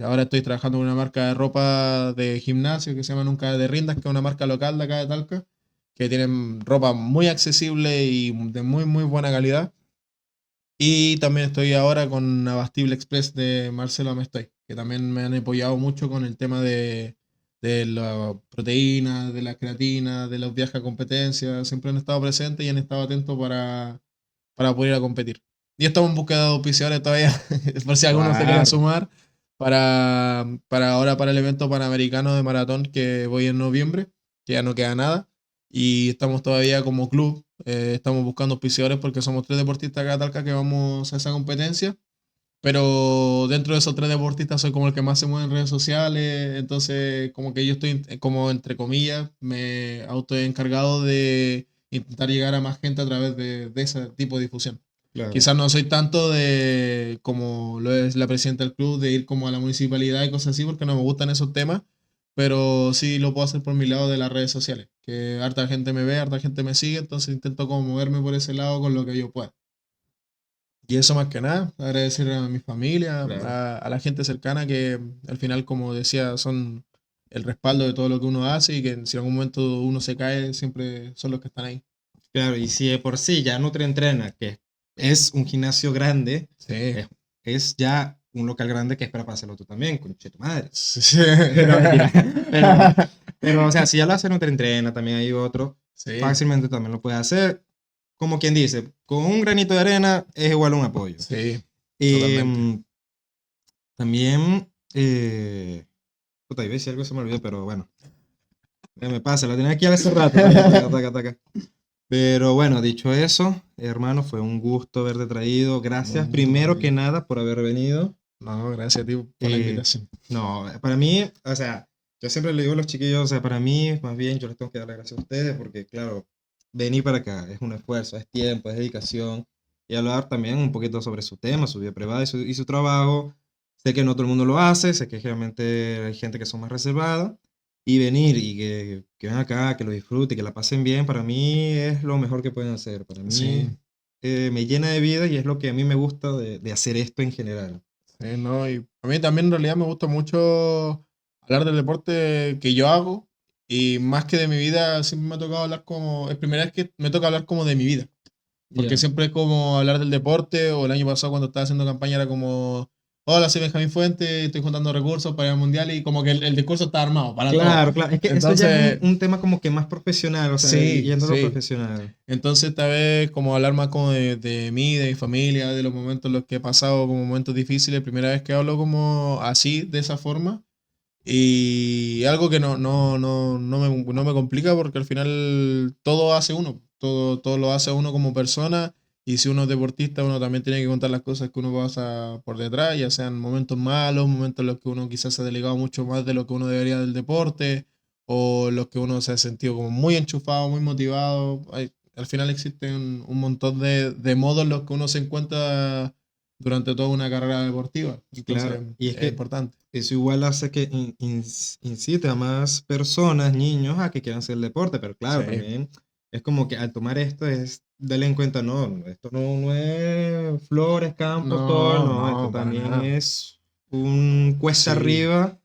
Ahora estoy trabajando con una marca de ropa de gimnasio que se llama Nunca de Rindas, que es una marca local de acá de Talca, que tienen ropa muy accesible y de muy, muy buena calidad. Y también estoy ahora con Abastible Express de Marcelo Amestoy, que también me han apoyado mucho con el tema de la proteína, de la creatina, de los viajes a competencia. Siempre han estado presentes y han estado atentos para poder ir a competir. Y estamos en búsqueda de auspiciadores todavía, por si alguno se quiere Claro. sumar, para ahora para el evento panamericano de maratón que voy en noviembre, que ya no queda nada. Y estamos todavía como club, estamos buscando auspiciadores porque somos 3 deportistas acá de Talca que vamos a esa competencia. Pero dentro de esos 3 deportistas soy como el que más se mueve en redes sociales, entonces como que yo estoy como entre comillas, me auto he encargado de intentar llegar a más gente a través de ese tipo de difusión. Claro. Quizás no soy tanto de como lo es la presidenta del club, de ir como a la municipalidad y cosas así, porque no me gustan esos temas, pero sí lo puedo hacer por mi lado de las redes sociales, que harta gente me ve, harta gente me sigue, entonces intento como moverme por ese lado con lo que yo pueda. Y eso más que nada, agradecer a mi familia, Claro. a la gente cercana que al final, como decía, son el respaldo de todo lo que uno hace y que si en algún momento uno se cae, siempre son los que están ahí. Claro, y si de por sí ya Nutri Entrena, que es un gimnasio grande, Sí. es, es ya un local grande que espera para hacerlo tú también, conche tu madre. Sí, sí. No, mentira. Pero, o sea, si ya lo hace Nutri Entrena, también hay otro, Sí, fácilmente también lo puede hacer. Como quien dice, con un granito de arena es igual a un apoyo. sí, Y totalmente. también, puta, iba a decir algo se me olvidó, pero bueno, me pasa, lo tenía aquí hace rato, taca, taca, taca, taca. Pero bueno, dicho eso, hermano, fue un gusto haberte traído. Gracias primero que No, nada por haber venido. no, gracias a ti por la Eh, invitación. no, para mí, o sea, yo siempre le digo a los chiquillos, o sea, para mí, más bien, yo les tengo que dar las gracias a ustedes porque, claro, venir para acá es un esfuerzo, es tiempo, es dedicación. Y hablar también un poquito sobre su tema, su vida privada y su trabajo. Sé que no todo el mundo lo hace, sé que generalmente hay gente que son más reservada. Y venir y que vengan acá, que lo disfruten, que la pasen bien, para mí es lo mejor que pueden hacer. Para mí Sí, me llena de vida y es lo que a mí me gusta de hacer esto en general. sí, no, y a mí también en realidad me gusta mucho hablar del deporte que yo hago y más que de mi vida, siempre me ha tocado hablar como, es primera vez que me toca hablar como de mi vida. Porque Ya. siempre es como hablar del deporte, o el año pasado cuando estaba haciendo campaña era como, hola, soy Benjamín Fuente, estoy juntando recursos para el mundial y como que el discurso está armado para todo. Claro, claro. Es que eso ya es Entonces, un tema como que más profesional, o sea, sí, yendo a lo sí. profesional. Entonces esta vez como hablar más como de mí, de mi familia, de los momentos en los que he pasado como momentos difíciles, primera vez que hablo como así, de esa forma. Y algo que no me complica porque al final todo hace uno, todo lo hace uno como persona y si uno es deportista uno también tiene que contar las cosas que uno pasa por detrás, ya sean momentos malos, momentos en los que uno quizás se ha delegado mucho más de lo que uno debería del deporte o los que uno se ha sentido como muy enchufado, muy motivado. Al final existen un montón de modos en los que uno se encuentra durante toda una carrera deportiva. Entonces, Claro, y es es que importante. eso igual hace que incite a más personas, niños, a que quieran hacer el deporte, pero claro, Sí. también es como que al tomar esto es darle en cuenta, no, esto no es flores, campos, sol, No, no, esto no, para también nada. es un cuesta Sí, arriba,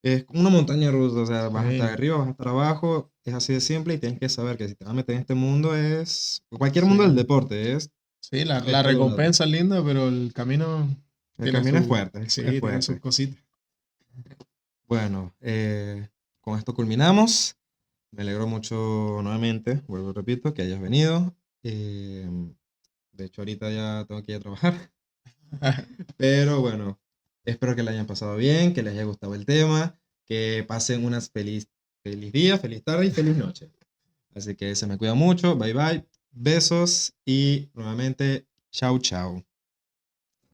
es una montaña rusa, o sea, vas a estar sí, arriba, vas a estar abajo, es así de simple y tienes que saber que si te vas a meter en este mundo es, cualquier mundo del sí. deporte, Sí, la es todo un reto. recompensa es linda, pero el camino El tiene camino es su, fuerte, es sí, tiene sus fuerte. cositas. Bueno, con esto culminamos. Me alegro mucho nuevamente, vuelvo y repito, que hayas venido. Eh, de hecho, ahorita ya tengo que ir a trabajar. Pero bueno, espero que le hayan pasado bien, que les haya gustado el tema, que pasen unas feliz día, feliz tarde y feliz noche. Así que se me cuida mucho. Bye bye. Besos y nuevamente, chau, chau.